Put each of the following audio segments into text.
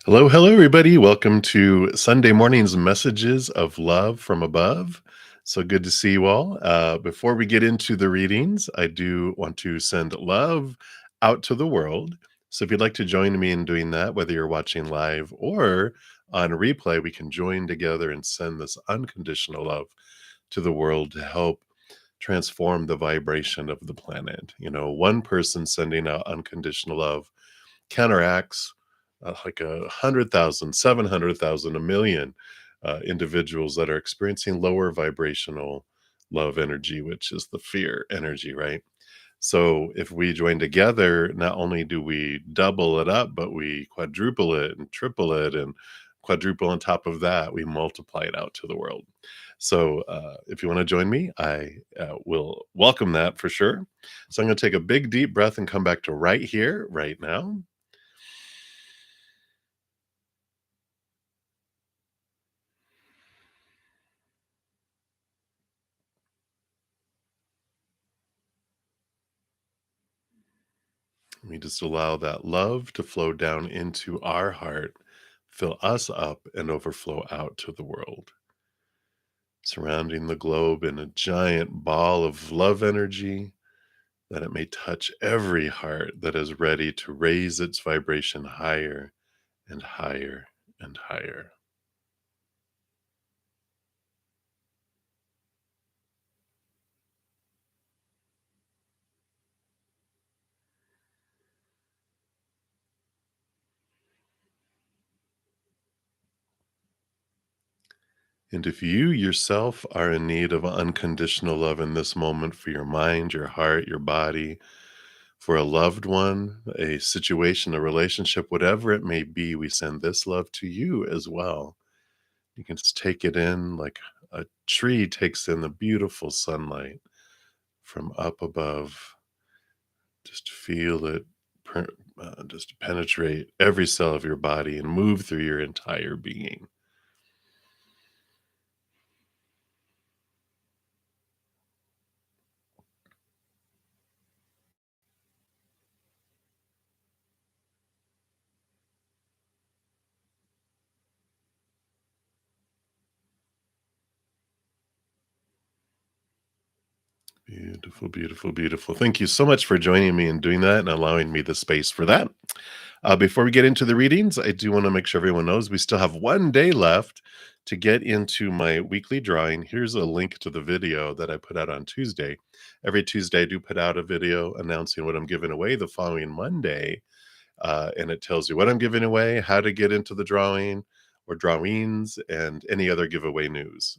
Hello, hello, everybody. Welcome to Sunday morning's messages of love from above. So good to see you all. Before we get into the readings, I do want to send love out to the world. So if you'd like to join me in doing that, whether you're watching live or on replay, we can join together and send this unconditional love to the world to help transform the vibration of the planet. One person sending out unconditional love counteracts like 100,000, 700,000, a million individuals that are experiencing lower vibrational love energy, which is the fear energy, right? So if we join together, not only do we double it up, but we quadruple it and triple it and quadruple on top of that, we multiply it out to the world. So if you want to join me, I will welcome that for sure. So I'm going to take a big deep breath and come back to right here, right now. We just allow that love to flow down into our heart, fill us up, and overflow out to the world, surrounding the globe in a giant ball of love energy, that it may touch every heart that is ready to raise its vibration higher and higher and higher. And if you yourself are in need of unconditional love in this moment for your mind, your heart, your body, for a loved one, a situation, a relationship, whatever it may be, we send this love to you as well. You can just take it in like a tree takes in the beautiful sunlight from up above. Just feel it just penetrate every cell of your body and move through your entire being. Beautiful, beautiful, beautiful. Thank you so much for joining me and doing that and allowing me the space for that. Before we get into the readings, I do want to make sure everyone knows we still have one day left to get into my weekly drawing. Here's a link to the video that I put out on Tuesday. Every Tuesday, I do put out a video announcing what I'm giving away the following Monday. And it tells you what I'm giving away, how to get into the drawing or drawings, and any other giveaway news.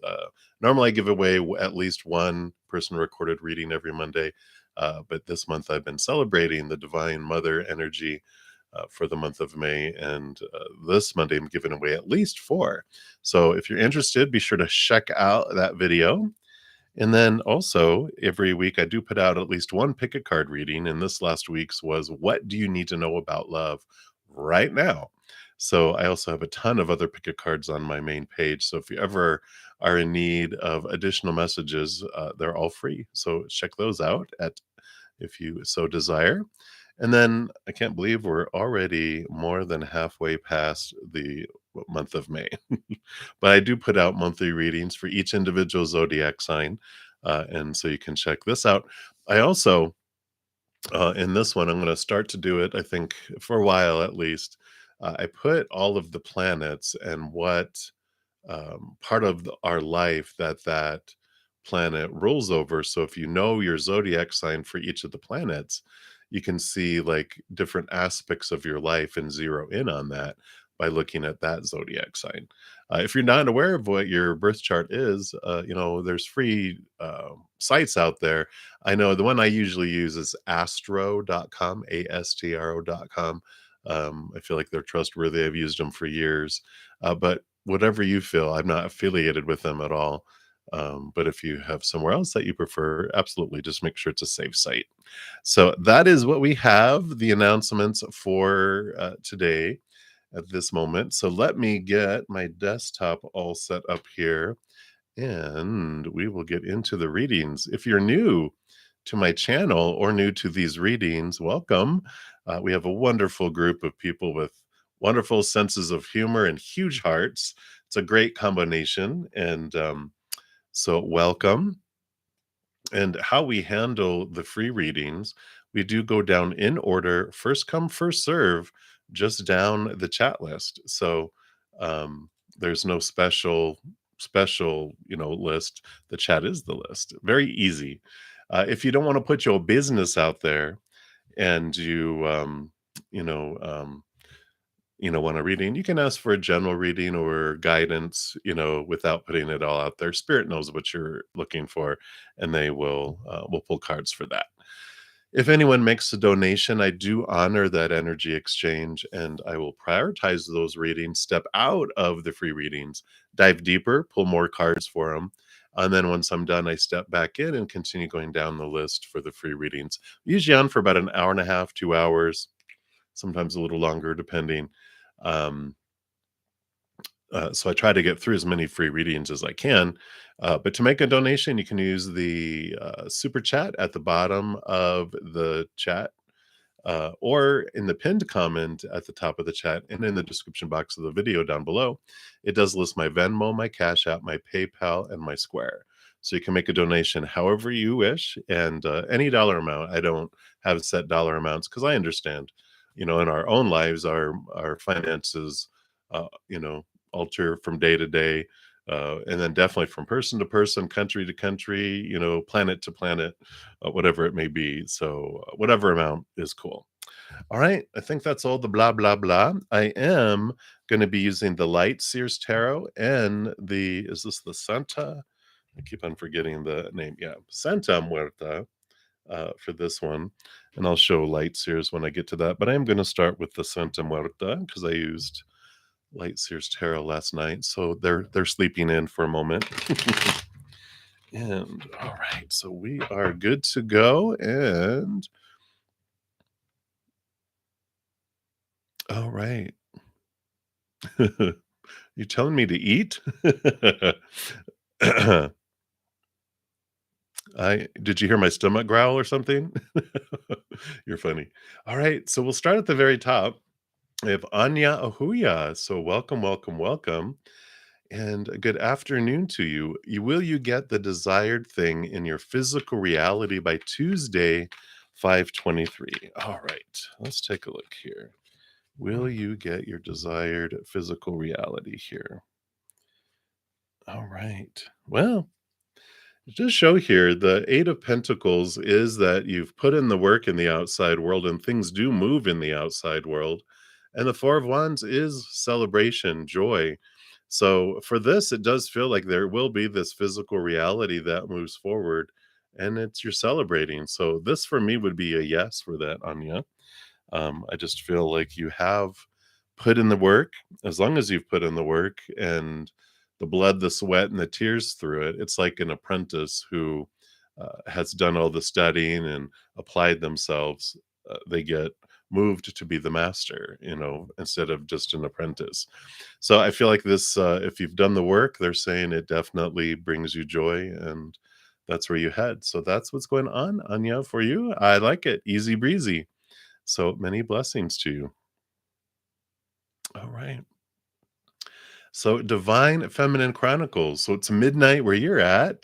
Normally, I give away at least one person recorded reading every Monday, but this month I've been celebrating the Divine Mother energy for the month of May, and this Monday I'm giving away at least four. So if you're interested, be sure to check out that video. And then also every week I do put out at least one pick a card reading. And this last week's was what do you need to know about love right now? So I also have a ton of other pick a cards on my main page. So if you ever are in need of additional messages, they're all free. So check those out at if you so desire. And then I can't believe we're already more than halfway past the month of May. But I do put out monthly readings for each individual zodiac sign. And so you can check this out. I also, in this one, I'm going to start to do it, I think, for a while at least. I put all of the planets and what part of our life that planet rules over. So if you know your zodiac sign for each of the planets, you can see like different aspects of your life and zero in on that by looking at that zodiac sign. If you're not aware of what your birth chart is, there's free sites out there. I know the one I usually use is astro.com, astro.com. I feel like they're trustworthy. I've used them for years. But whatever you feel, I'm not affiliated with them at all. But if you have somewhere else that you prefer, absolutely just make sure it's a safe site. So that is what we have, the announcements for today at this moment. So let me get my desktop all set up here and we will get into the readings. If you're new to my channel or new to these readings, welcome. We have a wonderful group of people with wonderful senses of humor and huge hearts. It's a great combination, and so welcome. And how we handle the free readings, we do go down in order, first come, first serve, just down the chat list. So there's no special, list. The chat is the list. Very easy. If you don't want to put your business out there and you know, um, want a reading, you can ask for a general reading or guidance, without putting it all out there. Spirit knows what you're looking for, and they will pull cards for that. If anyone makes a donation, I do honor that energy exchange, and I will prioritize those readings, step out of the free readings, dive deeper, pull more cards for them. And then once I'm done, I step back in and continue going down the list for the free readings. Usually on for about an hour and a half, 2 hours, sometimes a little longer, depending. Um, so I try to get through as many free readings as I can. But to make a donation, you can use the super chat at the bottom of the chat, or in the pinned comment at the top of the chat, and in the description box of the video down below. It does list my Venmo, my Cash App, my PayPal, and my Square. So you can make a donation however you wish, and any dollar amount. I don't have set dollar amounts because I understand, in our own lives, our finances, alter from day to day, and then definitely from person to person, country to country, planet to planet, whatever it may be. So whatever amount is cool. All right, I think that's all the blah blah blah. I am going to be using the Light Sears Tarot and the is this the Santa? I keep on forgetting the name. Yeah, Santa Muerta for this one, and I'll show Light Sears when I get to that. But I am going to start with the Santa Muerta because I used Light Sears Tarot last night, so they're sleeping in for a moment. And all right, so we are good to go. And all right. You telling me to eat? I did you hear my stomach growl or something? You're funny. All right, so we'll start at the very top. We have Anya Ahuya. So welcome, welcome, welcome. And a good afternoon to you. Will you get the desired thing in your physical reality by Tuesday, 5/23? All right, let's take a look here. Will you get your desired physical reality here? All right. Well, just show here the Eight of Pentacles is that you've put in the work in the outside world and things do move in the outside world. And the Four of Wands is celebration, joy. So for this, it does feel like there will be this physical reality that moves forward and it's you're celebrating. So this for me would be a yes for that, Anya. I just feel like you have put in the work. As long as you've put in the work and the blood, the sweat, and the tears through it, it's like an apprentice who has done all the studying and applied themselves. They get moved to be the master, instead of just an apprentice. So I feel like this, if you've done the work, they're saying it definitely brings you joy and that's where you head. So that's what's going on, Anya, for you. I like it. Easy breezy. So many blessings to you. All right. So Divine Feminine Chronicles. So it's midnight where you're at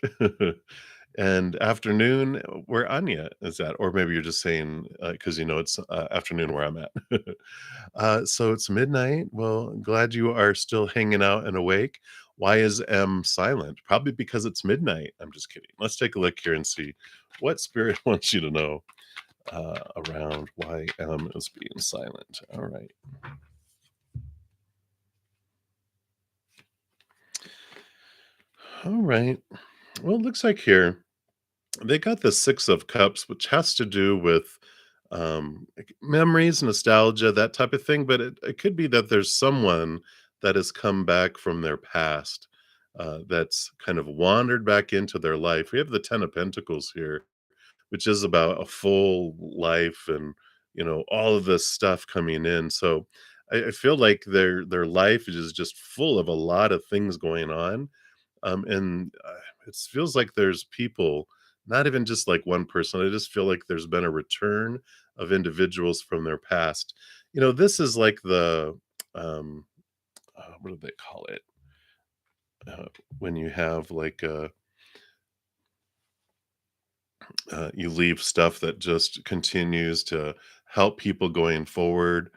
and afternoon where Anya is at. Or maybe you're just saying, because it's afternoon where I'm at. So it's midnight. Well, glad you are still hanging out and awake. Why is M silent? Probably because it's midnight. I'm just kidding. Let's take a look here and see what spirit wants you to know around why M is being silent. All right. All right. Well, it looks like here they got the Six of Cups, which has to do with like memories, nostalgia, that type of thing. But it could be that there's someone that has come back from their past that's kind of wandered back into their life. We have the Ten of Pentacles here, which is about a full life and all of this stuff coming in. So I feel like their life is just full of a lot of things going on, and it feels like there's people, not even just like one person. I just feel like there's been a return of individuals from their past. This is like um, what do they call it? Uh, when you have like you leave stuff that just continues to help people going forward.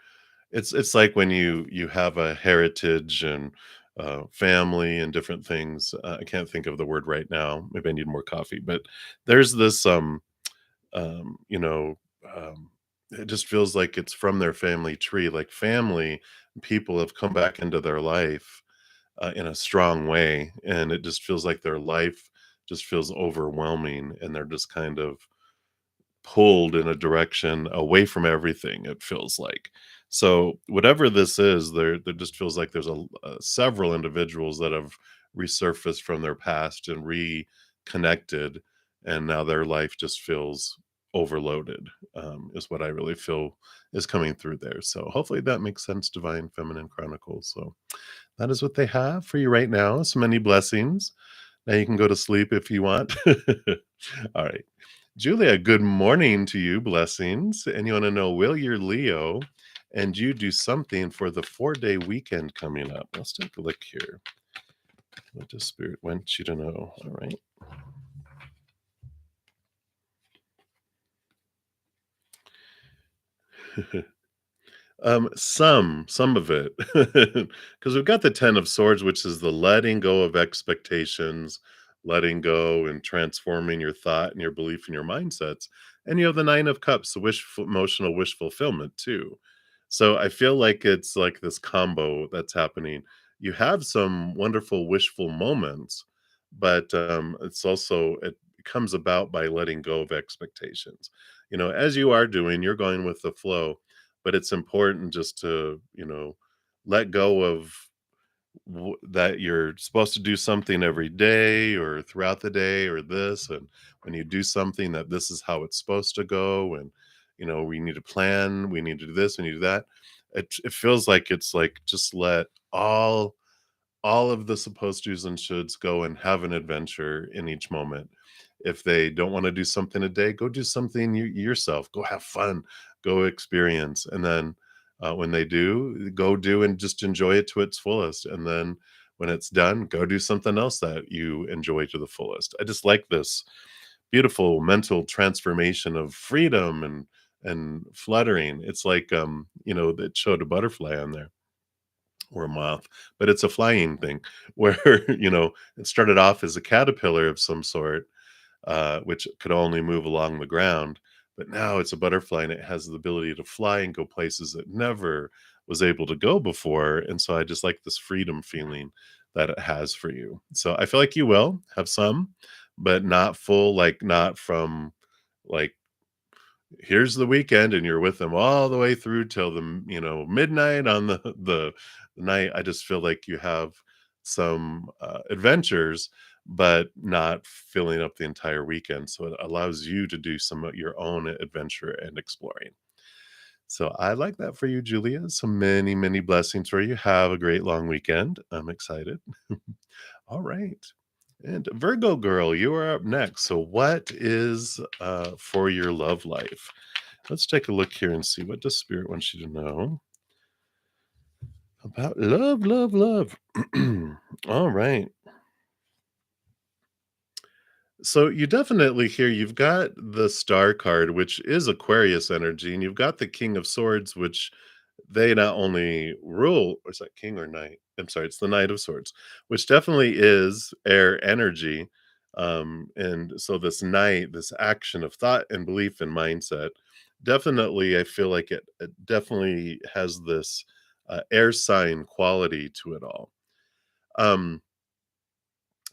It's like when you have a heritage and family and different things. I can't think of the word right now. Maybe I need more coffee. But there's this um, you know, um, it just feels like it's from their family tree. Like family people have come back into their life in a strong way, and it just feels like their life just feels overwhelming, and they're just kind of pulled in a direction away from everything, it feels like. So whatever this is, there just feels like there's several individuals that have resurfaced from their past and reconnected, and now their life just feels overloaded, is what I really feel is coming through there. So hopefully that makes sense, Divine Feminine Chronicles. So that is what they have for you right now. So many blessings. Now you can go to sleep if you want. All right. Julia, good morning to you. Blessings. And you want to know, will your Leo and you do something for the 4-day weekend coming up? Let's take a look here. What does Spirit want you to know? All right. Some of it, because we've got the 10 of swords, which is the letting go of expectations, letting go and transforming your thought and your belief and your mindsets. And you have the 9 of cups, the emotional wish fulfillment too. So I feel like it's like this combo that's happening. You have some wonderful wishful moments, but it's also it comes about by letting go of expectations. As you are doing, you're going with the flow, but it's important just to let go of that you're supposed to do something every day or throughout the day or this, and when you do something that this is how it's supposed to go, and we need to plan, we need to do this, we need to do that. It feels like it's like just let all of the supposed tos and shoulds go and have an adventure in each moment. If they don't want to do something a day, go do something yourself. Go have fun, go experience. And then when they do, go do and just enjoy it to its fullest. And then when it's done, go do something else that you enjoy to the fullest. I just like this beautiful mental transformation of freedom and fluttering. It's like that showed a butterfly on there or a moth, but it's a flying thing where, it started off as a caterpillar of some sort, which could only move along the ground. But now it's a butterfly and it has the ability to fly and go places it never was able to go before. And so I just like this freedom feeling that it has for you. So I feel like you will have some, but not full, like not from like here's the weekend and you're with them all the way through till midnight on the night. I just feel like you have some adventures, but not filling up the entire weekend, so it allows you to do some of your own adventure and exploring. So I like that for you, Julia. So many many blessings for you. Have a great long weekend. I'm excited. All right. And Virgo girl, you are up next. So what is for your love life? Let's take a look here and see, what does Spirit want you to know about love, love, love. All right. So you definitely here, you've got the Star card, which is Aquarius energy, and you've got the King of Swords, which they not only rule, or is that King or Knight? I'm sorry, it's the Knight of Swords, which definitely is air energy. And so this Knight, this action of thought and belief and mindset, definitely, I feel like it definitely has this air sign quality to it all. Um,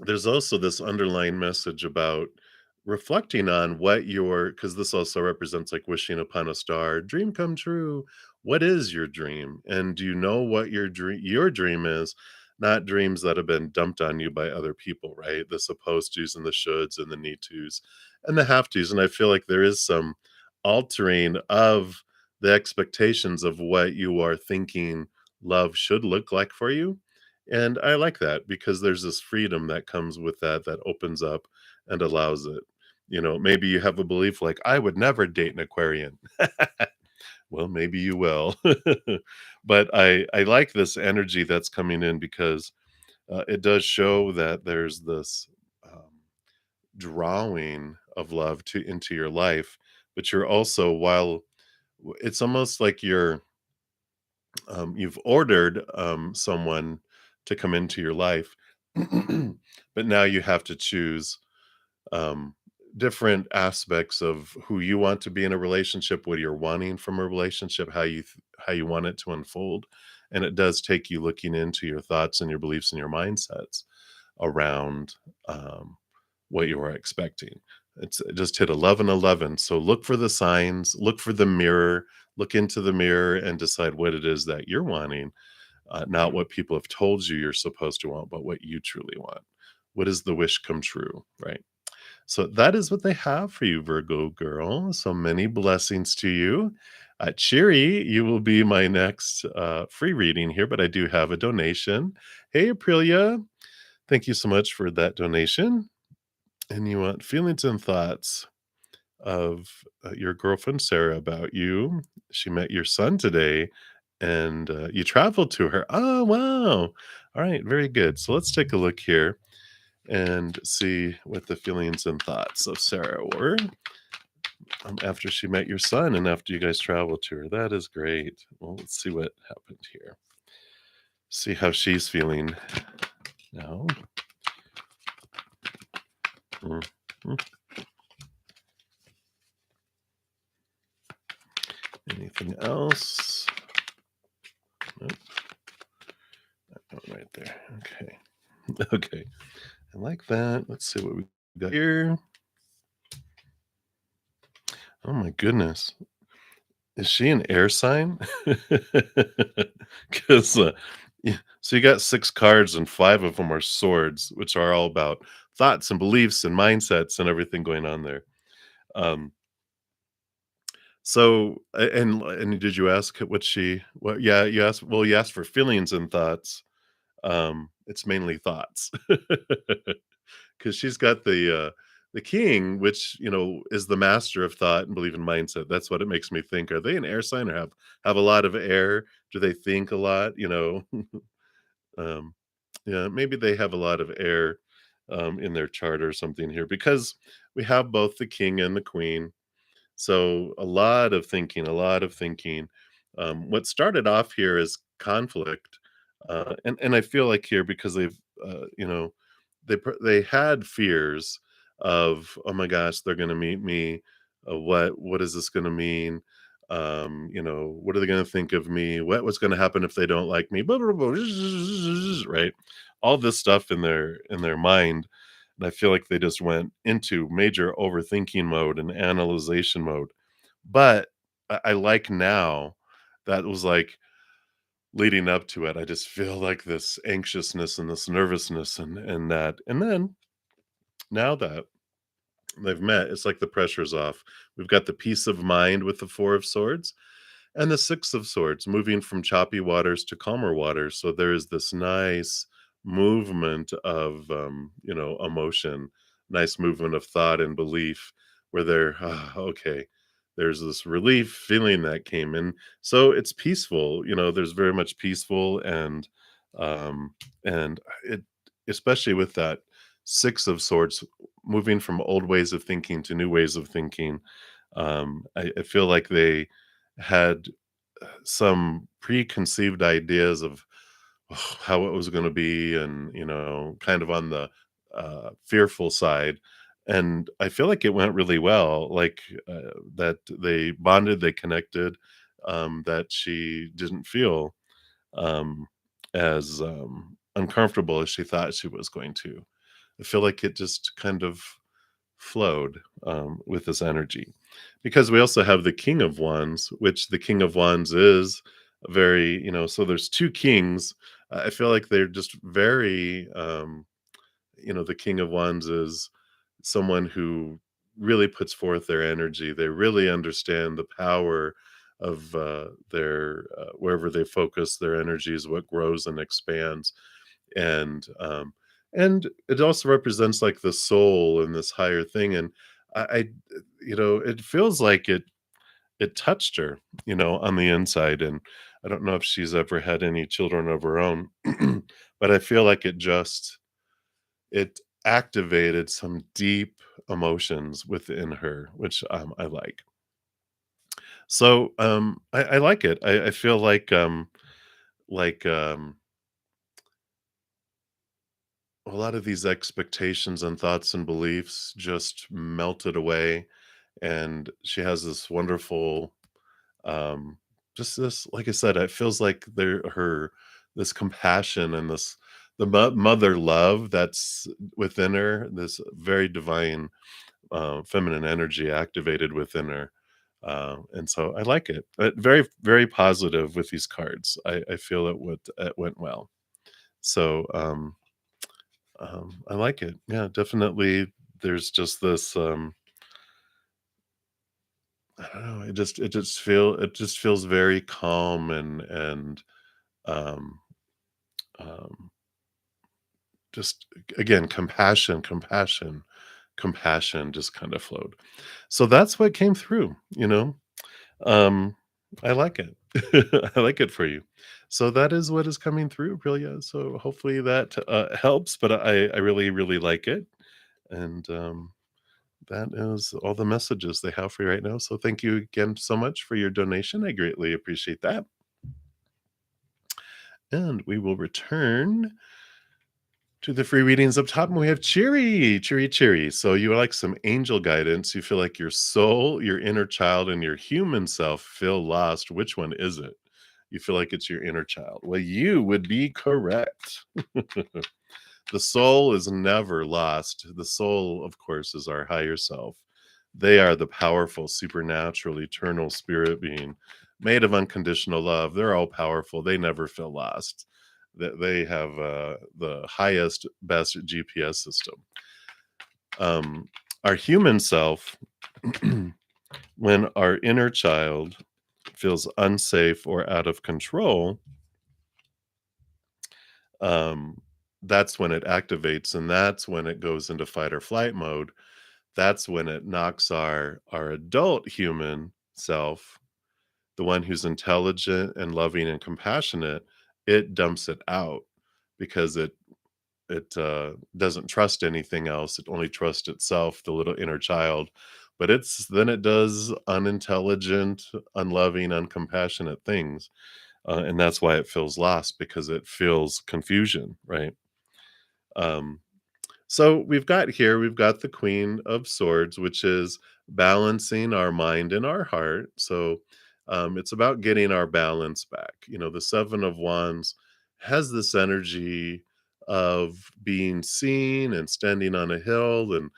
there's also this underlying message about reflecting on what your, because this also represents like wishing upon a star, dream come true. What is your dream? And do you know what your dream is? Not dreams that have been dumped on you by other people, right? The supposed tos and the shoulds and the need tos and the have tos. And I feel like there is some altering of the expectations of what you are thinking love should look like for you, and I like that because there's this freedom that comes with that, that opens up and allows it. Maybe you have a belief like, I would never date an Aquarian. Well, maybe you will. But I like this energy that's coming in because, it does show that there's this, drawing of love to into your life, but you're also it's almost like you've ordered, someone to come into your life, but now you have to choose um, different aspects of who you want to be in a relationship, what you're wanting from a relationship, how you want it to unfold, and it does take you looking into your thoughts and your beliefs and your mindsets around what you are expecting. It just hit 11:11, so look for the signs, look for the mirror, look into the mirror, and decide what it is that you're wanting, not what people have told you you're supposed to want, but what you truly want. What is the wish come true, right? So that is what they have for you, Virgo girl. So many blessings to you. Cheery, you will be my next free reading here, but I do have a donation. Hey, Aprilia, thank you so much for that donation. And you want feelings and thoughts of your girlfriend Sarah about you. She met your son today and you traveled to her. Oh, wow. All right, very good. So let's take a look here and see what the feelings and thoughts of Sarah were after she met your son and after you guys traveled to her. That is great. Well, let's see what happened here. See how she's feeling now. Mhm. Anything else? Nope. That one right there. Okay. Okay. I like that. Let's see what we got here. Oh my goodness. Is she an air sign? Because yeah, so you got 6 cards and 5 of them are swords, which are all about thoughts and beliefs and mindsets and everything going on there. Um, so and did you ask what yeah, you asked for feelings and thoughts. It's mainly thoughts. 'Cause she's got the king, which, is the master of thought and belief and mindset. That's what it makes me think. Are they an air sign or have a lot of air? Do they think a lot, you know? Um, yeah, maybe they have a lot of air, in their chart or something here because we have both the king and the queen. So a lot of thinking, a lot of thinking. What started off here is conflict, and I feel like here because they had fears of oh my gosh they're going to meet me, what is this going to mean? What are they going to think of me? What's going to happen if they don't like me? Blah, blah, blah, right? All this stuff in their mind and I feel like they just went into major overthinking mode and analyzation mode. But I like now that was like leading up to it. I just feel like this anxiousness and this nervousness and that. And then now that they've met, it's like the pressure's off. We've got the peace of mind with the 4 of Swords and the 6 of Swords moving from choppy waters to calmer waters. So there is this nice movement of, emotion, nice movement of thought and belief where they're, okay, there's this relief feeling that came in. So it's peaceful, there's very much peaceful and it, especially with that 6 of Swords moving from old ways of thinking to new ways of thinking. I feel like they had some preconceived ideas of how it was going to be and kind of on the fearful side and I feel like it went really well like that they bonded, they connected, that she didn't feel um, as uncomfortable as she thought she was going to. I feel like it just kind of flowed with this energy. Because we also have the King of Wands, which the King of Wands is very, so there's 2 kings. I feel like they're just very, the King of Wands is someone who really puts forth their energy. They really understand the power of their wherever they focus their energy is what grows and expands and it also represents like the soul and this higher thing and I it feels like it touched her, on the inside, and I don't know if she's ever had any children of her own, but I feel like it activated some deep emotions within her, which, I like. So, I like it. I feel like, a lot of these expectations and thoughts and beliefs just melted away, and she has this wonderful, um, just this, like I said, it feels like her this compassion and this the mother love that's within her, this very divine, feminine energy activated within her. And so I like it. Very, very positive with these cards. I feel it went well. So I like it. Yeah, definitely. There's just this. I don't know. It just feels very calm and um, um, just again compassion just kind of flowed. So that's what came through. Um, I like it. I like it for you. So that is what is coming through, really. So hopefully that helps, but I really, really like it. And that is all the messages they have for you right now. So thank you again so much for your donation. I greatly appreciate that. And we will return to the free readings up top, and we have cheery, cheery, cheery. So you like some angel guidance. You feel like your soul, your inner child, and your human self feel lost. Which one is it? You feel like it's your inner child. Well, you would be correct. The soul is never lost. The soul, of course, is our higher self. They are the powerful, supernatural, eternal spirit being made of unconditional love. They're all powerful. They never feel lost. They have the highest, best GPS system. Our human self, when our inner child feels unsafe or out of control, um, that's when it activates, and that's when it goes into fight or flight mode. That's when it knocks our adult human self, the one who's intelligent and loving and compassionate, it dumps it out because it doesn't trust anything else. It only trusts itself, the little inner child. But it does unintelligent, unloving, uncompassionate things, and that's why it feels lost, because it feels confusion, right? Um, so we've got the Queen of Swords, which is balancing our mind and our heart. So it's about getting our balance back. The Seven of Wands has this energy of being seen and standing on a hill and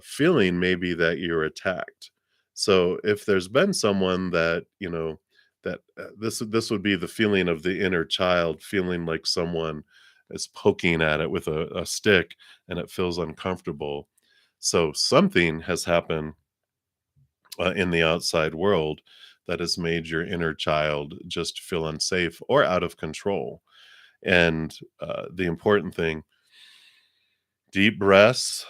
feeling maybe that you're attacked. So if there's been someone this would be the feeling of the inner child, feeling like someone is poking at it with a stick and it feels uncomfortable. So something has happened in the outside world that has made your inner child just feel unsafe or out of control. And the important thing, deep breaths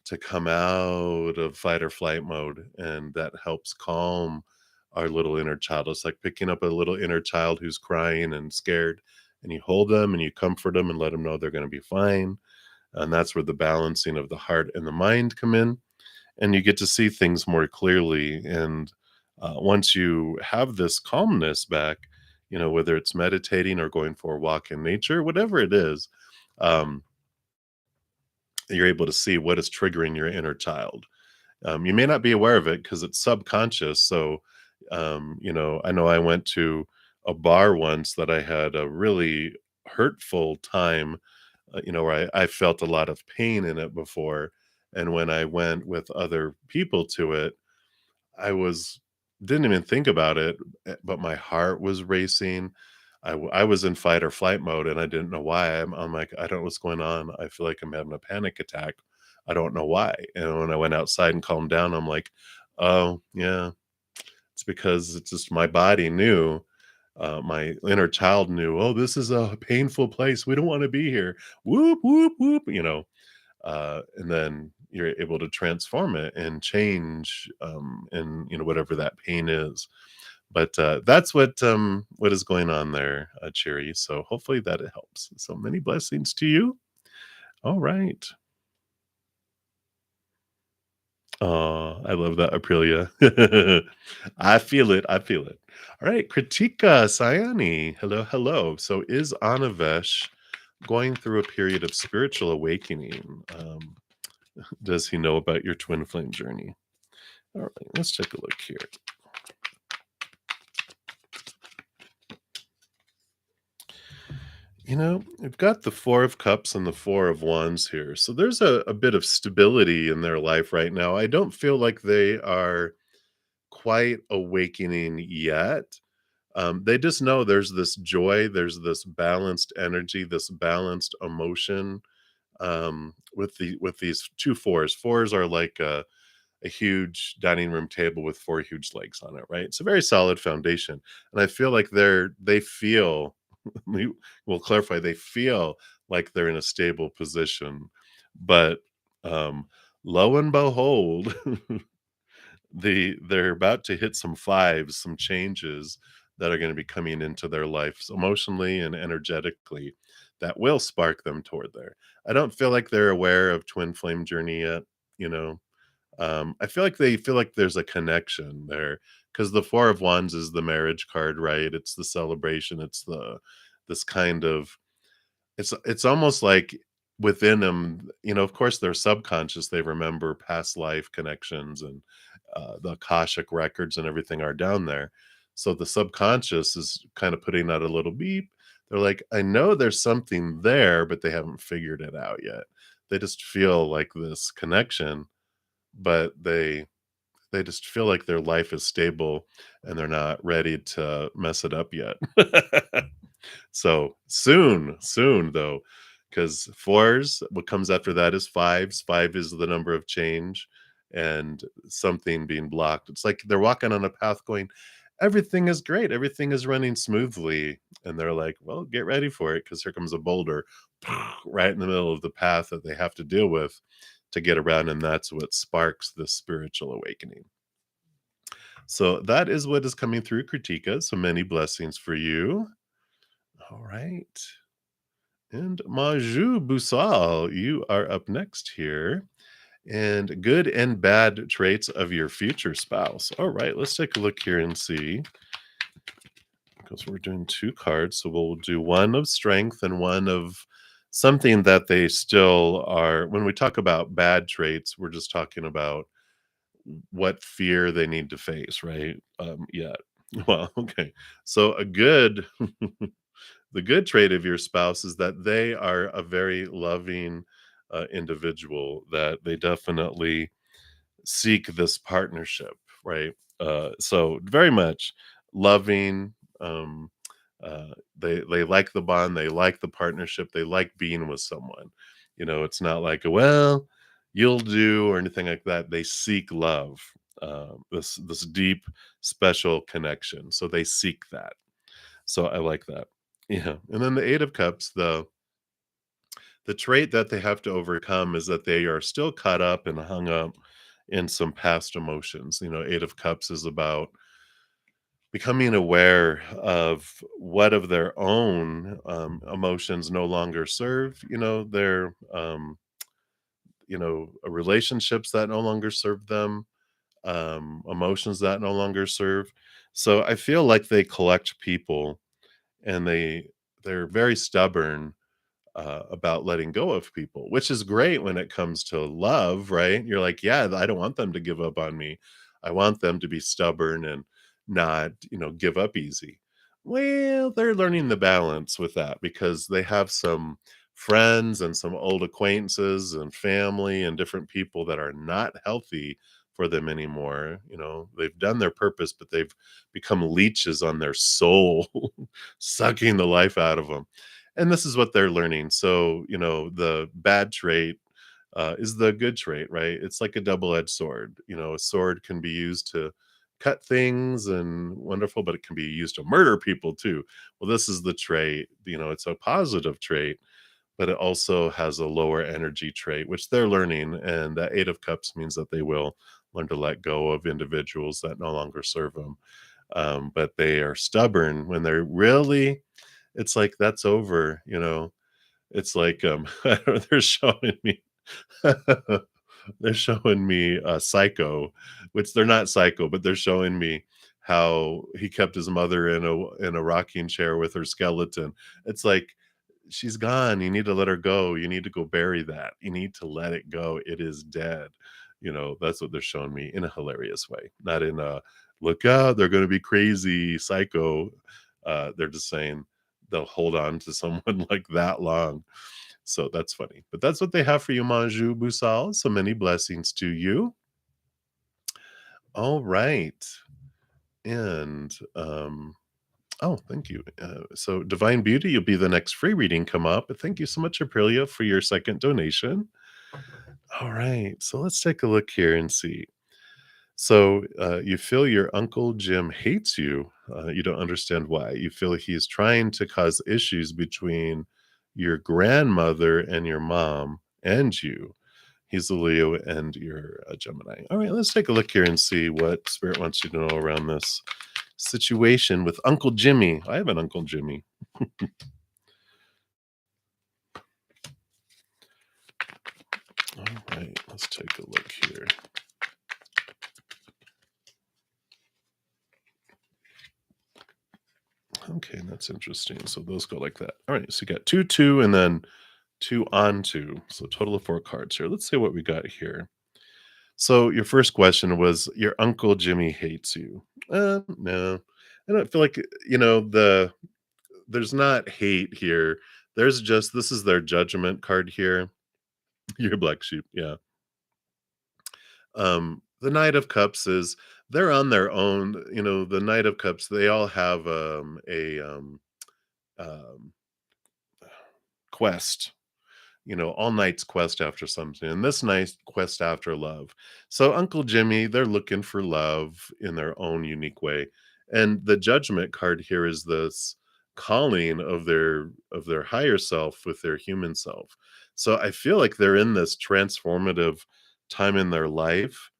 to come out of fight or flight mode. And that helps calm our little inner child. It's like picking up a little inner child who's crying and scared, and you hold them and you comfort them and let them know they're going to be fine. And that's where the balancing of the heart and the mind come in, and you get to see things more clearly. And once you have this calmness back, whether it's meditating or going for a walk in nature, whatever it is, um, you're able to see what is triggering your inner child. You may not be aware of it because it's subconscious. So I know I went to a bar once that I had a really hurtful time, where I felt a lot of pain in it before. And when I went with other people to it, I was didn't even think about it, but my heart was racing. I was in fight or flight mode, and I didn't know why. I'm like, I don't know what's going on. I feel like I'm having a panic attack. I don't know why. And when I went outside and calmed down, I'm like, oh yeah, it's because it's just my body knew. My inner child knew, oh, this is a painful place. We don't want to be here. Whoop, whoop, whoop. And then you're able to transform it and change, and whatever that pain is. But that's what is going on there, Cherry. So hopefully that it helps. So many blessings to you. All right. Oh, I love that, Aprilia. I feel it. I feel it. All right, Kritika Sayani. Hello, hello. So is Anavesh going through a period of spiritual awakening? Does he know about your twin flame journey? All right, let's take a look here. We've got the Four of Cups and the Four of Wands here. So there's a bit of stability in their life right now. I don't feel like they are quite awakening yet. They just know there's this joy, there's this balanced energy, this balanced emotion, with these two fours. Fours are like a huge dining room table with four huge legs on it, right? It's a very solid foundation. And I feel like they feel, we will clarify, they feel like they're in a stable position. But um, lo and behold, they're about to hit some fives, some changes that are going to be coming into their lives emotionally and energetically that will spark them toward there. I don't feel like they're aware of twin flame journey yet, you know. I feel like they feel like there's a connection there because the Four of Wands is the marriage card, right? It's the celebration. It's this kind of, it's almost like within them, of course, they're subconscious. They remember past life connections, and the Akashic records and everything are down there. So the subconscious is kind of putting out a little beep. They're like, I know there's something there, but they haven't figured it out yet. They just feel like this connection, but they just feel like their life is stable and they're not ready to mess it up yet. So soon though, because fours, what comes after that is fives. Five is the number of change and something being blocked. It's like they're walking on a path going, everything is great, everything is running smoothly. And they're like, well, get ready for it because here comes a boulder right in the middle of the path that they have to deal with to get around. And that's what sparks the spiritual awakening. So that is what is coming through, Kritika. So many blessings for you. All right. And Maju Busal, you are up next here. And good and bad traits of your future spouse. All right, let's take a look here and see. Because we're doing two cards. So we'll do one of strength and one of something that they still are. When we talk about bad traits, we're just talking about what fear they need to face, right? Yeah. Well, okay. So a good the good trait of your spouse is that they are a very loving individual, that they definitely seek this partnership, right? So very much loving. Um, they like the bond, they like the partnership, they like being with someone. It's not like, well, you'll do or anything like that. They seek love, this deep, special connection. So they seek that. So I like that. Yeah. And then the Eight of Cups, the trait that they have to overcome is that they are still caught up and hung up in some past emotions. Eight of Cups is about becoming aware of what of their own emotions no longer serve, their, relationships that no longer serve them, emotions that no longer serve. So I feel like they collect people and they're very stubborn about letting go of people, which is great when it comes to love, right? You're like, yeah, I don't want them to give up on me. I want them to be stubborn and not, give up easy. Well, they're learning the balance with that because they have some friends and some old acquaintances and family and different people that are not healthy for them anymore. They've done their purpose, but they've become leeches on their soul, sucking the life out of them, and this is what they're learning. So, the bad trait is the good trait, right? It's like a double-edged sword. A sword can be used to cut things and wonderful, but it can be used to murder people too. Well, this is the trait, it's a positive trait, but it also has a lower energy trait, which they're learning. And that Eight of Cups means that they will learn to let go of individuals that no longer serve them. But they are stubborn when they're really, it's like that's over, you know. It's like I don't know, they're showing me they're showing me Psycho, which they're not Psycho, but they're showing me how he kept his mother in a rocking chair with her skeleton. It's like she's gone. You need to let her go. You need to go bury that. You need to let it go. It is dead. You know, that's what they're showing me in a hilarious way, not in a look out, they're going to be crazy, psycho. They're just saying they'll hold on to someone like that long. So that's funny. But that's what they have for you, Manju Busal. So many blessings to you. All right. And oh, thank you. So Divine Beauty, you'll be the next free reading come up. But thank you so much, Aprilia, for your second donation. All right. So let's take a look here and see. So you feel your Uncle Jim hates you. You don't understand why. You feel he's trying to cause issues between your grandmother and your mom and you. He's a Leo and you're a Gemini. All right, let's take a look here and see what Spirit wants you to know around this situation with Uncle Jimmy. I have an Uncle Jimmy. All right, let's take a look here. Okay, that's interesting. So those go like that. All right, so you got 2, 2, and then 2 on 2. So total of 4 cards here. Let's see what we got here. So your first question was your Uncle Jimmy hates you. No, I don't feel like there's not hate here. There's just this is their judgment card here. Your black sheep, yeah. The Knight of Cups is they're on their own. You know, the Knight of Cups. They all have um, quest, all night's quest after something, and this night's quest after love. So Uncle Jimmy, they're looking for love in their own unique way. And the judgment card here is this calling of their higher self with their human self. So I feel like they're in this transformative time in their life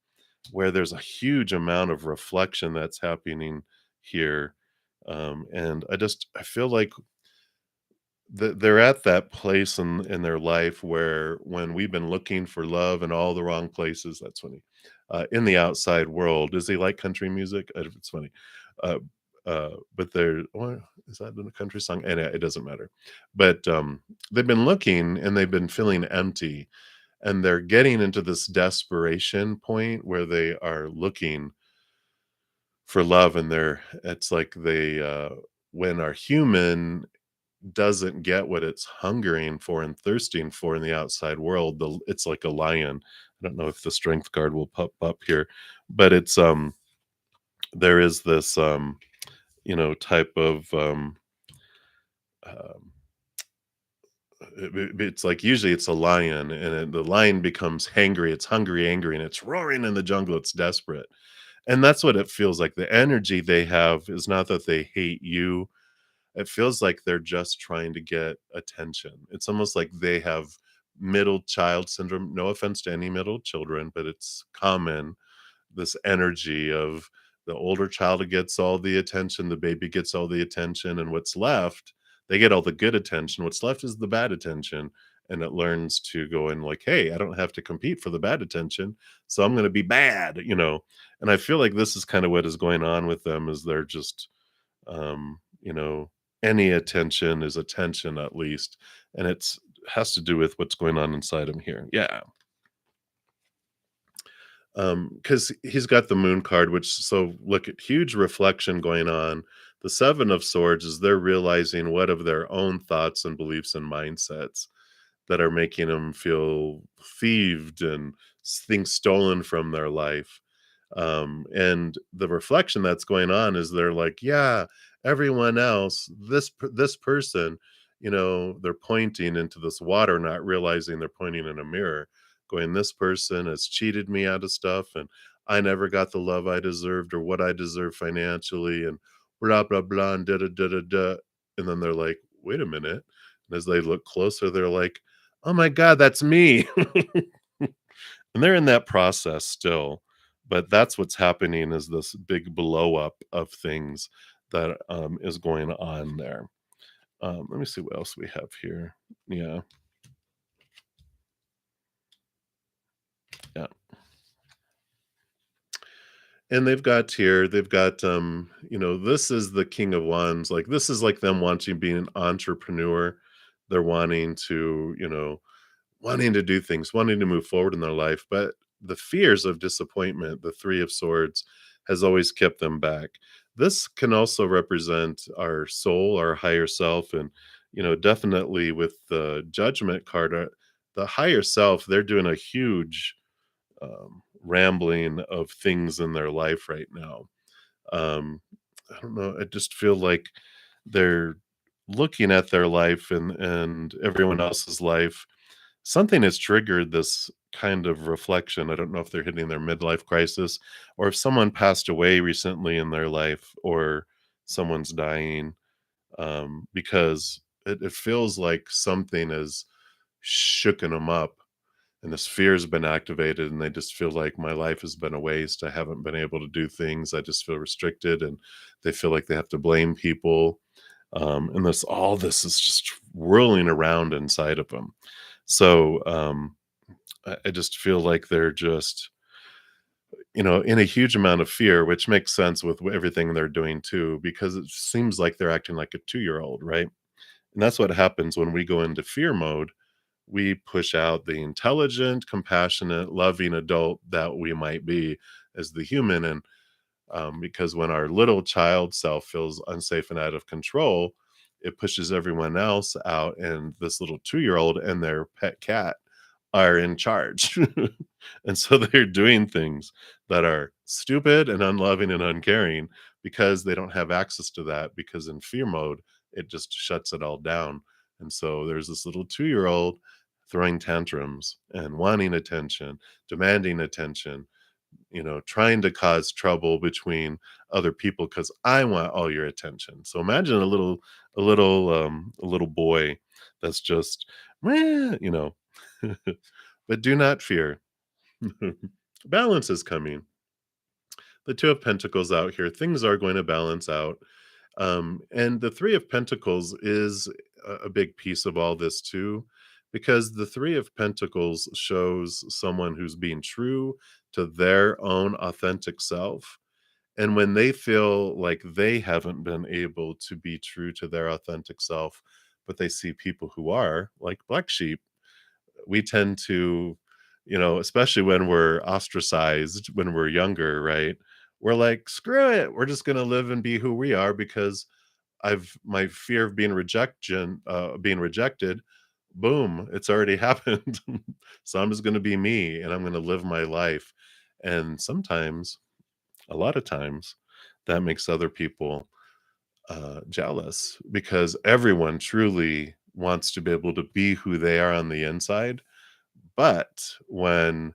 where there's a huge amount of reflection that's happening here. And I feel like they're at that place in their life where when we've been looking for love in all the wrong places, that's funny. In the outside world, does he like country music? It's funny. Uh, but they're or is that in a country song? And it doesn't matter. But they've been looking and they've been feeling empty, and they're getting into this desperation point where they are looking for love, and it's like they when our human doesn't get what it's hungering for and thirsting for in the outside world, it's like a lion. I don't know if the strength card will pop up here, but it's there is this type of um it's like usually it's a lion, and the lion becomes hangry, it's hungry, angry, and it's roaring in the jungle, it's desperate. And that's what it feels like. The energy they have is not that they hate you. It feels like they're just trying to get attention. It's almost like they have middle child syndrome. No offense to any middle children, but it's common. This energy of the older child gets all the attention, the baby gets all the attention, and what's left, they get all the good attention. What's left is the bad attention. And it learns to go in like, hey, I don't have to compete for the bad attention. So I'm going to be bad. And I feel like this is kind of what is going on with them is they're just um, you know, any attention is attention at least, and it's has to do with what's going on inside him here. Yeah. Because he's got the moon card, which so look at huge reflection going on. The Seven of Swords is they're realizing what of their own thoughts and beliefs and mindsets that are making them feel thieved and things stolen from their life. And the reflection that's going on is they're like, yeah, everyone else, this person, they're pointing into this water, not realizing they're pointing in a mirror, going, this person has cheated me out of stuff, and I never got the love I deserved or what I deserve financially, and blah blah blah, and da da da da da. And then they're like, wait a minute. And as they look closer, they're like, "Oh my god, that's me." And they're in that process still, but that's what's happening is this big blow up of things that, is going on there. Let me see what else we have here. Yeah, yeah. And they've got, this is the King of Wands, like, this is like them wanting to be an entrepreneur. They're wanting to do things, wanting to move forward in their life, but the fears of disappointment, the Three of Swords, has always kept them back. This can also represent our soul, our higher self, and definitely with the Judgment card, the higher self, they're doing a huge rambling of things in their life right now. Um, I don't know. I just feel like they're looking at their life and everyone else's life. Something has triggered this kind of reflection. I don't know if they're hitting their midlife crisis or if someone passed away recently in their life or someone's dying, because it feels like something has shooken them up and this fear's been activated and they just feel like my life has been a waste. I haven't been able to do things. I just feel restricted and they feel like they have to blame people. And this is just whirling around inside of them. So I just feel like they're just, in a huge amount of fear, which makes sense with everything they're doing too, because it seems like they're acting like a 2-year old, right? And that's what happens when we go into fear mode. We push out the intelligent, compassionate, loving adult that we might be as the human. And because when our little child self feels unsafe and out of control, it pushes everyone else out, and this little 2-year-old and their pet cat are in charge. And so they're doing things that are stupid and unloving and uncaring because they don't have access to that, because in fear mode, it just shuts it all down. And so there's this little 2-year-old throwing tantrums and wanting attention, demanding attention, trying to cause trouble between other people because I want all your attention. So imagine a little boy that's just, "Meh," but do not fear. Balance is coming. The Two of Pentacles out here. Things are going to balance out. And the Three of Pentacles is a big piece of all this too, because the Three of Pentacles shows someone who's being true to their own authentic self. And when they feel like they haven't been able to be true to their authentic self, but they see people who are like black sheep, we tend to, especially when we're ostracized when we're younger, right? We're like, screw it. We're just going to live and be who we are because I've my fear of being rejected, boom, it's already happened. So I'm just going to be me and I'm going to live my life. And sometimes, a lot of times, that makes other people jealous because everyone truly wants to be able to be who they are on the inside. But when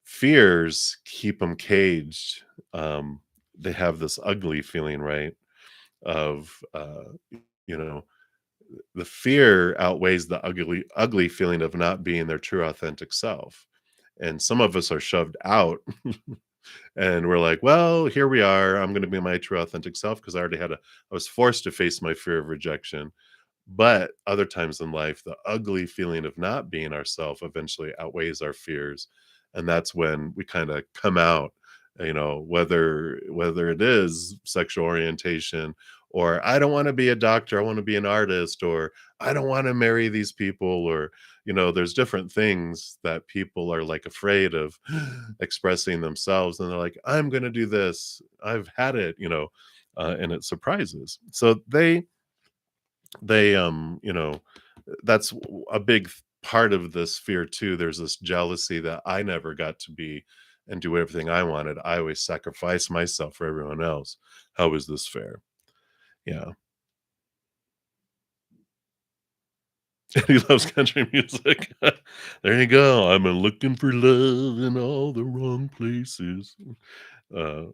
fears keep them caged, they have this ugly feeling, right? Of, you know, the fear outweighs the ugly feeling of not being their true authentic self. And some of us are shoved out and we're like, well, here we are. I'm going to be my true authentic self because I was forced to face my fear of rejection. But other times in life, the ugly feeling of not being ourself eventually outweighs our fears. And that's when we kind of come out, whether it is sexual orientation or I don't want to be a doctor, I want to be an artist, or I don't want to marry these people, or there's different things that people are like afraid of expressing themselves, and they're like, I'm going to do this. I've had it, and it surprises. So that's a big part of this fear too. There's this jealousy that I never got to be and do everything I wanted. I always sacrifice myself for everyone else. How is this fair? Yeah. He loves country music. There you go. I'm a looking for love in all the wrong places. Uh,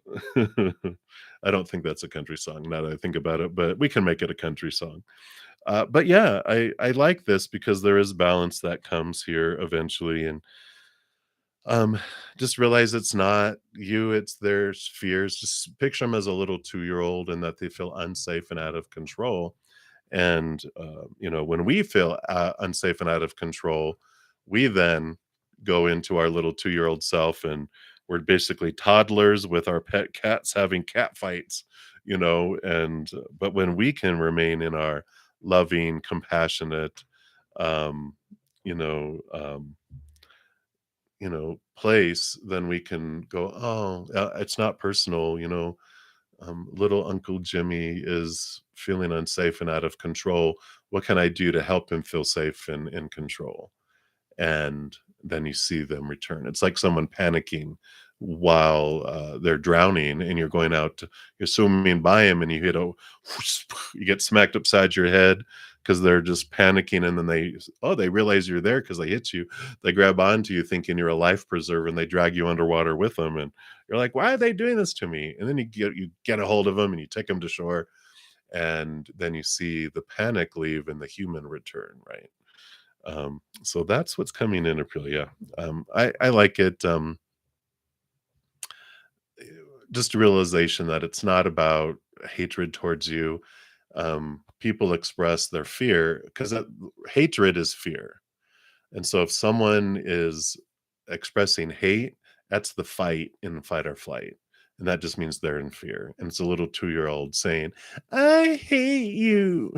I don't think that's a country song now that I think about it, but we can make it a country song. But yeah, I like this because there is balance that comes here eventually, and um, just realize it's not you, it's their fears. Just picture them as a little 2-year-old and that they feel unsafe and out of control. And, when we feel unsafe and out of control, we then go into our little 2-year-old self and we're basically toddlers with our pet cats having cat fights, but when we can remain in our loving, compassionate, um, you know, um, place, then we can go, oh, it's not personal, little Uncle Jimmy is feeling unsafe and out of control. What can I do to help him feel safe and in control? And then you see them return. It's like someone panicking while they're drowning, and you're going out, you're swimming by him, and you hit a, you get smacked upside your head because they're just panicking, and then they realize you're there because they hit you. They grab onto you thinking you're a life preserver, and they drag you underwater with them, and you're like, why are they doing this to me? And then you get a hold of them and you take them to shore, and then you see the panic leave and the human return, right? So that's what's coming in Aprilia. I like it. Just a realization that it's not about hatred towards you. People express their fear because hatred is fear. And so if someone is expressing hate, that's the fight or flight. And that just means they're in fear. And it's a little 2-year-old saying, I hate you,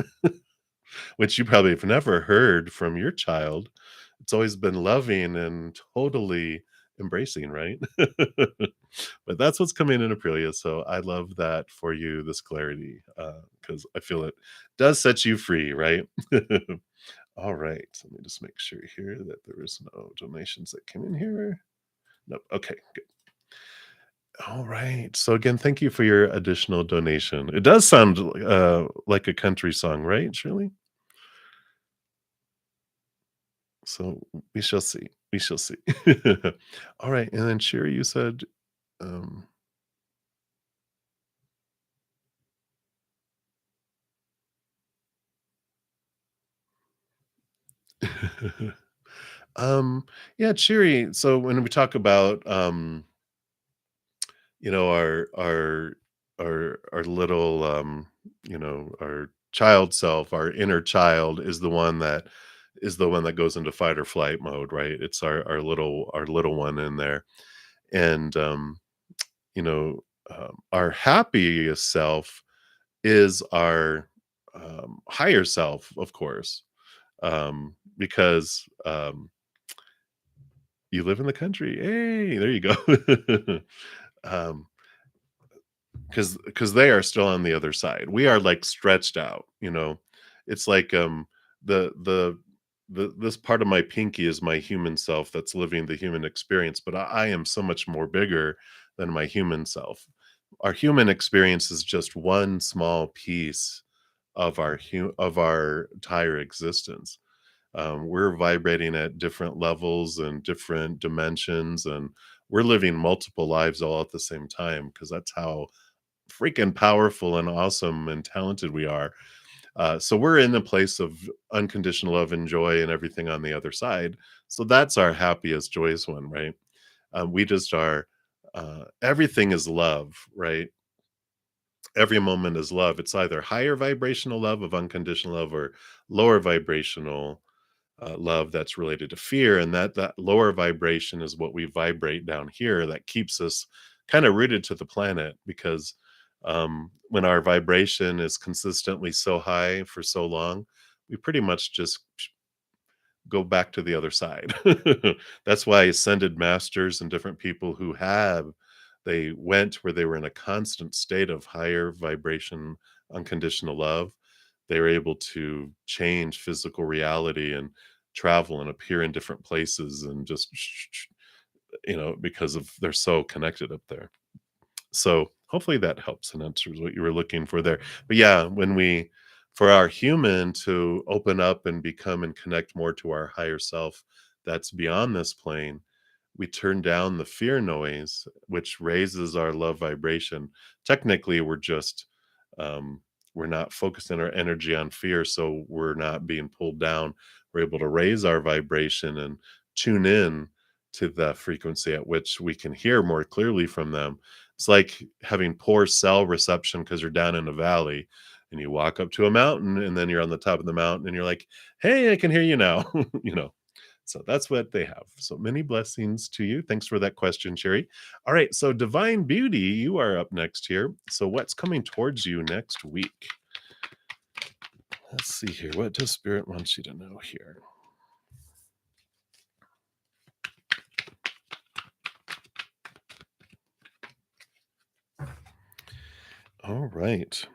which you probably have never heard from your child. It's always been loving and totally embracing, right? But that's what's coming in Aprilia. So I love that for you, this clarity, because I feel it does set you free, right? All right. Let me just make sure here that there is no donations that came in here. Nope. Okay, good. All right. So again, thank you for your additional donation. It does sound like a country song, right, Shirley? So we shall see. We shall see. All right. And then Sherry, you said, um, um, yeah, cheery. So when we talk about, our little, our child self, our inner child is the one that goes into fight or flight mode, right? It's our little one in there. And, our happiest self is our higher self, of course, because you live in the country. Hey, there you go. um, because they are still on the other side. We are like stretched out. It's like the this part of my pinky is my human self that's living the human experience, but I am so much more bigger than my human self. Our human experience is just one small piece of our entire existence. We're vibrating at different levels and different dimensions, and we're living multiple lives all at the same time because that's how freaking powerful and awesome and talented we are. So we're in a place of unconditional love and joy and everything on the other side. So that's our happiest, joyous one, right? We just are. Everything is love, right? Every moment is love. It's either higher vibrational love of unconditional love or lower vibrational love that's related to fear, and that lower vibration is what we vibrate down here that keeps us kind of rooted to the planet because when our vibration is consistently so high for so long, we pretty much just go back to the other side. That's why ascended masters and different people they went where they were in a constant state of higher vibration, unconditional love. They were able to change physical reality and travel and appear in different places and just, because of they're so connected up there. So hopefully that helps and answers what you were looking for there. But yeah, for our human to open up and become and connect more to our higher self that's beyond this plane, we turn down the fear noise, which raises our love vibration. Technically, we're just um, we're not focusing our energy on fear, so we're not being pulled down. We're able to raise our vibration and tune in to the frequency at which we can hear more clearly from them. It's like having poor cell reception because you're down in a valley and you walk up to a mountain and then you're on the top of the mountain and you're like, hey, I can hear you now. you know, so that's what they have. So many blessings to you. Thanks for that question, Sherry. All right. So, Divine Beauty, you are up next here. So, what's coming towards you next week? Let's see here. What does Spirit want you to know here? All right.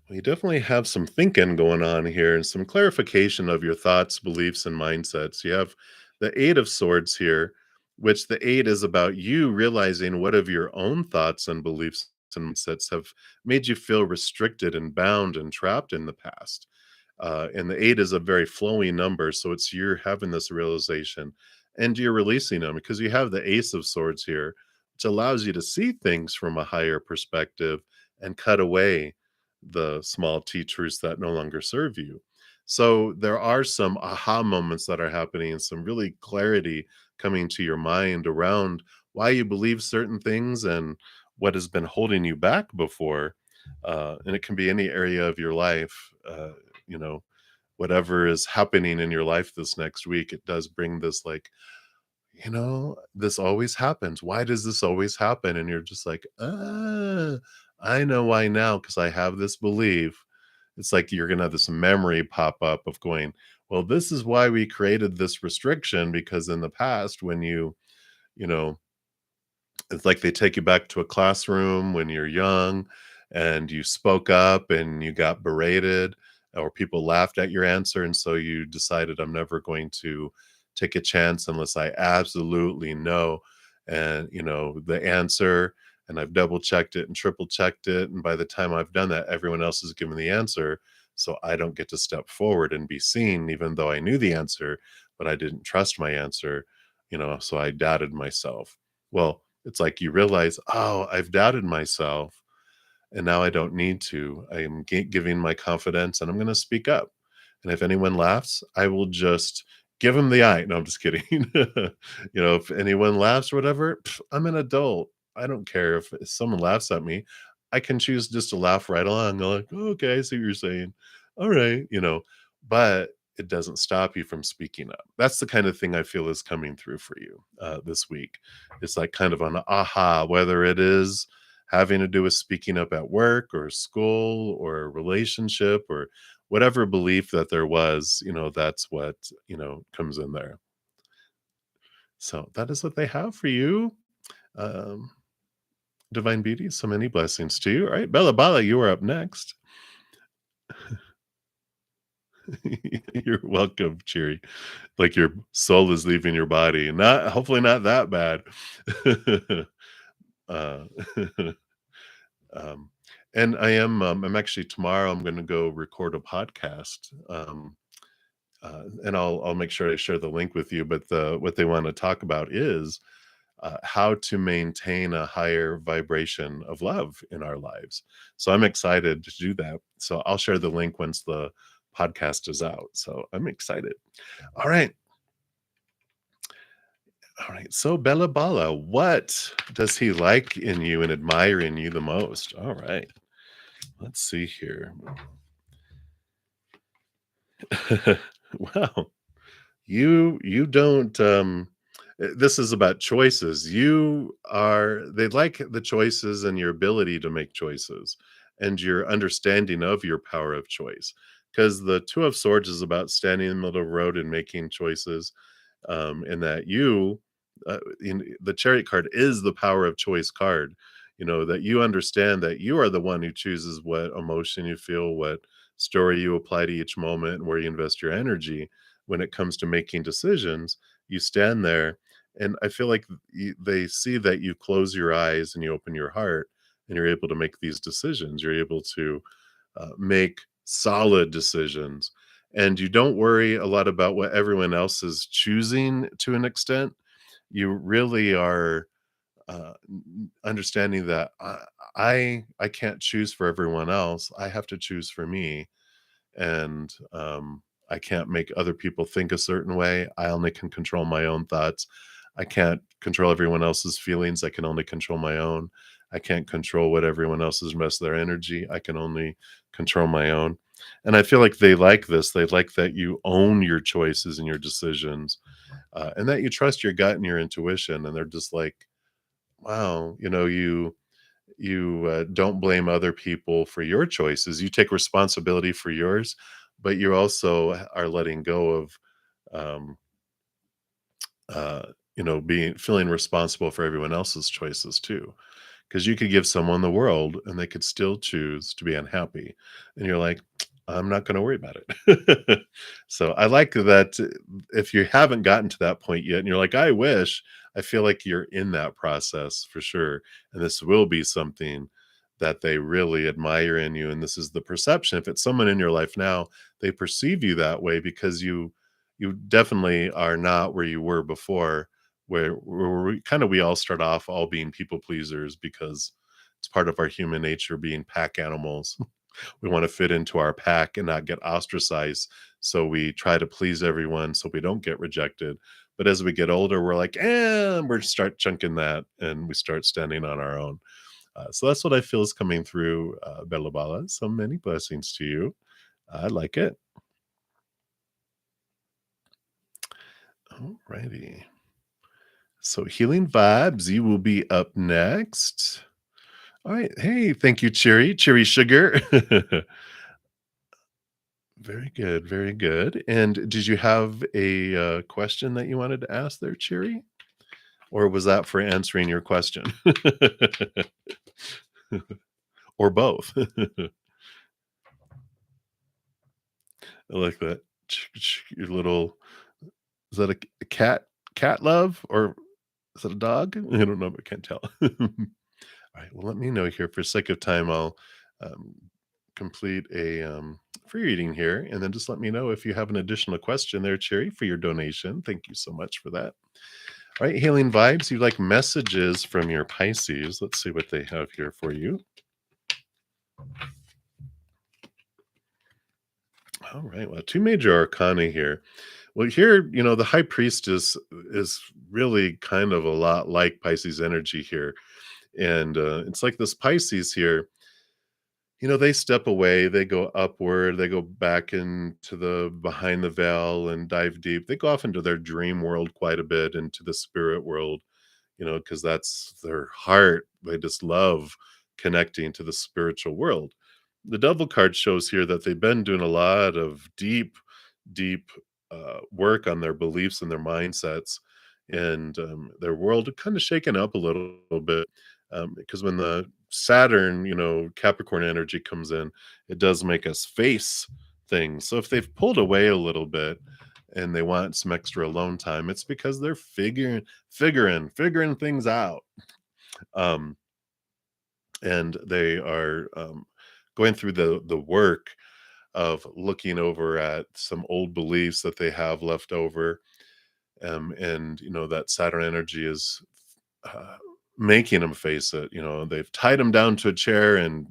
Well, you definitely have some thinking going on here and some clarification of your thoughts, beliefs, and mindsets. You have the Eight of Swords here, which the eight is about you realizing what of your own thoughts and beliefs and mindsets have made you feel restricted and bound and trapped in the past. And the eight is a very flowing number. So it's you're having this realization and you're releasing them because you have the Ace of Swords here, which allows you to see things from a higher perspective and cut away the small teachers that no longer serve you. So there are some aha moments that are happening and some really clarity coming to your mind around why you believe certain things and what has been holding you back before. And it can be any area of your life. You know, whatever is happening in your life this next week, it does bring this like, this always happens. Why does this always happen? And you're just like, I know why now because I have this belief. It's like you're going to have this memory pop up of going, well, this is why we created this restriction because in the past, when you know, it's like they take you back to a classroom when you're young and you spoke up and you got berated or people laughed at your answer. And so you decided, I'm never going to take a chance unless I absolutely know. And, the answer, and I've double checked it and triple checked it. And by the time I've done that, everyone else has given the answer. So I don't get to step forward and be seen, even though I knew the answer, but I didn't trust my answer, so I doubted myself. Well, it's like you realize, "Oh, I've doubted myself, and now I don't need to. I am giving my confidence, and I'm gonna speak up. And if anyone laughs, I will just give them the eye." No, I'm just kidding. If anyone laughs or whatever, I'm an adult. I don't care if someone laughs at me. I can choose just to laugh right along. I'm like, "Oh, okay, I see what you're saying. Alright," but it doesn't stop you from speaking up. That's the kind of thing I feel is coming through for you, this week. It's like kind of an aha, whether it is having to do with speaking up at work or school or a relationship or whatever belief that there was, that's what, comes in there. So that is what they have for you. Um, Divine Beauty, so many blessings to you. All right, Bella Bala, you are up next. You're welcome, Cheery. Like your soul is leaving your body. Not hopefully not that bad. uh, um, and I'm actually tomorrow I'm going to go record a podcast. And I'll make sure I share the link with you. But what they want to talk about is how to maintain a higher vibration of love in our lives. So I'm excited to do that. So I'll share the link once the podcast is out. So I'm excited. All right. All right. So Bella Bala, what does he like in you and admire in you the most? All right. Let's see here. Wow. You don't this is about choices. They like the choices and your ability to make choices and your understanding of your power of choice. Because the Two of Swords is about standing in the middle of the road and making choices. And that in the Chariot card is the power of choice card. That you understand that you are the one who chooses what emotion you feel, what story you apply to each moment, and where you invest your energy when it comes to making decisions. You stand there, and I feel like they see that you close your eyes and you open your heart, and you're able to make these decisions. You're able to make solid decisions, and you don't worry a lot about what everyone else is choosing to an extent. You really are understanding that. I can't choose for everyone else. I have to choose for me, and I can't make other people think a certain way. I only can control my own thoughts. I can't control everyone else's feelings. I can only control my own. I can't control what everyone else's mess their energy. I can only control my own. And I feel like they like this. They like that you own your choices and your decisions, and that you trust your gut and your intuition. And they're just like, wow, you don't blame other people for your choices. You take responsibility for yours, but you also are letting go of, um, uh, being feeling responsible for everyone else's choices too. Because you could give someone the world and they could still choose to be unhappy, and you're like, I'm not going to worry about it. So I like that. If you haven't gotten to that point yet and you're like, I wish, I feel like you're in that process for sure, and this will be something that they really admire in you. And this is the perception. If it's someone in your life now, they perceive you that way because you definitely are not where you were before, where we kind of, we all start off all being people pleasers because it's part of our human nature being pack animals. We want to fit into our pack and not get ostracized. So we try to please everyone so we don't get rejected. But as we get older, we're like, we're start chunking that and we start standing on our own. So that's what I feel is coming through, Bella Bala. So many blessings to you. I like it. All righty. So healing vibes, you will be up next. All right. Hey, thank you, Cheery Sugar. Very good, very good. And did you have a question that you wanted to ask there, Cheery? Or was that for answering your question? Or both? I like that. Your little, is that a cat love? Or is that a dog? I don't know, but can't tell. Alright, well, let me know here for sake of time, I'll, um, complete a, free reading here, and then just let me know if you have an additional question there, Cherry, for your donation. Thank you so much for that. Alright, healing vibes, you like messages from your Pisces. Let's see what they have here for you. Alright, well, 2 major arcana here. Well, here, the High Priestess is really kind of a lot like Pisces energy here, and, it's like this Pisces here. They step away, they go upward, they go back into the behind the veil and dive deep. They go off into their dream world quite a bit, into the spirit world, because that's their heart. They just love connecting to the spiritual world. The Devil card shows here that they've been doing a lot of deep, deep work on their beliefs and their mindsets, and their world kind of shaken up a little bit, because when the Saturn, Capricorn energy comes in, it does make us face things. So if they've pulled away a little bit and they want some extra alone time, it's because they're figuring things out. Um, and they are going through the work of looking over at some old beliefs that they have left over, and that Saturn energy is uh, making them face it. They've tied them down to a chair and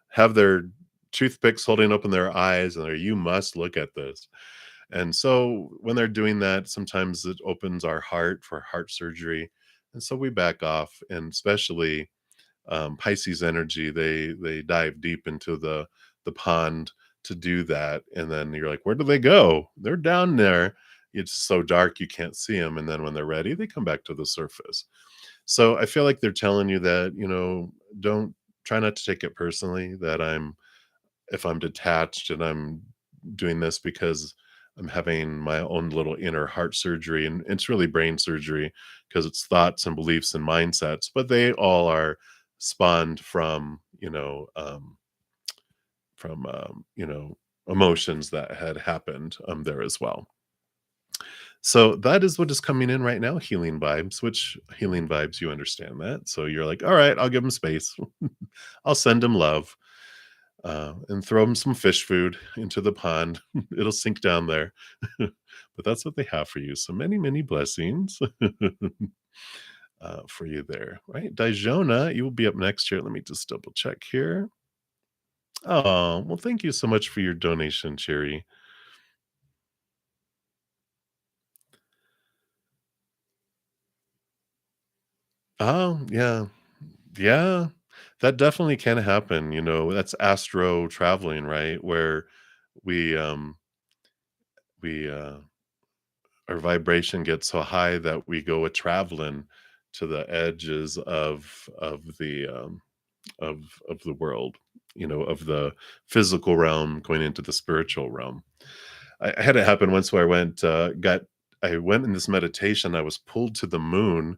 have their toothpicks holding open their eyes, and they're, you must look at this. And so when they're doing that, sometimes it opens our heart for heart surgery, and so we back off. And especially Pisces energy, they dive deep into the pond to do that, and then you're like, where do they go? They're down there. It's so dark you can't see them, and then when they're ready, they come back to the surface. So I feel like they're telling you that, don't try not to take it personally that if I'm detached and I'm doing this because I'm having my own little inner heart surgery, and it's really brain surgery because it's thoughts and beliefs and mindsets, but they all are spawned from emotions that had happened there as well. So that is what is coming in right now, healing vibes, which healing vibes, you understand that. So you're like, all right, I'll give them space. I'll send them love, and throw them some fish food into the pond. It'll sink down there. But that's what they have for you. So many, many blessings. for you there. Right, Dijona, you will be up next here. Let me just double check here. Oh, well, thank you so much for your donation, Cherry. Oh, yeah. Yeah, that definitely can happen, that's astro traveling, right? Where we, we, our vibration gets so high that we go a traveling to the edges of the world, of the physical realm going into the spiritual realm. I had it happen once where I went in this meditation, I was pulled to the moon,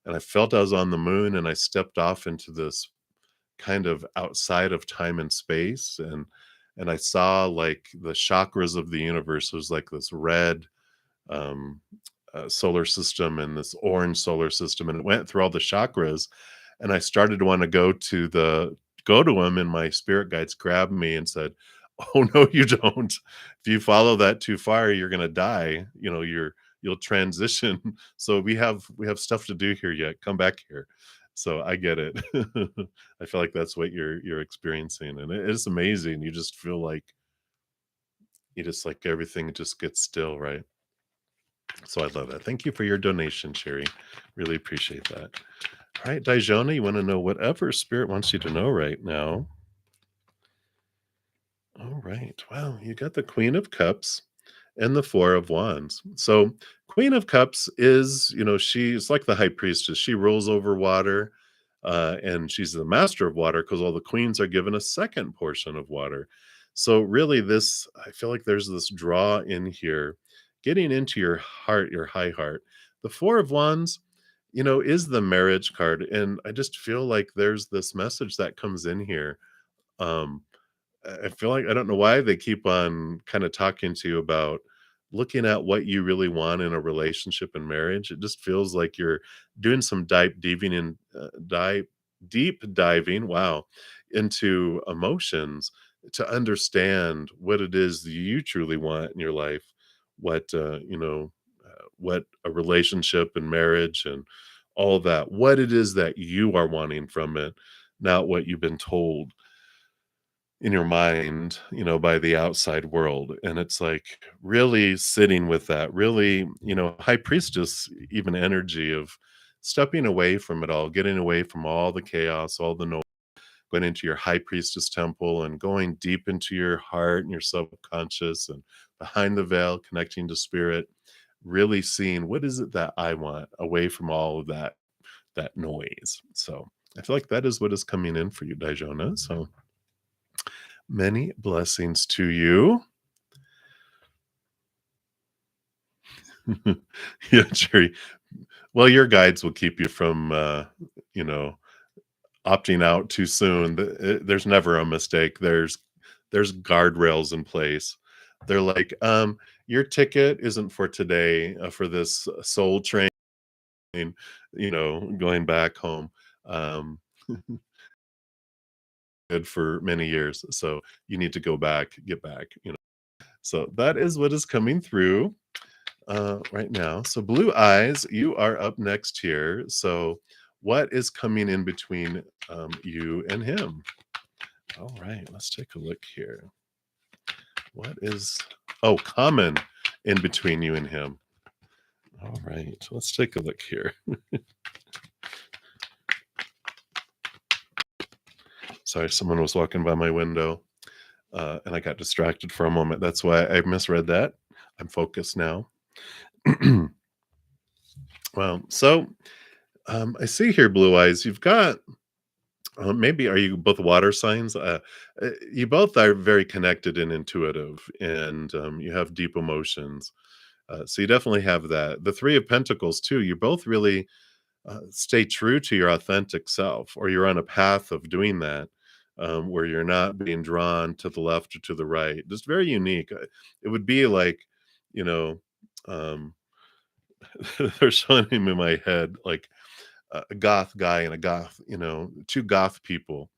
and I felt I was on the moon, and I stepped off into this kind of outside of time and space, and I saw, like, the chakras of the universe. It was like this red, um, solar system and this orange solar system, and it went through all the chakras, and I started to wanna go to him, and my spirit guides grabbed me and said, "Oh, no, you don't. If you follow that too far, you're gonna die, you'll transition, so we have stuff to do here yet, come back here." So I get it. I feel like that's what you're experiencing, and it is amazing. You just feel like everything just gets still, right? So I love that. Thank you for your donation, Sherry. Really appreciate that. All right, Dijona, you want to know whatever spirit wants you to know right now? All right. Well, you got the Queen of Cups and the Four of Wands. So, Queen of Cups is, she's like the high priestess. She rules over water, and she's the master of water because all the queens are given a second portion of water. So, really, I feel like there's this draw in here, getting into your heart, your high heart. The Four of Wands, is the marriage card. And I just feel like there's this message that comes in here. Um, I feel like I don't know why they keep on kinda talking to you about looking at what you really want in a relationship and marriage. It just feels like you're doing some deep diving, wow, into emotions to understand what it is that you truly want in your life, what a relationship and marriage and all that, what it is that you are wanting from it, not what you've been told in your mind, by the outside world. And it's like really sitting with that, really, high priestess, even energy of stepping away from it all, getting away from all the chaos, all the noise, going into your high priestess temple and going deep into your heart and your subconscious and behind the veil, connecting to spirit, really seeing what is it that I want away from all of that noise. So I feel like that is what is coming in for you, Dijona. So many blessings to you. Yeah, Jerry. Well, your guides will keep you from, you know, opting out too soon. There's never a mistake. There's guardrails in place. They're like, your ticket isn't for today, for this soul train, going back home. Um, good for many years. So you need to go back, get back. So that is what is coming through right now. So, Blue Eyes, you are up next here. So, what is coming in between you and him? All right, let's take a look here. What is, common in between you and him? All right, let's take a look here. Sorry, someone was walking by my window and I got distracted for a moment. That's why I misread that. I'm focused now. Well, so I see here, Blue Eyes, you've got maybe are you both water signs? You both are very connected and intuitive, and you have deep emotions. So you definitely have that. The Three of Pentacles, too. You both really stay true to your authentic self, or you're on a path of doing that, where you're not being drawn to the left or to the right. Just very unique. It would be like, you know, um, they're showing him in my head like a goth guy and a goth, two goth people,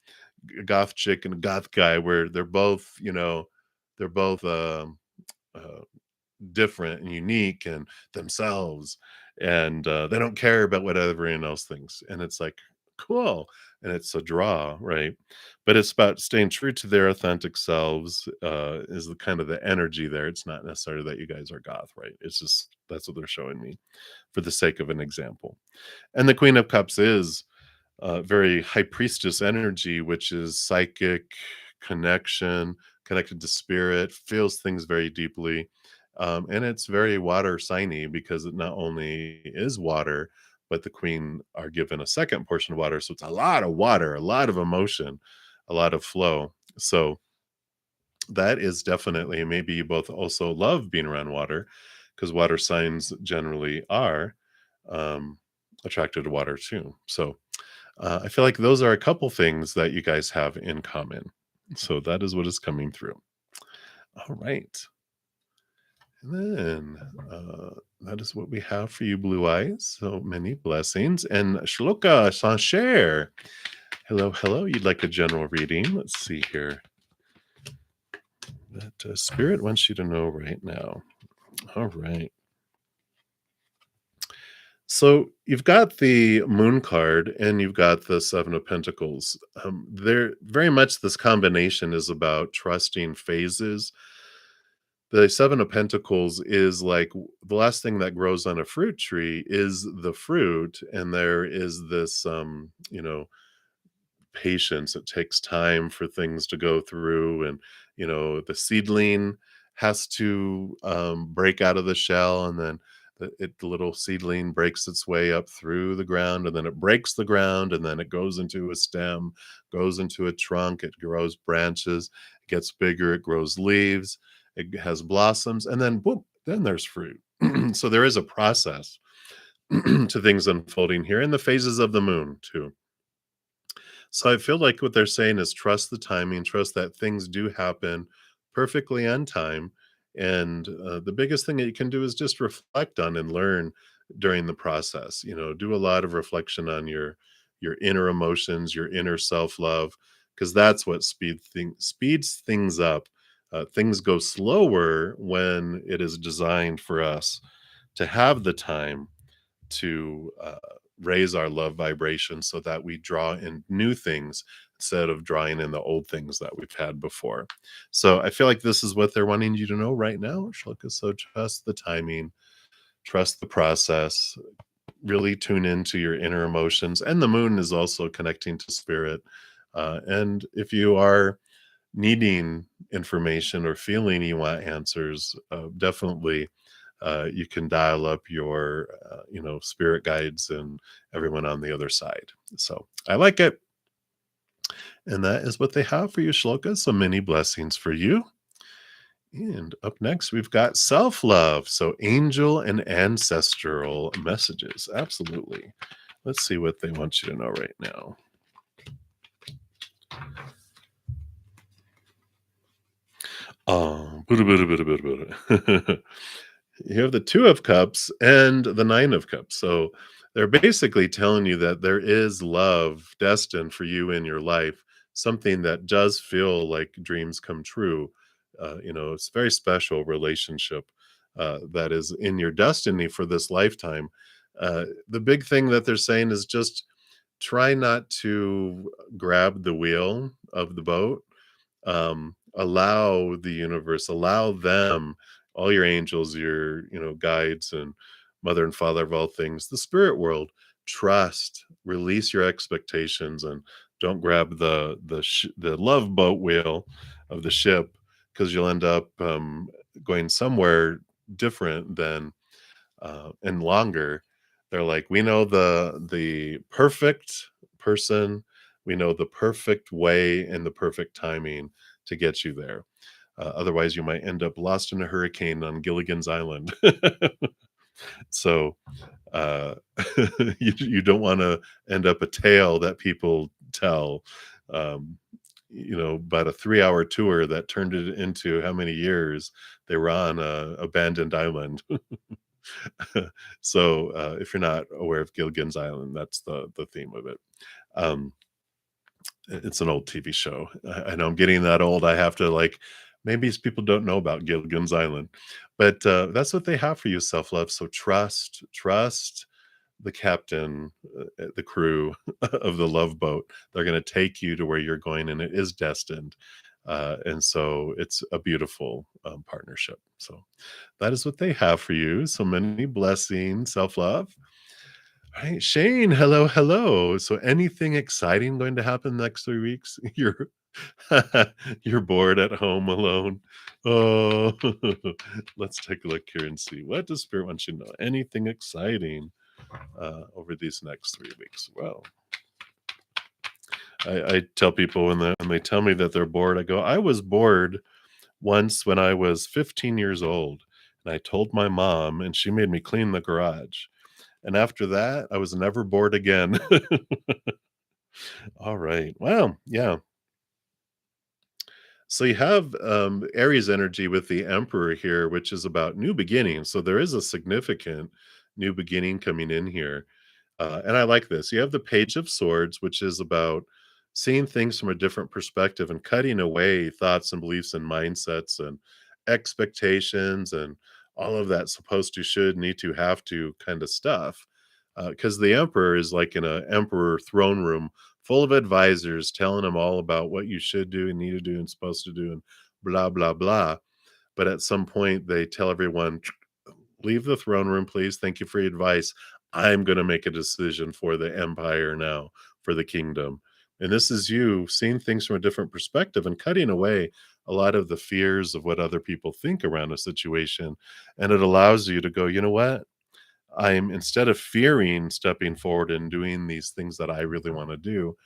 a goth chick and a goth guy, where they're both uh, different and unique and themselves. and they don't care about what everyone else thinks. And it's like, cool. And it's a draw, right? But it's about staying true to their authentic selves, is the kind of the energy there. It's not necessarily that you guys are goth, right? It's just that's what they're showing me for the sake of an example. And the Queen of Cups is very high priestess energy, which is psychic connection, connected to spirit, feels things very deeply. And it's very water signy because it not only is water, but the queen are given a second portion of water. So it's a lot of water, a lot of emotion, a lot of flow. So that is definitely, maybe you both also love being around water because water signs generally are um, attracted to water too. So I feel like those are a couple things that you guys have in common. So that is what is coming through. All right. And then that is what we have for you, Blue Eyes. So many blessings. And Shloka Sancher. Hello, hello. You'd like a general reading? Let's see here. That Spirit wants you to know right now. All right. So you've got the Moon card and you've got the Seven of Pentacles. They're very much, this combination is about trusting phases. The Seven of Pentacles is like the last thing that grows on a fruit tree is the fruit, and there is this, patience. It takes time for things to go through, and the seedling has to break out of the shell, and then the little seedling breaks its way up through the ground, and then it breaks the ground, and then it goes into a stem, goes into a trunk, it grows branches, it gets bigger, it grows leaves, it has blossoms, and then boom, then there's fruit. So there is a process to things unfolding here, and the phases of the moon too. So I feel like what they're saying is trust the timing, trust that things do happen perfectly on time. And the biggest thing that you can do is just reflect on and learn during the process. Do a lot of reflection on your inner emotions, your inner self love, because that's what speeds things up. Things go slower when it is designed for us to have the time to raise our love vibration so that we draw in new things instead of drawing in the old things that we've had before. So I feel like this is what they're wanting you to know right now, Shloka. So trust the timing, trust the process, really tune into your inner emotions. And the moon is also connecting to spirit. And if you are needing information or feeling you want answers, definitely you can dial up your spirit guides and everyone on the other side. So I like it. And that is what they have for you, Shloka. So many blessings for you. And up next, we've got self love. So, angel and ancestral messages. Absolutely. Let's see what they want you to know right now. Oh, Buddha, Buddha, Buddha, Buddha, Buddha. You have the Two of Cups and the Nine of Cups. So they're basically telling you that there is love destined for you in your life, something that does feel like dreams come true. It's a very special relationship that is in your destiny for this lifetime. The big thing that they're saying is just try not to grab the wheel of the boat. Allow the universe, allow them, all your angels, your guides and mother and father of all things, the spirit world, trust, release your expectations, and don't grab the love boat wheel of the ship, because you'll end up going somewhere different than and longer. They're like, we know the perfect person, we know the perfect way and the perfect timing to get you there. Otherwise, you might end up lost in a hurricane on Gilligan's Island. So uh, you don't want to end up a tale that people tell. Um, about a 3-hour tour that turned it into how many years they were on a abandoned island. So if you're not aware of Gilligan's Island, that's the theme of it. Um, it's an old TV show. I know I'm getting that old. I have to like Maybe people don't know about Gilligan's Island, but that's what they have for you, self love. So trust the captain, the crew of the love boat. They're going to take you to where you're going, and it is destined. And so it's a beautiful partnership. So that is what they have for you. So many blessings, self love. All right, Shane. Hello, hello. So anything exciting going to happen next 3 weeks? You're bored at home alone. Oh, let's take a look here and see what does Spirit want you to know. Anything exciting over these next 3 weeks? Well, I tell people when they tell me that they're bored, I go, I was bored once when I was 15 years old, and I told my mom, and she made me clean the garage. And after that, I was never bored again. All right. Well, yeah. So you have Aries energy with the Emperor here, which is about new beginnings. So there is a significant new beginning coming in here. And I like this. You have the Page of Swords, which is about seeing things from a different perspective and cutting away thoughts and beliefs and mindsets and expectations and all of that supposed to, should, need to, have to kind of stuff. Because the emperor is like in a emperor throne room full of advisors telling him all about what you should do and need to do and supposed to do and blah blah blah. But at some point they tell everyone, leave the throne room, please. Thank you for your advice. I'm going to make a decision for the empire now, for the kingdom. And this is you seeing things from a different perspective and cutting away a lot of the fears of what other people think around a situation. And it allows you to go, you know what? I'm, instead of fearing stepping forward and doing these things that I really want to do,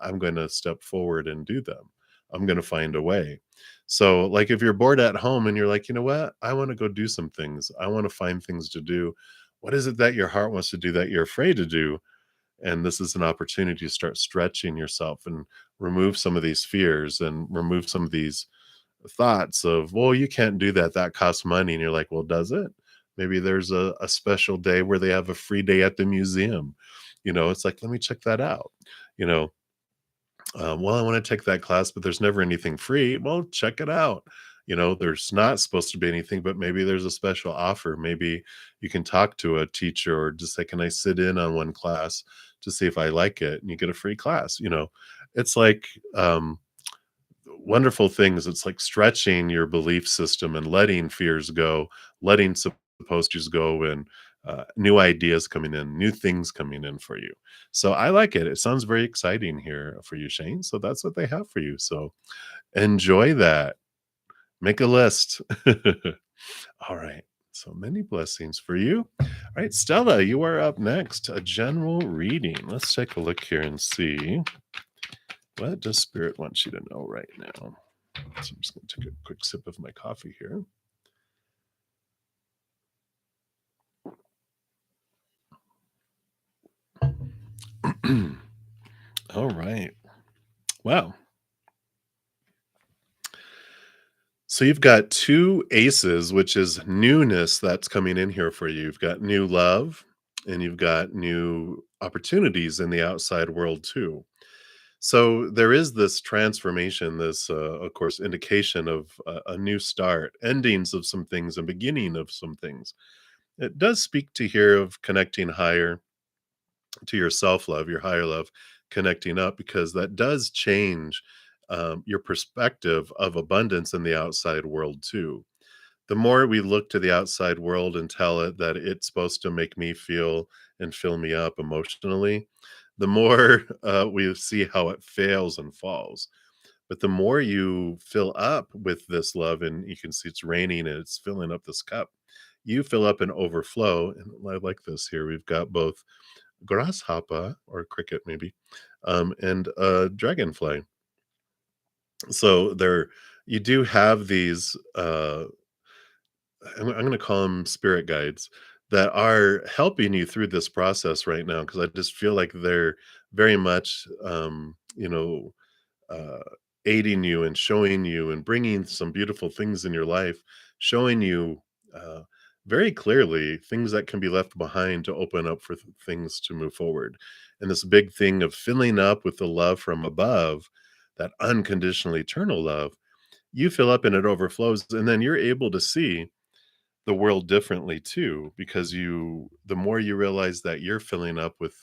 I'm going to step forward and do them. I'm going to find a way. So, like, if you're bored at home and you're like, you know what, I want to go do some things, I want to find things to do. What is it that your heart wants to do that you're afraid to do? And this is an opportunity to start stretching yourself and remove some of these fears and remove some of these thoughts of, well, you can't do that. That costs money. And you're like, well, does it? Maybe there's a special day where they have a free day at the museum. It's like, let me check that out. You know, well, I want to take that class, but there's never anything free. Well, check it out. There's not supposed to be anything, but maybe there's a special offer. Maybe you can talk to a teacher or just say, can I sit in on one class to see if I like it? And you get a free class. It's like, wonderful things. It's like stretching your belief system and letting fears go, letting supposed to's go, and new ideas coming in, new things coming in for you. So I like it. It sounds very exciting here for you, Shane. So that's what they have for you. So enjoy that. Make a list. All right. So many blessings for you. All right, Stella, you are up next. A general reading. Let's take a look here and see what does Spirit want you to know right now. So I'm just going to take a quick sip of my coffee here. All right. Wow. So you've got two aces, which is newness that's coming in here for you. You've got new love and you've got new opportunities in the outside world too. So there is this transformation, this, of course, indication of a new start, endings of some things, and beginning of some things. It does speak to here of connecting higher to your self love, your higher love, connecting up, because that does change your perspective of abundance in the outside world too. The more we look to the outside world and tell it that it's supposed to make me feel and fill me up emotionally, the more we see how it fails and falls. But the more you fill up with this love, and you can see it's raining and it's filling up this cup, you fill up and overflow. And I like this here. We've got both grasshopper or cricket, maybe, and a dragonfly. So there, you do have these. I'm going to call them spirit guides that are helping you through this process right now, because I just feel like they're very much, uh, aiding you and showing you and bringing some beautiful things in your life, showing you uh, very clearly things that can be left behind to open up for things to move forward. And this big thing of filling up with the love from above, that unconditional eternal love, you fill up and it overflows, and then you're able to see the world differently too, because the more you realize that you're filling up with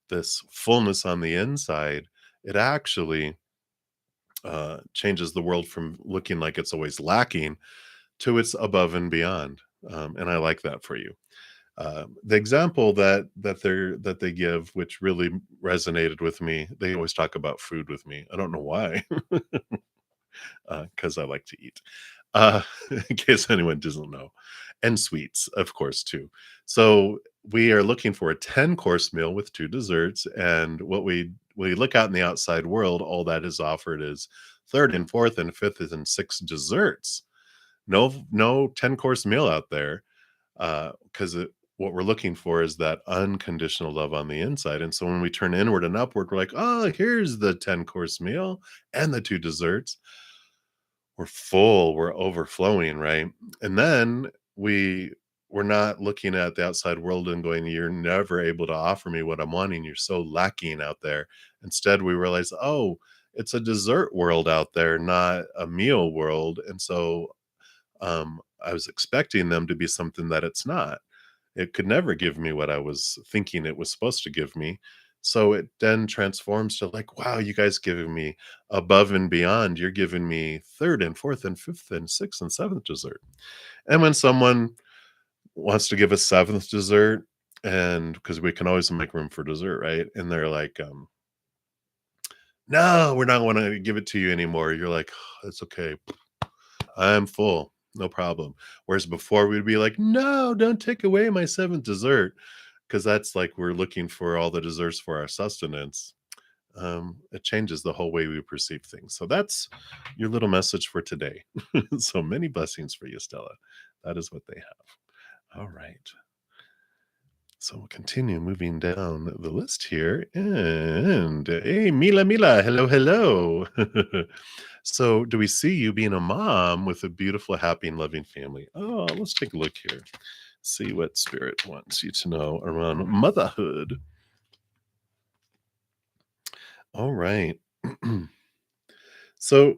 this fullness on the inside, it actually changes the world from looking like it's always lacking to it's above and beyond. And I like that for you. The example that they give, which really resonated with me, they always talk about food with me. I don't know why, because I like to eat. Uh, in case anyone doesn't know, and sweets, of course, too. So we are looking for a 10-course meal with 2 desserts, and what we look out in the outside world, all that is offered is 3rd and 4th and 5th and 6th desserts. No 10-course meal out there, 'cause what we're looking for is that unconditional love on the inside, and so when we turn inward and upward, we're like, "Oh, here's the 10-course meal and the 2 desserts." We're full, we're overflowing, right? And then we're not looking at the outside world and going, "You're never able to offer me what I'm wanting. You're so lacking out there." Instead, we realize, "Oh, it's a dessert world out there, not a meal world." And so, I was expecting them to be something that it's not. It could never give me what I was thinking it was supposed to give me. So it then transforms to like, wow, you guys giving me above and beyond. You're giving me 3rd and 4th and 5th and 6th and 7th dessert. And when someone wants to give a 7th dessert, and because we can always make room for dessert, right? And they're like, no, we're not want to give it to you anymore. You're like, "Oh, it's okay. I'm full. No problem." Whereas before we'd be like, "No, don't take away my 7th dessert," because that's like we're looking for all the desserts for our sustenance. It changes the whole way we perceive things. So that's your little message for today. So many blessings for you, Stella. That is what they have. All right. So we'll continue moving down the list here. And hey, Mila, hello, hello. So, do we see you being a mom with a beautiful, happy, and loving family? Oh, let's take a look here. See what spirit wants you to know around motherhood. All right. So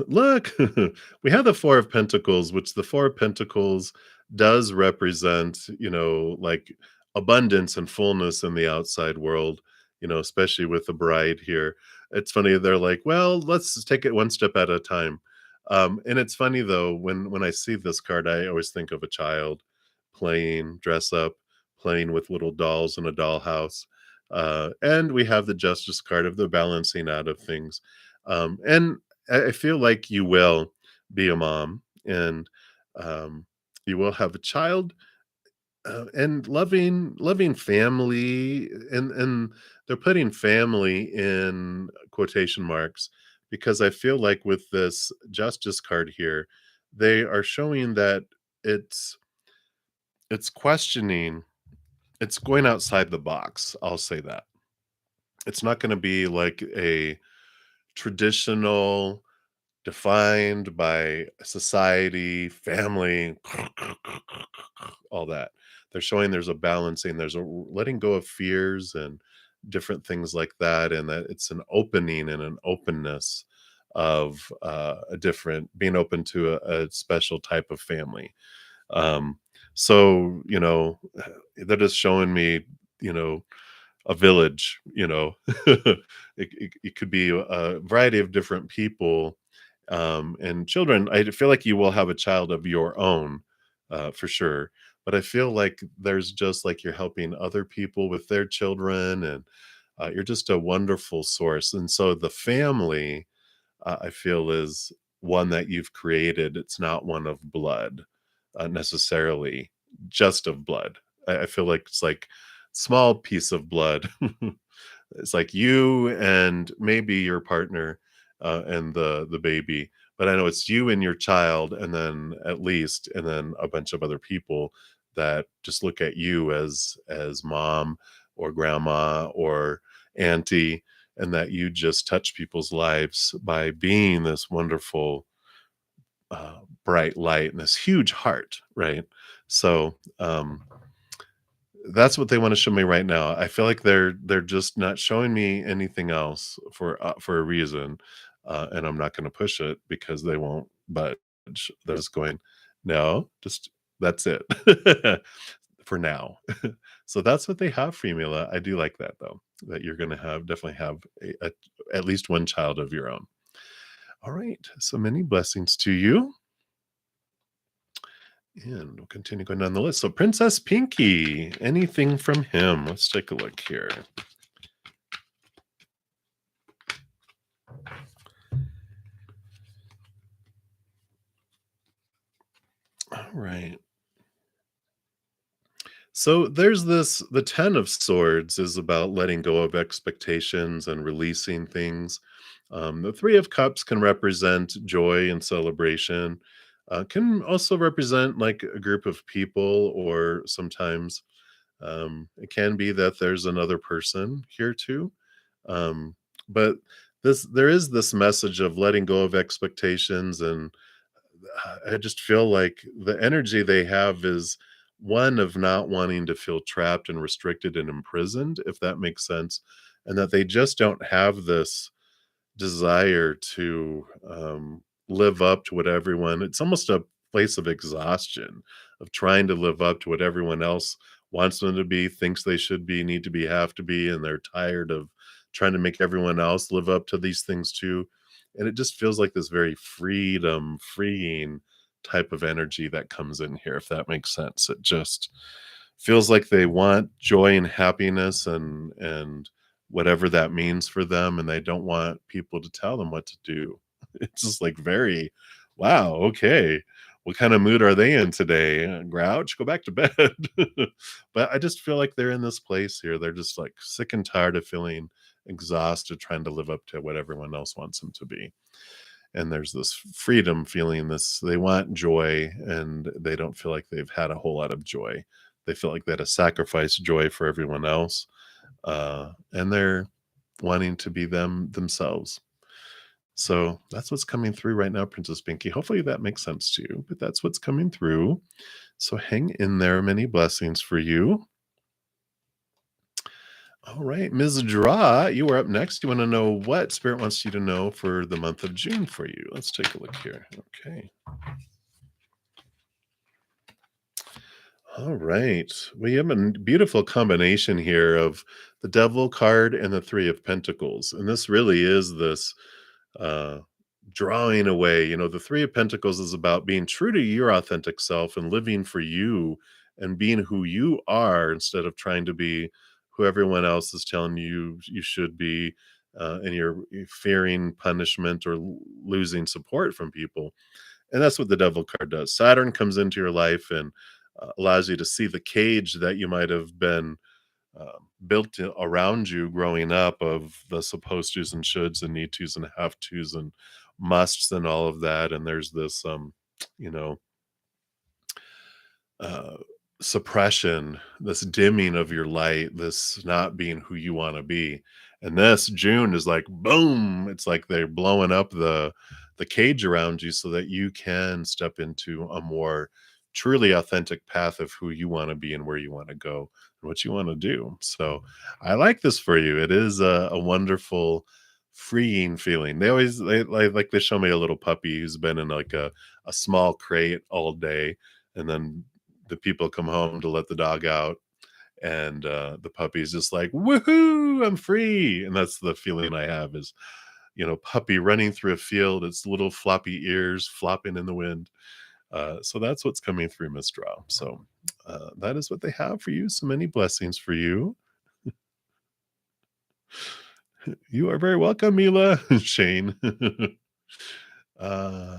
look, we have the Four of Pentacles, which the Four of Pentacles does represent, like abundance and fullness in the outside world, especially with the bride here. It's funny, they're like, well, let's just take it one step at a time. And it's funny though, when I see this card, I always think of a child playing dress up, playing with little dolls in a dollhouse. And we have the Justice card of the balancing out of things, and I feel like you will be a mom, and you will have a child, and loving family, and they're putting family in quotation marks because I feel like with this Justice card here, they are showing that it's it's questioning, it's going outside the box. I'll say that it's not going to be like a traditional defined by society, family, all that. They're showing there's a balancing, there's a letting go of fears and different things like that, and that it's an opening and an openness of a different, being open to a special type of family. Um, so, that is showing me, you know, a village, it could be a variety of different people, and children. I feel like you will have a child of your own, for sure. But I feel like there's just like you're helping other people with their children, and you're just a wonderful source. And so the family, I feel, is one that you've created. It's not one of blood, necessarily, just of blood. I feel like it's like small piece of blood. It's like you and maybe your partner, and the baby, but I know it's you and your child, and then at least, and then a bunch of other people that just look at you as mom or grandma or auntie, and that you just touch people's lives by being this wonderful, bright light and this huge heart, right? So, that's what they wanna show me right now. I feel like they're just not showing me anything else for a reason. and I'm not going to push it because they won't budge. They're just going, no, just that's it for now. So that's what they have for you, Mila. I do like that though, that you're going to have definitely have at least one child of your own. All right. So many blessings to you. And we'll continue going down the list. So, Princess Pinky, anything from him? Let's take a look here. All right. So there's this the 10 of swords is about letting go of expectations and releasing things. The 3 of cups can represent joy and celebration. Can also represent like a group of people, or sometimes it can be that there's another person here too. Um, but there is this message of letting go of expectations, and I just feel like the energy they have is one of not wanting to feel trapped and restricted and imprisoned, if that makes sense, and that they just don't have this desire to live up to what everyone. It's almost a place of exhaustion of trying to live up to what everyone else wants them to be, thinks they should be, need to be, have to be, and they're tired of trying to make everyone else live up to these things too. And it just feels like this very freeing type of energy that comes in here, if that makes sense. It just feels like they want joy and happiness, and whatever that means for them, and they don't want people to tell them what to do. It's just like very, wow, okay. What kind of mood are they in today? Grouch, go back to bed. But I just feel like they're in this place here. They're just like sick and tired of feeling exhausted, trying to live up to what everyone else wants them to be. And there's this freedom feeling, this they want joy, and they don't feel like they've had a whole lot of joy. They feel like they had to sacrifice joy for everyone else, and they're wanting to be themselves. So that's what's coming through right now, Princess Pinky. Hopefully that makes sense to you, but that's what's coming through. So hang in there. Many blessings for you. All right, Ms. Draw, you are up next. You want to know what Spirit wants you to know for the month of June for you. Let's take a look here. Okay. All right. We have a beautiful combination here of the Devil card and the Three of Pentacles. And this really is this uh, drawing away. You know, the Three of Pentacles is about being true to your authentic self and living for you and being who you are instead of trying to be who everyone else is telling you you should be. And you're fearing punishment or losing support from people. And that's what the Devil card does. Saturn comes into your life and allows you to see the cage that you might have been built around you growing up, of the supposed tos and shoulds and need tos and have tos and musts and all of that. And there's this, you know, uh, suppression, this dimming of your light, this not being who you want to be. And this June is like boom, it's like they're blowing up the cage around you so that you can step into a more truly authentic path of who you want to be and where you want to go and what you want to do. So I like this for you. It is a wonderful freeing feeling. They show me a little puppy who's been in like a small crate all day, and then the people come home to let the dog out, and the puppy's just like, woohoo, I'm free. And that's the feeling I have is, you know, puppy running through a field, its little floppy ears flopping in the wind. So that's what's coming through, Miss Draw. So that is what they have for you. So many blessings for you. You are very welcome, Mila. Shane. uh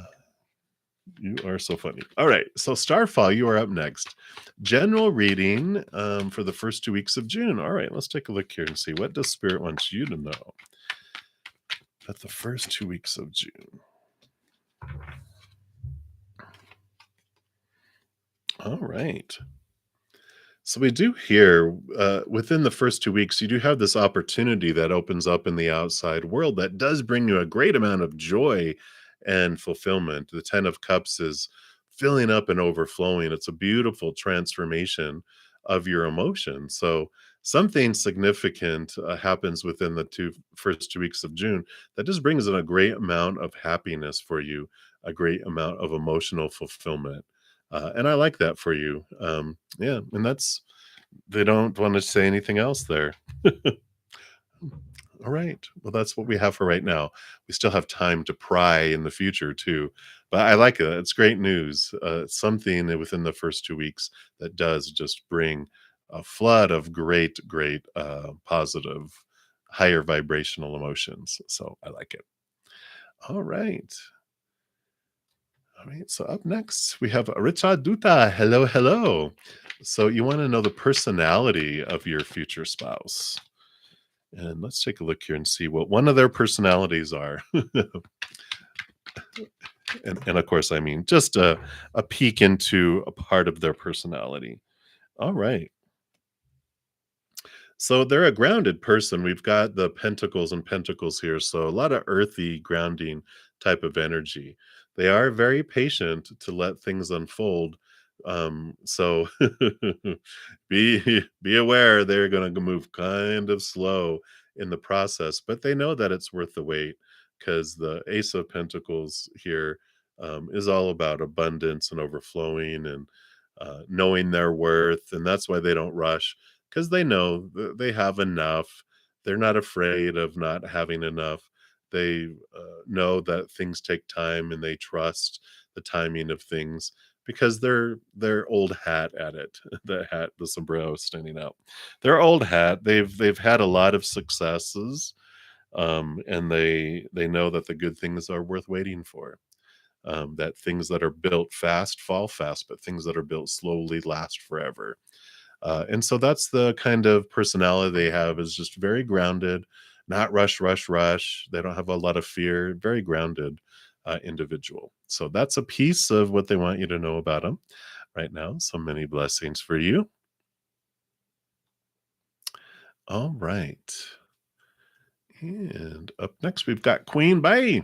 You are so funny. All right. So, Starfall, you are up next. General reading for the first 2 weeks of June. All right. Let's take a look here and see what does Spirit wants you to know at the first 2 weeks of June. All right. So we do here within the first 2 weeks, you do have this opportunity that opens up in the outside world that does bring you a great amount of joy and fulfillment. The 10 of Cups is filling up and overflowing. It's a beautiful transformation. of your emotions. So something significant happens within the first 2 weeks of June that just brings in a great amount of happiness for you, a great amount of emotional fulfillment. And I like that for you. Yeah, and they don't want to say anything else there. All right. Well, that's what we have for right now. We still have time to pry in the future too. But I like it. It's great news. Something within the first 2 weeks that does just bring a flood of great, great, positive, higher vibrational emotions. So I like it. All right. All right. So up next, we have Richard Duta. Hello, hello. So you want to know the personality of your future spouse. And let's take a look here and see what one of their personalities are. And of course, I mean just a peek into a part of their personality. All right. So they're a grounded person. We've got the pentacles and pentacles here. So a lot of earthy, grounding type of energy. They are very patient to let things unfold. So be aware they're going to move kind of slow in the process, but they know that it's worth the wait because the Ace of Pentacles here is all about abundance and overflowing and knowing their worth, and that's why they don't rush because they know they have enough. They're not afraid of not having enough. They know that things take time, and they trust the timing of things because they're old hat at it. The hat, the sombrero standing out. They're old hat. They've had a lot of successes, and they know that the good things are worth waiting for. That things that are built fast fall fast, but things that are built slowly last forever. And so that's the kind of personality they have is just very grounded, not rush, rush, rush. They don't have a lot of fear, very grounded individual. So that's a piece of what they want you to know about them right now. So many blessings for you. All right. And up next, we've got Queen Bay.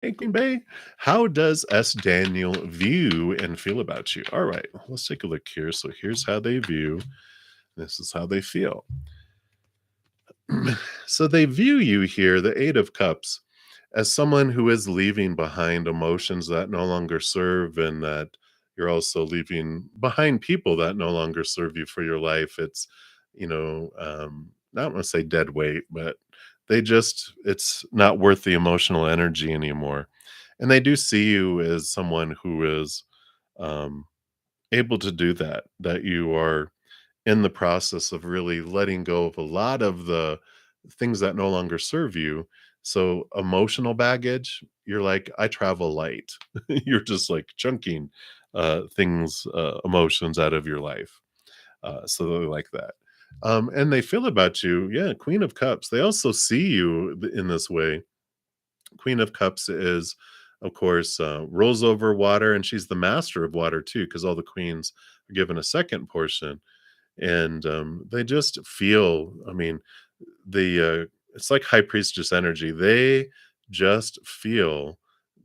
Hey, Queen Bay. How does S. Daniel view and feel about you? All right, let's take a look here. So here's how they view. This is how they feel. So they view you here, the Eight of Cups, as someone who is leaving behind emotions that no longer serve, and that you're also leaving behind people that no longer serve you for your life. It's, I don't want to say dead weight, but it's not worth the emotional energy anymore. And they do see you as someone who is um, able to do that, that you are in the process of really letting go of a lot of the things that no longer serve you. So emotional baggage, you're like, I travel light. You're just like chunking things, emotions out of your life. So they like that. And they feel about you, yeah, Queen of Cups. They also see you in this way. Queen of Cups is, of course, rolls over water, and she's the master of water too, because all the queens are given a second portion, and they just feel. I mean, it's like high priestess energy. They just feel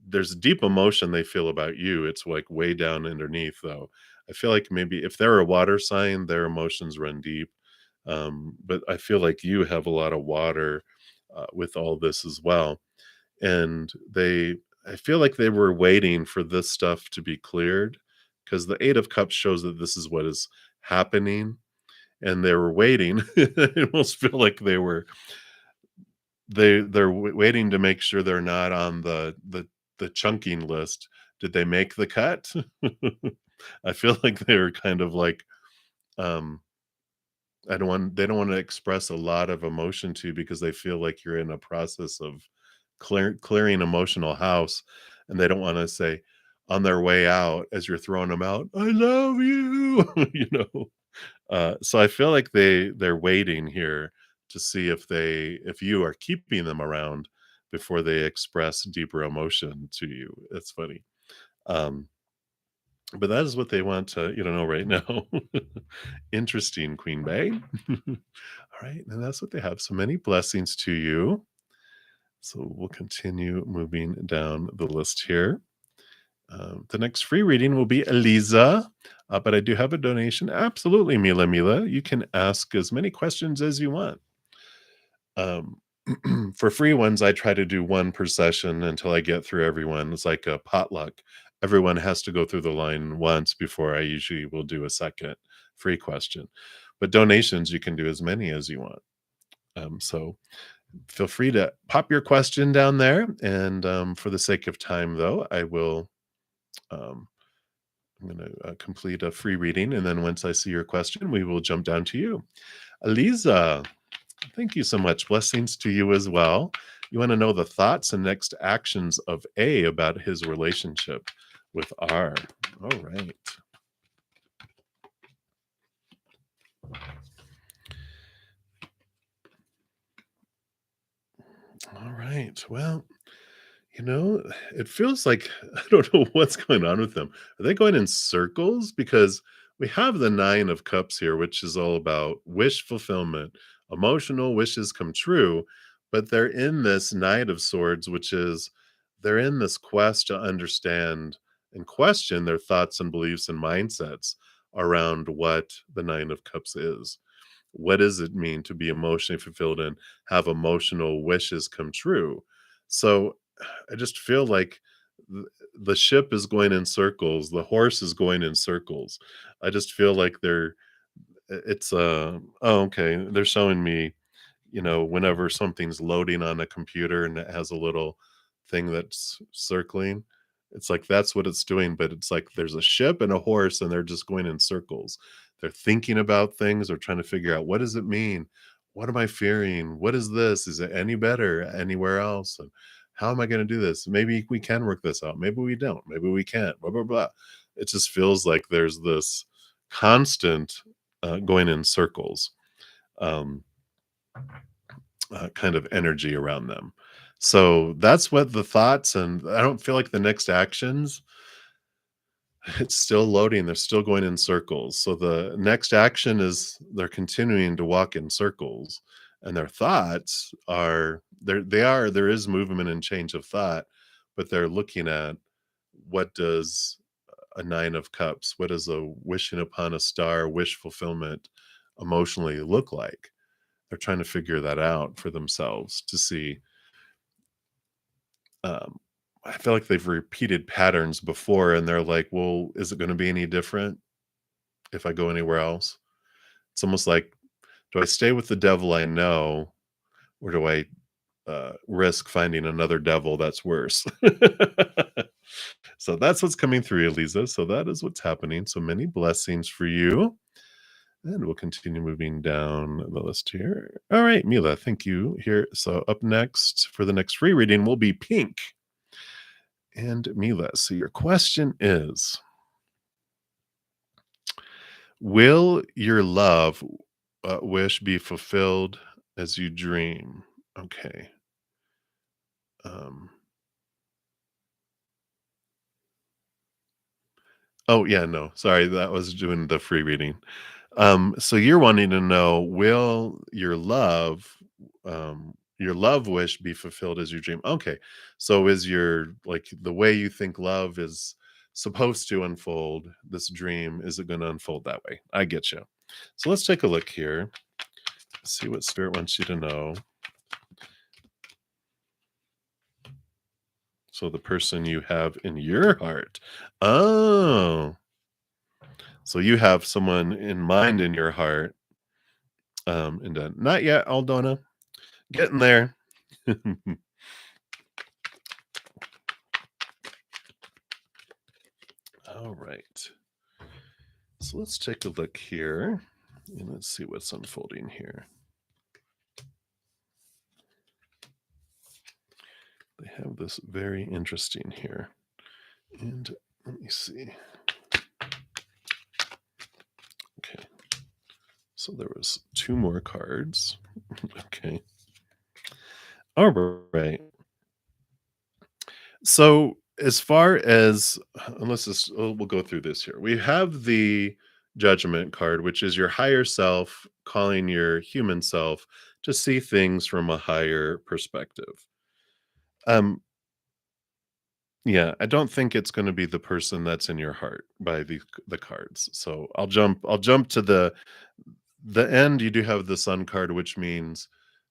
there's deep emotion they feel about you. It's like way down underneath, though. I feel like maybe if they're a water sign, their emotions run deep. But I feel like you have a lot of water with all this as well, and I feel like they were waiting for this stuff to be cleared because the Eight of Cups shows that this is what is happening, and they were waiting. I almost feel like waiting to make sure they're not on the chunking list. Did they make the cut? I feel like they were kind of like, um, they don't want to express a lot of emotion to you because they feel like you're in a process of clearing emotional house, and they don't want to say on their way out as you're throwing them out, I love you, so I feel like they're waiting here to see if you are keeping them around before they express deeper emotion to you. It's funny. Um, but that is what they want to know right now. Interesting, Queen Bay. All right, and that's what they have. So many blessings to you. So we'll continue moving down the list here. The next free reading will be Eliza. But I do have a donation. Absolutely, Mila Mila. You can ask as many questions as you want. Um, for free ones, I try to do one per session until I get through everyone. It's like a potluck. Everyone has to go through the line once before I usually will do a second free question. But donations, you can do as many as you want. So feel free to pop your question down there. And for the sake of time, though, um, I'm going to complete a free reading. And then once I see your question, we will jump down to you. Aliza, thank you so much. Blessings to you as well. You want to know the thoughts and next actions of A about his relationship with R. All right. All right. Well, it feels like I don't know what's going on with them. Are they going in circles? Because we have the Nine of Cups here, which is all about wish fulfillment, emotional wishes come true. But they're in this Knight of Swords, which is they're in this quest to understand and question their thoughts and beliefs and mindsets around what the Nine of Cups is. What does it mean to be emotionally fulfilled and have emotional wishes come true? So I just feel like th- the ship is going in circles, the horse is going in circles. I just feel like it's oh, okay, they're showing me, whenever something's loading on a computer and it has a little thing that's circling, it's like that's what it's doing, but it's like there's a ship and a horse and they're just going in circles. They're thinking about things, they're trying to figure out what does it mean? What am I fearing? What is this? Is it any better anywhere else? And how am I going to do this? Maybe we can work this out. Maybe we don't. Maybe we can't. Blah blah blah. It just feels like there's this constant going in circles. Um, kind of energy around them. So that's what the thoughts, and I don't feel like the next actions, it's still loading. They're still going in circles. So the next action is they're continuing to walk in circles, and their thoughts are there is movement and change of thought, but they're looking at what does a Nine of Cups, what does a wishing upon a star, wish fulfillment emotionally look like? They're trying to figure that out for themselves to see. Um, I feel like they've repeated patterns before, and they're like, "Well, is it going to be any different if I go anywhere else?" It's almost like, do I stay with the devil I know, or do I risk finding another devil that's worse? So that's what's coming through, Eliza. So that is what's happening. So many blessings for you. And we'll continue moving down the list here. All right, Mila, thank you here. So up next for the next free reading will be Pink. And Mila, so your question is, will your love wish be fulfilled as you dream? Okay. Um, oh, yeah, no, sorry, that was doing the free reading. So you're wanting to know, will your love wish be fulfilled as you dream? Okay. So is your like the way you think love is supposed to unfold, this dream, is it going to unfold that way? I get you. So let's take a look here. See what spirit wants you to know. So the person you have in your heart. Oh, so you have someone in mind in your heart. And not yet, Aldona. Getting there. All right. So let's take a look here and let's see what's unfolding here. They have this very interesting here. And let me see. Okay. So there was two more cards. Okay. All right. So as far as we'll go through this here. We have the judgment card, which is your higher self calling your human self to see things from a higher perspective. Um, Yeah, I don't think it's gonna be the person that's in your heart by the cards. So I'll jump to the end. You do have the Sun card, which means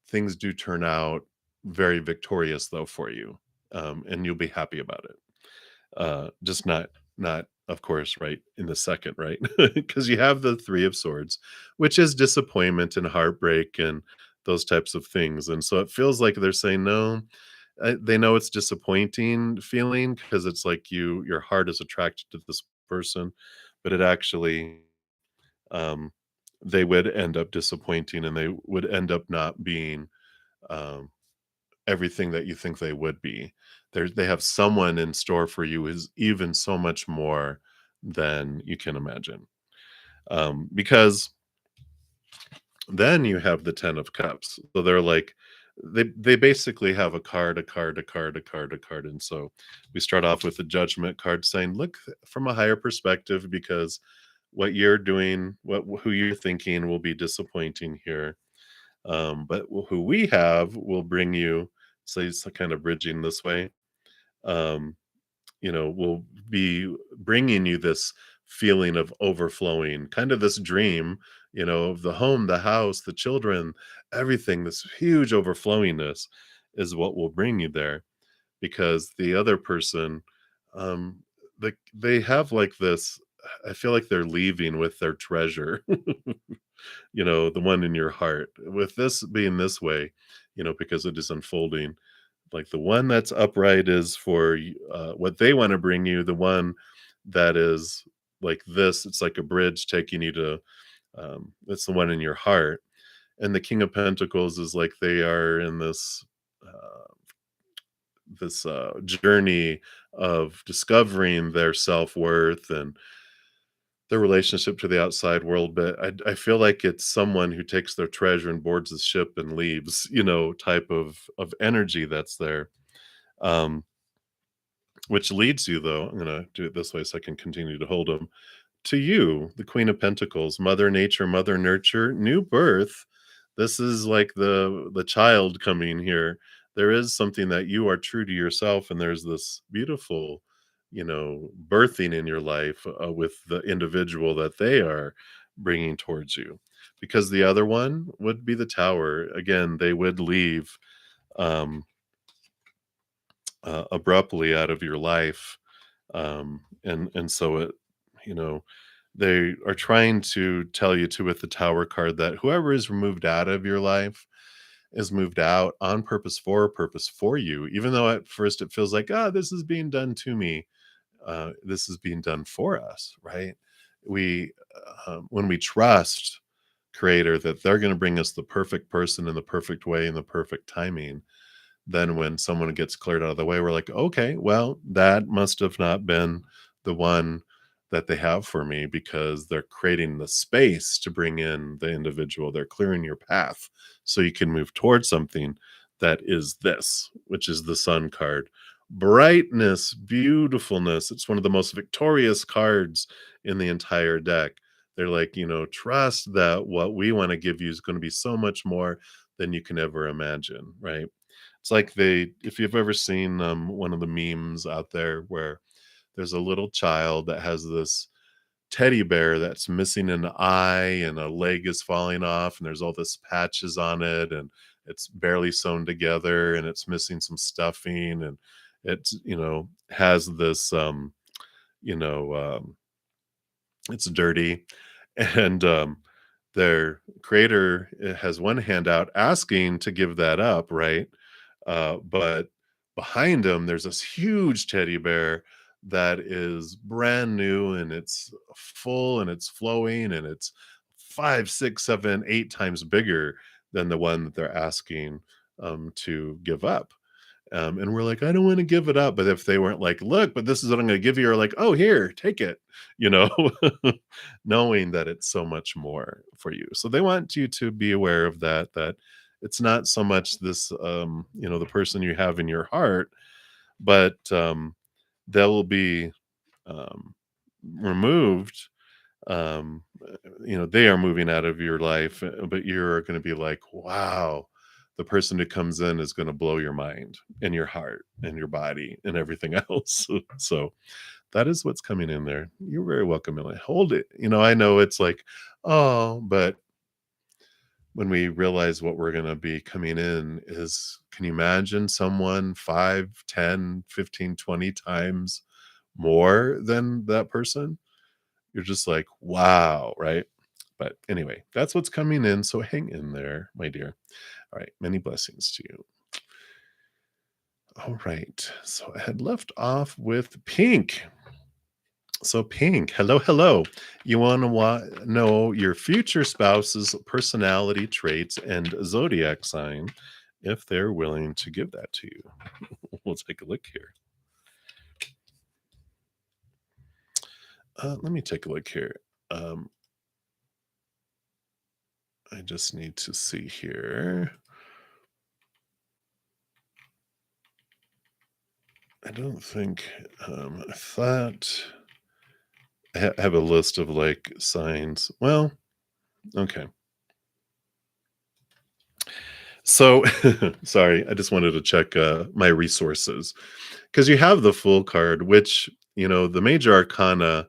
things do turn out very victorious though for you. And you'll be happy about it. Just not of course right in the second, right? Because you have the 3 of Swords, which is disappointment and heartbreak and those types of things. And so it feels like they're saying no. They know it's disappointing feeling because it's like your heart is attracted to this person, but it actually, um, they would end up disappointing and they would end up not being, um, everything that you think they would be. They have someone in store for you is even so much more than you can imagine. Because then you have the 10 of Cups. So they're like they basically have a card, a card, a card, a card, a card. And so we start off with the Judgment card saying, look from a higher perspective because what you're doing, what who you're thinking will be disappointing here. But who we have will bring you, so it's kind of bridging this way. Um, will be bringing you this feeling of overflowing, kind of this dream, of the home, the house, the children, everything. This huge overflowingness is what will bring you there because the other person, um, they have like this. I feel like they're leaving with their treasure, the one in your heart. With this being this way, because it is unfolding, like, the one that's upright is for what they wanna bring you, the one that is like this, it's like a bridge taking you to, it's the one in your heart, and the King of Pentacles is like they are in this journey of discovering their self-worth and their relationship to the outside world, but I feel like it's someone who takes their treasure and boards the ship and leaves, type of energy that's there. Um Which leads you though, I'm gonna do it this way so I can continue to hold them, to you, the Queen of Pentacles, Mother Nature, Mother Nurture, new birth. This is like the child coming here. There is something that you are true to yourself, and there's this beautiful, birthing in your life, with the individual that they are bringing towards you. Because the other one would be the Tower. Again, they would leave, um, abruptly out of your life, and so you know they are trying to tell you to with the Tower card that whoever is removed out of your life is moved out on purpose for a purpose for you, even though at first it feels like, this is being done to me. This is being done for us, right? We When we trust creator that they're going to bring us the perfect person in the perfect way in the perfect timing, then when someone gets cleared out of the way, we're like, okay, well, that must have not been the one that they have for me because they're creating the space to bring in the individual. They're clearing your path so you can move towards something that is this, which is the Sun card. Brightness, beautifulness. It's one of the most victorious cards in the entire deck. They're like, trust that what we want to give you is going to be so much more than you can ever imagine, right? It's like if you've ever seen, one of the memes out there where there's a little child that has this teddy bear that's missing an eye and a leg is falling off, and there's all this patches on it, and it's barely sewn together, and it's missing some stuffing, and has this, you know, um it's dirty, and, their creator, has one hand out asking to give that up, right? But behind him, there's this huge teddy bear that is brand new, and it's full, and it's flowing, and it's 5, 6, 7, 8 times bigger than the one that they're asking, to give up. And we're like, "I don't wanna give it up," but if they weren't like, "Look, but this is what I'm gonna give you," or like, "Oh, here, take it," you know, knowing that it's so much more for you. So they want you to be aware of that it's not so much this, the person you have in your heart, but, they'll be, um, removed, they are moving out of your life, but you're gonna be like, "Wow." the person who comes in is going to blow your mind and your heart and your body and everything else. So that is what's coming in there. You're very welcome, Emily. Hold it. I know it's like, oh, but when we realize what we're going to be coming in is, can you imagine someone 5, 10, 15, 20 times more than that person? You're just like, wow, right? But anyway, that's what's coming in. So hang in there, my dear. All right. Many blessings to you. All right. So I had left off with pink. So, Pink, hello, hello. You want to know your future spouse's personality traits and zodiac sign if they're willing to give that to you. We'll take a look here. Let me take a look here. Um, I just need to see here. I don't think, I thought I have a list of like signs. Well, okay. So, sorry, I just wanted to check my resources because you have the full card, which, the major arcana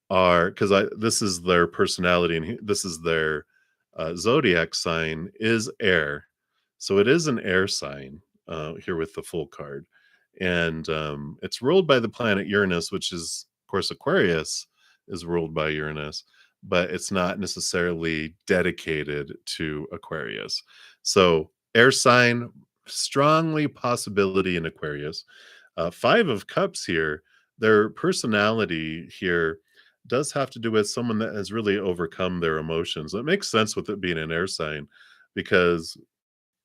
are, because I this is their personality and this is their zodiac sign is air. So it is an air sign here with the full card. And it's ruled by the planet Uranus, which is, of course, Aquarius is ruled by Uranus, but it's not necessarily dedicated to Aquarius. So air sign, strongly possibility in Aquarius. Five of Cups here, their personality here does have to do with someone that has really overcome their emotions. It makes sense with it being an air sign because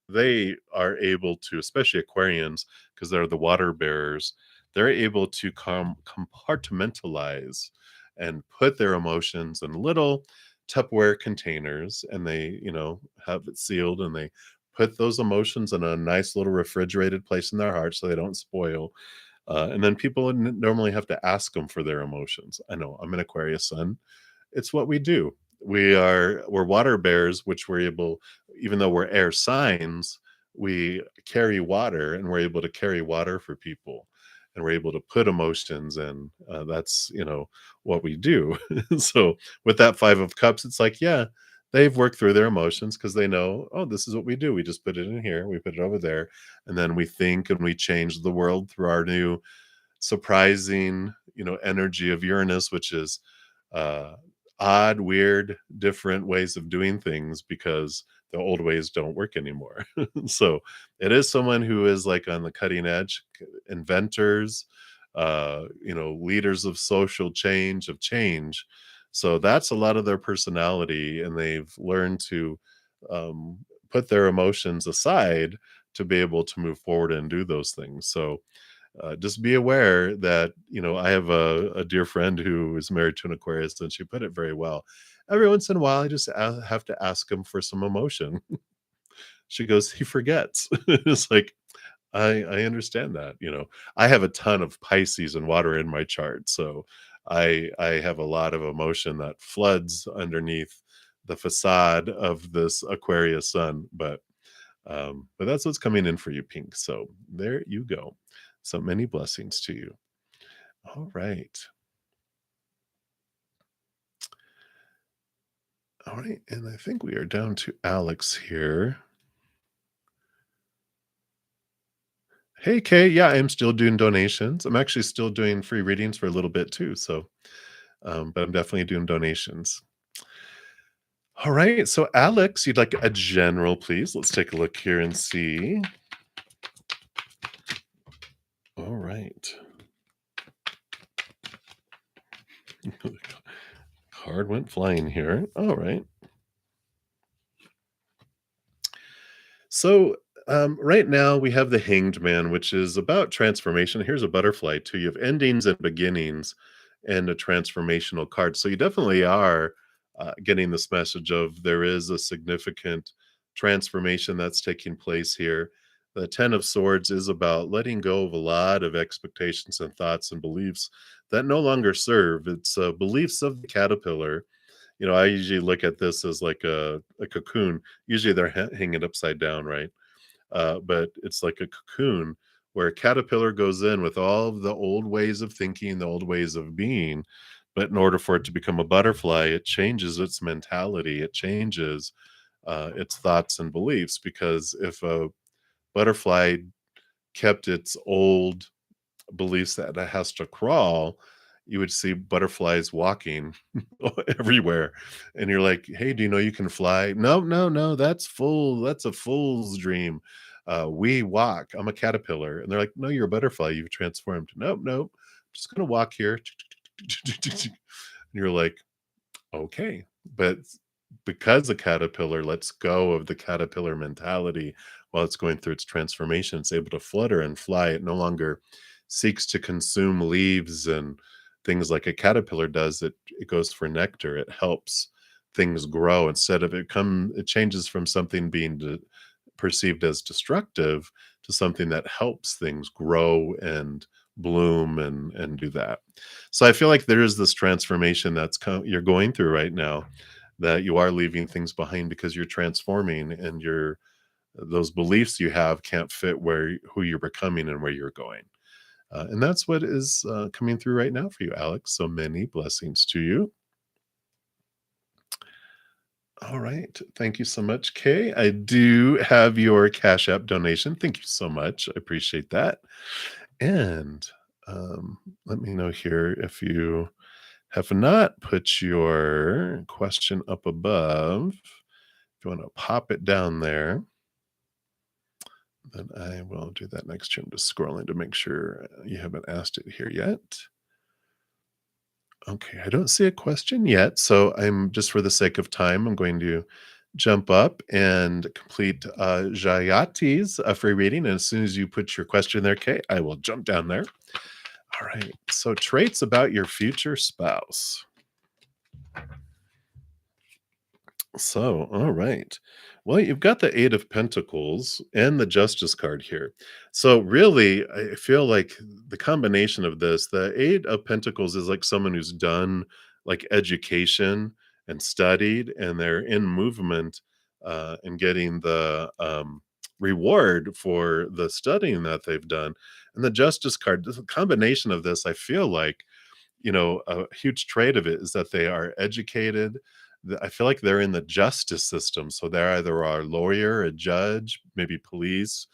they are able to, especially Aquarians, because they're the water bearers, they're able to compartmentalize and put their emotions in little Tupperware containers, and they, have it sealed, and they put those emotions in a nice little refrigerated place in their heart so they don't spoil. And then people normally have to ask them for their emotions. I know I'm an Aquarius sun. It's what we do. We're water bears, which we're able, even though we're air signs, we carry water, and we're able to carry water for people, and we're able to put emotions in. That's what we do. So with that Five of Cups, it's like, yeah, they've worked through their emotions because they know, oh, this is what we do. We just put it in here, we put it over there, and then we think and we change the world through our new surprising, energy of Uranus, which is uh, odd, weird, different ways of doing things because the old ways don't work anymore. So it is someone who is like on the cutting edge, inventors, leaders of social change, of change. So that's a lot of their personality, and they've learned to um, put their emotions aside to be able to move forward and do those things. So just be aware that, I have a dear friend who is married to an Aquarius, and she put it very well. Every once in a while, I just have to ask him for some emotion. She goes, he forgets. It's like, I understand that. I have a ton of Pisces and water in my chart, so I have a lot of emotion that floods underneath the facade of this Aquarius sun. But that's what's coming in for you, Pink. So there you go. So many blessings to you. All right. All right. And I think we are down to Alex here. Hey, Kay. Yeah, I'm still doing donations. I'm actually still doing free readings for a little bit too. So, but I'm definitely doing donations. All right. So, Alex, you'd like a general, please? Let's take a look here and see. All right. Card went flying here. All right. So, right now we have the Hanged Man, which is about transformation. Here's a butterfly too. You have endings and beginnings, and a transformational card. So you definitely are getting this message of there is a significant transformation that's taking place here. The Ten of Swords is about letting go of a lot of expectations and thoughts and beliefs that no longer serve. It's beliefs of the caterpillar. I usually look at this as like a cocoon. Usually they're hanging upside down, right? but it's like a cocoon where a caterpillar goes in with all of the old ways of thinking, the old ways of being. But in order for it to become a butterfly, it changes its mentality, it changes its thoughts and beliefs. Because if a butterfly kept its old beliefs that it has to crawl, you would see butterflies walking everywhere. And you're like, "Hey, do you know you can fly?" "No, no, no, that's full. That's a fool's dream. We walk. I'm a caterpillar." And they're like, "No, you're a butterfly. You've transformed." "Nope, nope. I'm just gonna walk here." And you're like, okay, but because the caterpillar lets go of the caterpillar mentality while it's going through its transformation, it's able to flutter and fly. It no longer seeks to consume leaves and things like a caterpillar does. It goes for nectar. It helps things grow instead of it changes from something being perceived as destructive to something that helps things grow and bloom and do that. So I feel like there is this transformation you're going through right now, that you are leaving things behind because you're transforming, and those beliefs you have can't fit who you're becoming and where you're going. And that's what is coming through right now for you, Alex. So many blessings to you. All right. Thank you so much, Kay. I do have your Cash App donation. Thank you so much. I appreciate that. And let me know here if you have not put your question up above. If you want to pop it down there, then I will do that next year. I'm just scrolling to make sure you haven't asked it here yet. Okay, I don't see a question yet. So I'm just for the sake of time, I'm going to jump up and complete Jayati's free reading. And as soon as you put your question there, Kay, I will jump down there. All right. So traits about your future spouse. So, all right. Well, you've got the Eight of Pentacles and the Justice card here. So, really, I feel like the combination of this, the Eight of Pentacles is like someone who's done like education and studied, and they're in movement and getting the reward for the studying that they've done. And the Justice card, the combination of this, I feel like a huge trait of it is that they are educated. I feel like they're in the justice system, so they're either a lawyer, a judge, maybe police,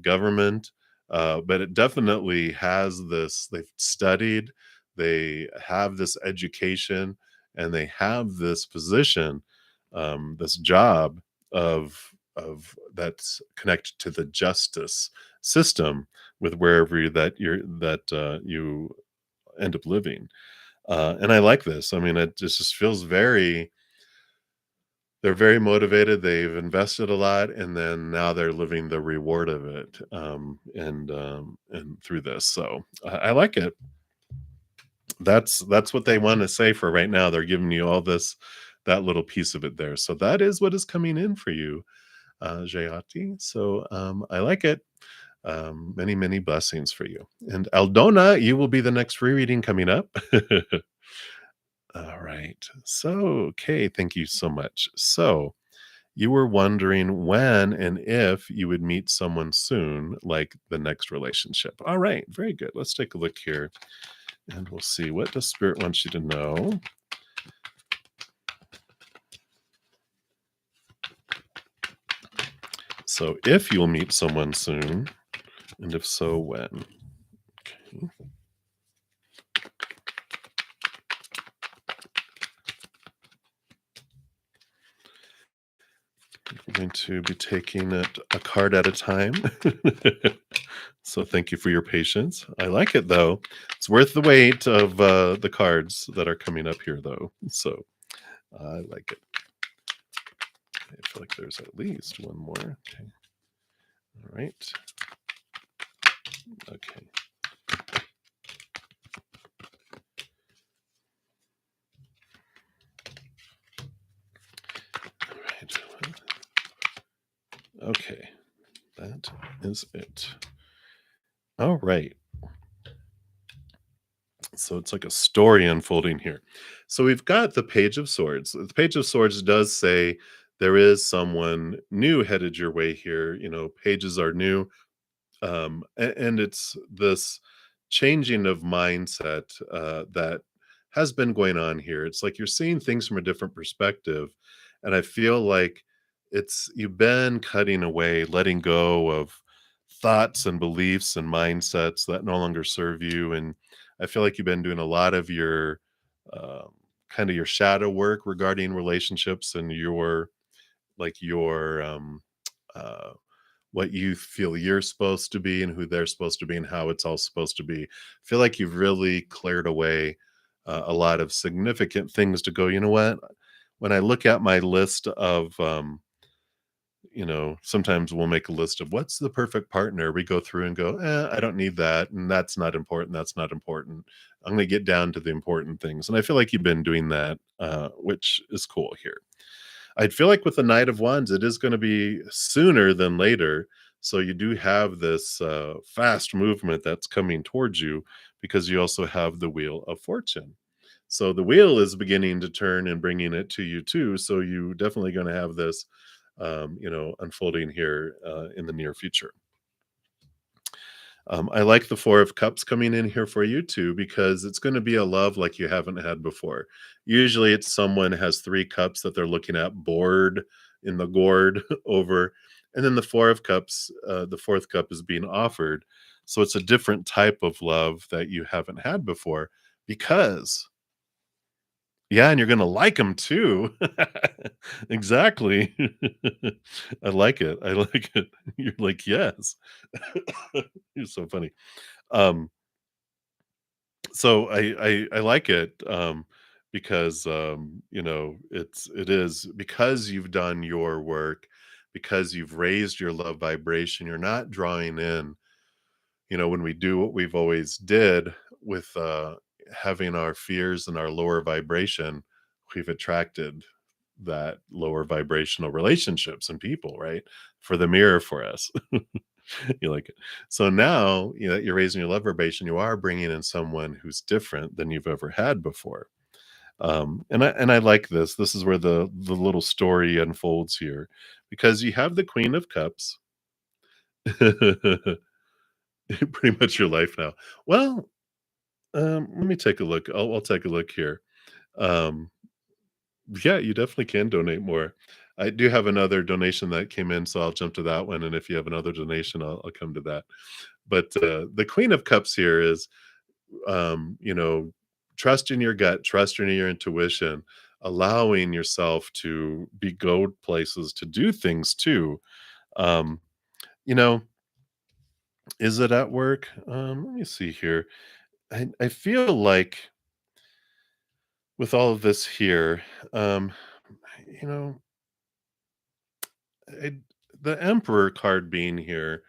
government, but it definitely has this. They've studied, they have this education, and they have this position, this job of that's connected to the justice system with wherever you end up living. And I like this. I mean, it just feels they're very motivated. They've invested a lot, and then now they're living the reward of it, and through this. So I like it. That's what they want to say for right now. They're giving you all that little piece of it there. So that is what is coming in for you, Jayati. So I like it. Many, many blessings for you. And Aldona, you will be the next free reading coming up. All right. So, okay, thank you so much. So, you were wondering when and if you would meet someone soon, like the next relationship. All right, very good. Let's take a look here and we'll see what does Spirit want you to know. So, if you'll meet someone soon, and if so, when. Okay. I'm going to be taking it a card at a time. So thank you for your patience. I like it though. It's worth the wait of the cards that are coming up here though. So I like it. I feel like there's at least one more. Okay. All right. Okay. All right. Okay. That is it. All right. So it's like a story unfolding here. So we've got the Page of Swords. The Page of Swords does say there is someone new headed your way here. Pages are new, and it's this changing of mindset that has been going on here. It's like you're seeing things from a different perspective, and I feel like it's you've been cutting away, letting go of thoughts and beliefs and mindsets that no longer serve you. And I feel like you've been doing a lot of your um, kind of your shadow work regarding relationships and your uh, what you feel you're supposed to be and who they're supposed to be and how it's all supposed to be. I feel like you've really cleared away a lot of significant things to go, you know what? When I look at my list of, sometimes we'll make a list of what's the perfect partner. We go through and go, I don't need that. And that's not important. That's not important. I'm going to get down to the important things. And I feel like you've been doing that, which is cool here. I'd feel like with the Knight of Wands, it is gonna be sooner than later. So you do have this, fast movement that's coming towards you because you also have the Wheel of Fortune. So the wheel is beginning to turn and bringing it to you too. So you definitely gonna have this, unfolding here, in the near future. I like the Four of Cups coming in here for you too, because it's going to be a love like you haven't had before. Usually, it's someone has three cups that they're looking at, bored in the gourd over, and then the Four of Cups, the fourth cup is being offered. So it's a different type of love that you haven't had before because yeah, and you're gonna like them too. Exactly. I like it. I like it. You're like, "Yes." You're so funny. Um, so I like it, because, it is because you've done your work, because you've raised your love vibration, you're not drawing in when we do what we've always did with, having our fears and our lower vibration, we've attracted that lower vibrational relationships and people, right? For the mirror for us. You like it. So now, that you're raising your love vibration, you are bringing in someone who's different than you've ever had before. And I like this. This is where the little story unfolds here, because you have the Queen of Cups, pretty much your life now. Well, let me take a look. I'll take a look here. Um, yeah, you definitely can donate more. I do have another donation that came in, so I'll jump to that one. And if you have another donation, I'll come to that. But the Queen of Cups here is, trust in your gut, trust in your intuition, allowing yourself to be go places, to do things too. Um, you know, is it at work? Let me see here. I feel like with all of this here, you know, I, the Emperor card being here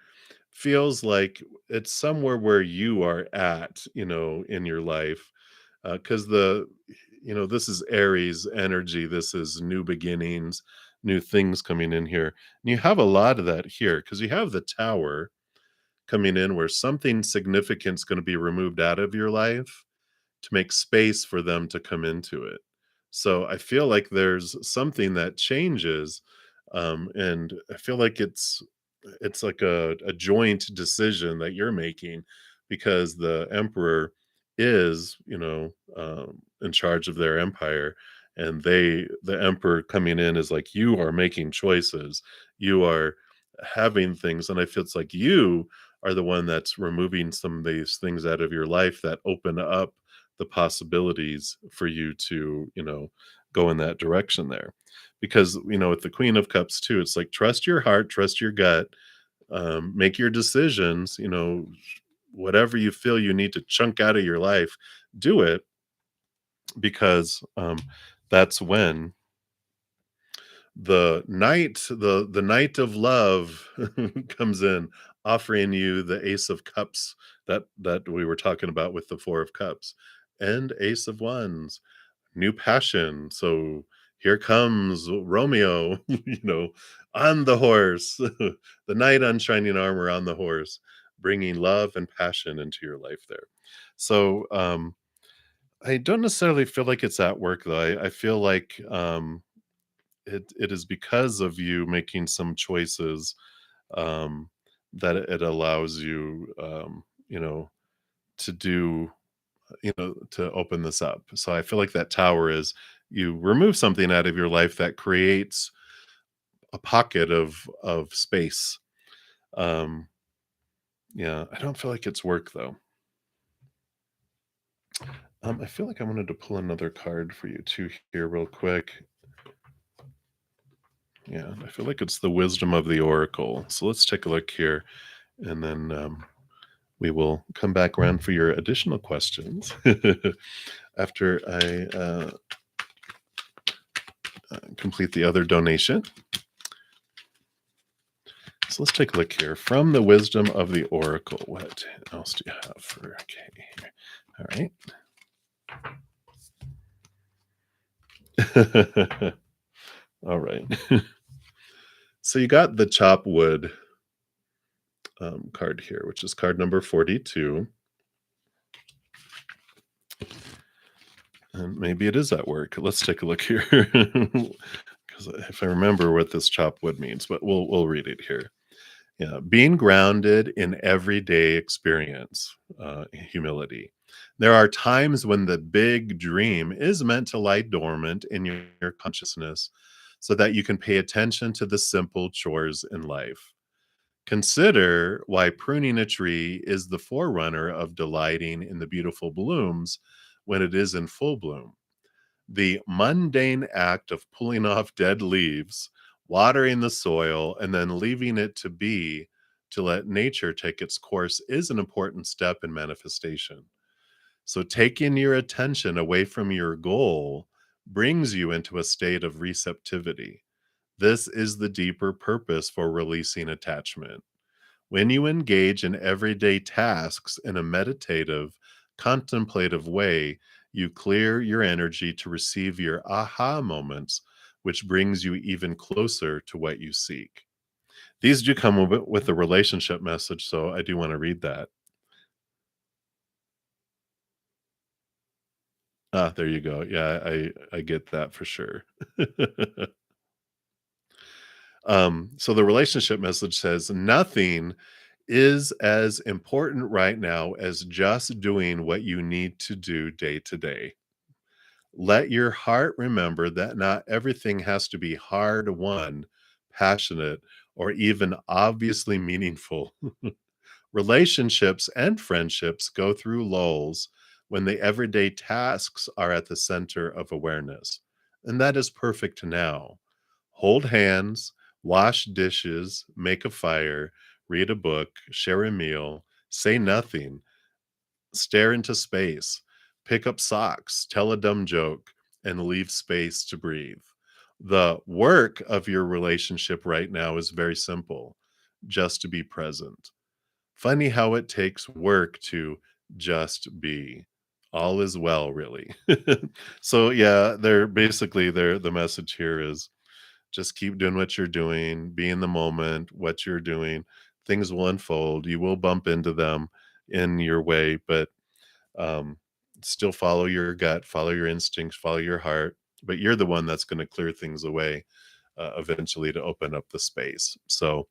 feels like it's somewhere where you are at, in your life. Because this is Aries energy. This is new beginnings, new things coming in here. And you have a lot of that here because you have the Tower coming in where something significant is going to be removed out of your life to make space for them to come into it. So I feel like there's something that changes, and I feel like it's like a joint decision that you're making because the emperor is, in charge of their empire, and the emperor coming in is like you are making choices, you are having things, and I feel it's like you are the one that's removing some of these things out of your life that open up the possibilities for you to, go in that direction there. Because, with the Queen of Cups too, it's like trust your heart, trust your gut, make your decisions, whatever you feel you need to chunk out of your life, do it because that's when the knight of love comes in, offering you the Ace of Cups that we were talking about with the Four of Cups, and Ace of Wands, new passion. So here comes Romeo, on the horse, the knight on shining armor on the horse, bringing love and passion into your life there. So I don't necessarily feel like it's at work though. I feel like it is because of you making some choices, um, that it allows you, you know, to do, to open this up. So I feel like that tower is, you remove something out of your life that creates a pocket of space. Um, yeah, I don't feel like it's work though. I feel like I wanted to pull another card for you too here real quick. Yeah, I feel like it's the wisdom of the oracle. So let's take a look here, and then we will come back around for your additional questions after I complete the other donation. So let's take a look here. From the wisdom of the oracle, what else do you have for Kay here? All right. All right. So you got the chop wood card here, which is card number 42. And maybe it is at work. Let's take a look here. Because if I remember what this chop wood means, but we'll read it here. Yeah, being grounded in everyday experience, humility. There are times when the big dream is meant to lie dormant in your consciousness so that you can pay attention to the simple chores in life. Consider why pruning a tree is the forerunner of delighting in the beautiful blooms when it is in full bloom. The mundane act of pulling off dead leaves, watering the soil, and then leaving it to be to let nature take its course is an important step in manifestation. So, taking your attention away from your goal brings you into a state of receptivity. This is the deeper purpose for releasing attachment. When you engage in everyday tasks in a meditative, contemplative way, you clear your energy to receive your aha moments, which brings you even closer to what you seek. These do come with a relationship message, so I do want to read that. Ah, there you go. Yeah, I get that for sure. So the relationship message says nothing is as important right now as just doing what you need to do day to day. Let your heart remember that not everything has to be hard won, passionate, or even obviously meaningful. Relationships and friendships go through lulls when the everyday tasks are at the center of awareness. And that is perfect now. Hold hands, wash dishes, make a fire, read a book, share a meal, say nothing, stare into space, pick up socks, tell a dumb joke, and leave space to breathe. The work of your relationship right now is very simple, just to be present. Funny how it takes work to just be. All is well, really. So yeah, they're basically the message here is just keep doing what you're doing, be in the moment, what you're doing. Things will unfold. You will bump into them in your way, but um, still follow your gut, follow your instincts, follow your heart. But you're the one that's going to clear things away eventually to open up the space. So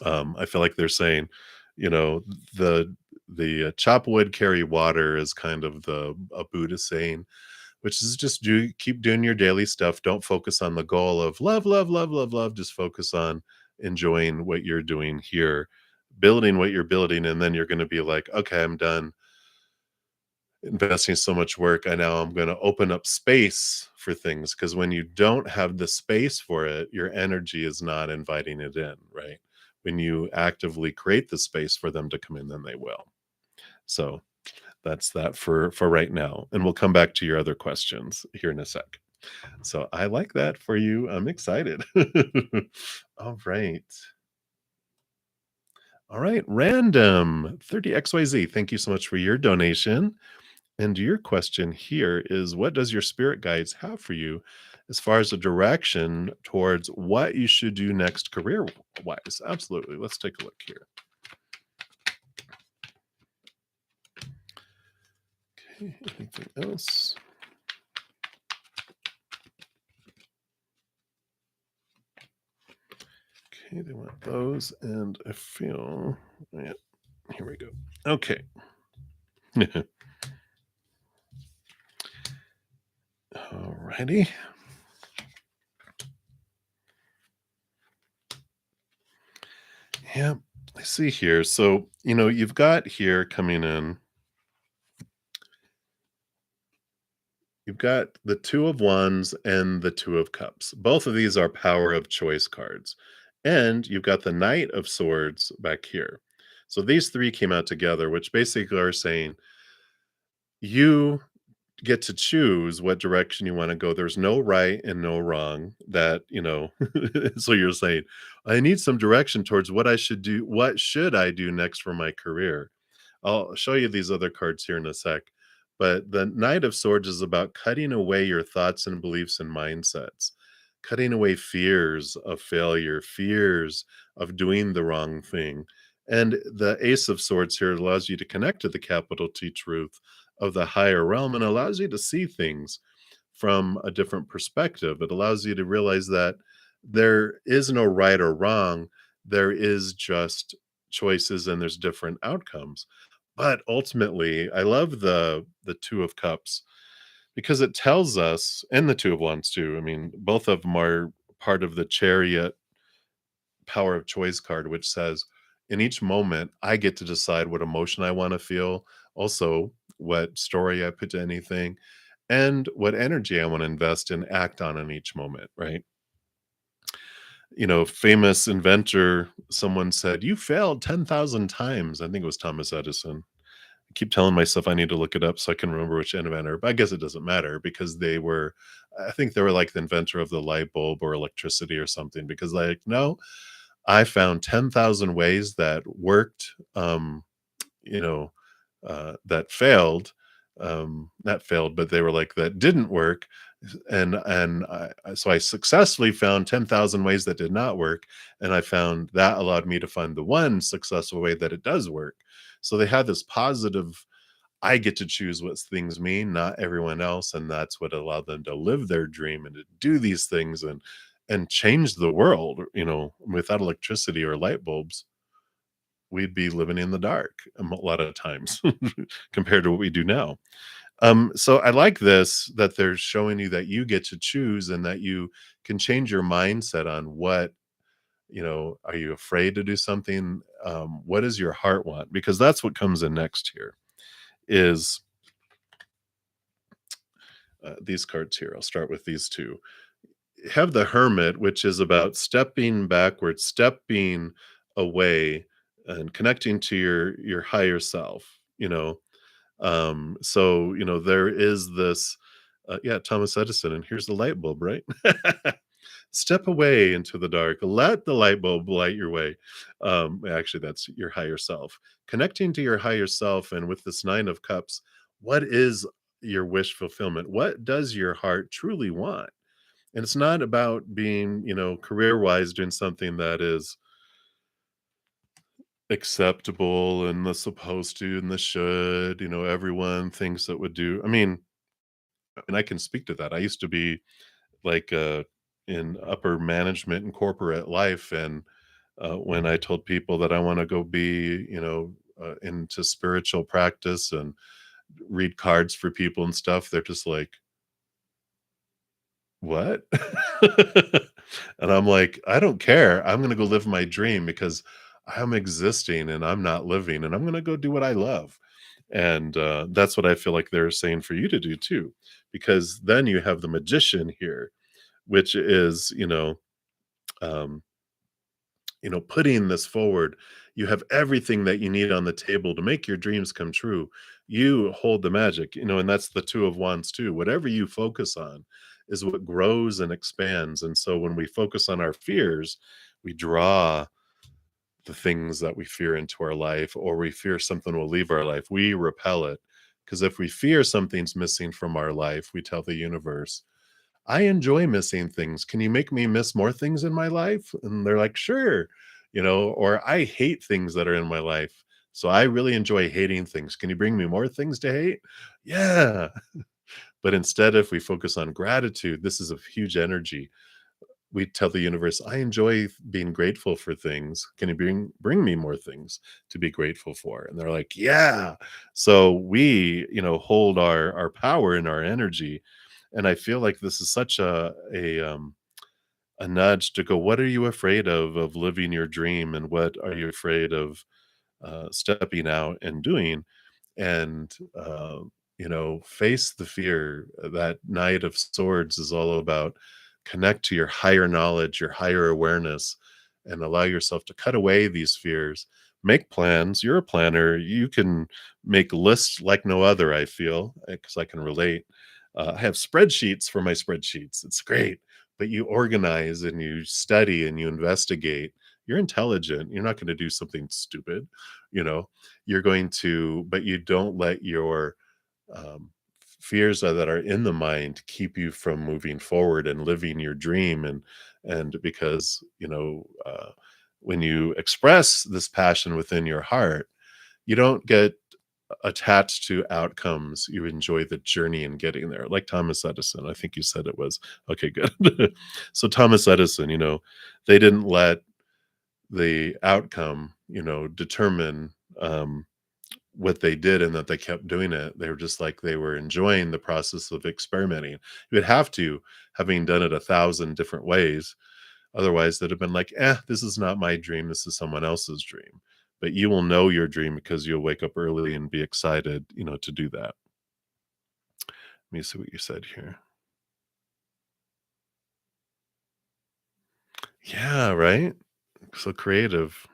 I feel like they're saying, you know, the chop wood, carry water is kind of the a Buddha saying, which is just do keep doing your daily stuff. Don't focus on the goal of love, love, love, love, love. Just focus on enjoying what you're doing here, building what you're building, and then you're going to be like, okay, I'm done investing so much work. I now I'm going to open up space for things because when you don't have the space for it, your energy is not inviting it in, right? When you actively create the space for them to come in, then they will. So that's that for right now, and we'll come back to your other questions here in a sec. So I like that for you. I'm excited. All right. All right. Random 30XYZ. Thank you so much for your donation. And your question here is what does your spirit guides have for you as far as a direction towards what you should do next career wise? Absolutely. Let's take a look here. Okay. Anything else? Okay, they want those, and I feel, yeah, here we go. Okay. Alrighty. Yeah, I see here. So, you've got here coming in, you've got the Two of Wands and the Two of Cups. Both of these are power of choice cards. And you've got the Knight of Swords back here. So these three came out together, which basically are saying you get to choose what direction you want to go. There's no right and no wrong that, so you're saying, I need some direction towards what I should do. What should I do next for my career? I'll show you these other cards here in a sec. But the Knight of Swords is about cutting away your thoughts and beliefs and mindsets, cutting away fears of failure, fears of doing the wrong thing. And the Ace of Swords here allows you to connect to the capital T truth of the higher realm and allows you to see things from a different perspective. It allows you to realize that there is no right or wrong. There is just choices and there's different outcomes. But ultimately, I love the Two of Cups because it tells us, and the Two of Wands too. I mean, both of them are part of the Chariot power of choice card, which says in each moment, I get to decide what emotion I want to feel, also what story I put to anything, and what energy I want to invest and act on in each moment, right? Famous inventor, someone said, you failed 10,000 times. I think it was Thomas Edison. I keep telling myself I need to look it up so I can remember which inventor, but I guess it doesn't matter because I think they were like the inventor of the light bulb or electricity or something, because like, no, I found 10,000 ways that worked, you know, that failed, not failed, but they were like that didn't work. So I successfully found 10,000 ways that did not work. And I found that allowed me to find the one successful way that it does work. So they had this positive, I get to choose what things mean, not everyone else. And that's what allowed them to live their dream and to do these things and change the world. Without electricity or light bulbs, we'd be living in the dark a lot of times compared to what we do now. So I like this, that they're showing you that you get to choose and that you can change your mindset on are you afraid to do something? What does your heart want? Because that's what comes in next here is these cards here. I'll start with these two. Have the Hermit, which is about stepping backwards, stepping away and connecting to your higher self, there is this, yeah, Thomas Edison, and here's the light bulb, right? Step away into the dark. Let the light bulb light your way. Actually, that's your higher self. Connecting to your higher self, and with this Nine of Cups, what is your wish fulfillment? What does your heart truly want? And it's not about being, career wise, doing something that is acceptable and the supposed to and the should, everyone thinks it would do. And I can speak to that. I used to be like in upper management and corporate life. And when I told people that I want to go be, into spiritual practice and read cards for people and stuff, they're just like, what? And I'm like, I don't care. I'm going to go live my dream because I'm existing and I'm not living, and I'm going to go do what I love. And that's what I feel like they're saying for you to do too, because then you have the Magician here, which is, um, putting this forward. You have everything that you need on the table to make your dreams come true. You hold the magic, and that's the Two of Wands too. Whatever you focus on is what grows and expands. And so when we focus on our fears, we draw the things that we fear into our life, or we fear something will leave our life. We repel it. Because if we fear something's missing from our life, we tell the universe, I enjoy missing things. Can you make me miss more things in my life? And they're like, sure. Or I hate things that are in my life. So I really enjoy hating things. Can you bring me more things to hate? Yeah. But instead, if we focus on gratitude, this is a huge energy. we tell the universe, I enjoy being grateful for things. Can you bring me more things to be grateful for? And they're like, yeah. So we, hold our power and our energy. And I feel like this is such a nudge to go, what are you afraid of living your dream? And what are you afraid of stepping out and doing? And face the fear. That Knight of Swords is all about connect to your higher knowledge, your higher awareness, and allow yourself to cut away these fears. Make plans. You're a planner. You can make lists like no other, I feel, because I can relate. I have spreadsheets for my spreadsheets. It's great, but you organize and you study and you investigate. You're intelligent. You're not going to do something stupid, you know. You're going to, but you don't let your um, fears that are in the mind keep you from moving forward and living your dream. And because when you express this passion within your heart, you don't get attached to outcomes. You enjoy the journey in getting there, like Thomas Edison. I think you said it was okay, good. So Thomas Edison, they didn't let the outcome determine what they did, and that they kept doing it. They were just like, they were enjoying the process of experimenting. You would have to, having done it 1,000 different ways. Otherwise, they'd have been like, this is not my dream. This is someone else's dream. But you will know your dream because you'll wake up early and be excited, to do that. Let me see what you said here. Yeah, right? So creative.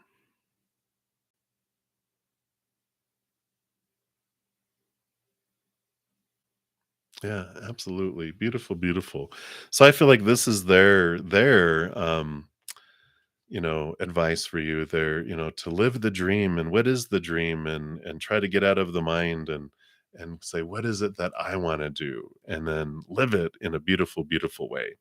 Yeah, absolutely. Beautiful, beautiful. So I feel like this is their advice for you there, to live the dream. And what is the dream? And try to get out of the mind and say, what is it that I want to do? And then live it in a beautiful, beautiful way.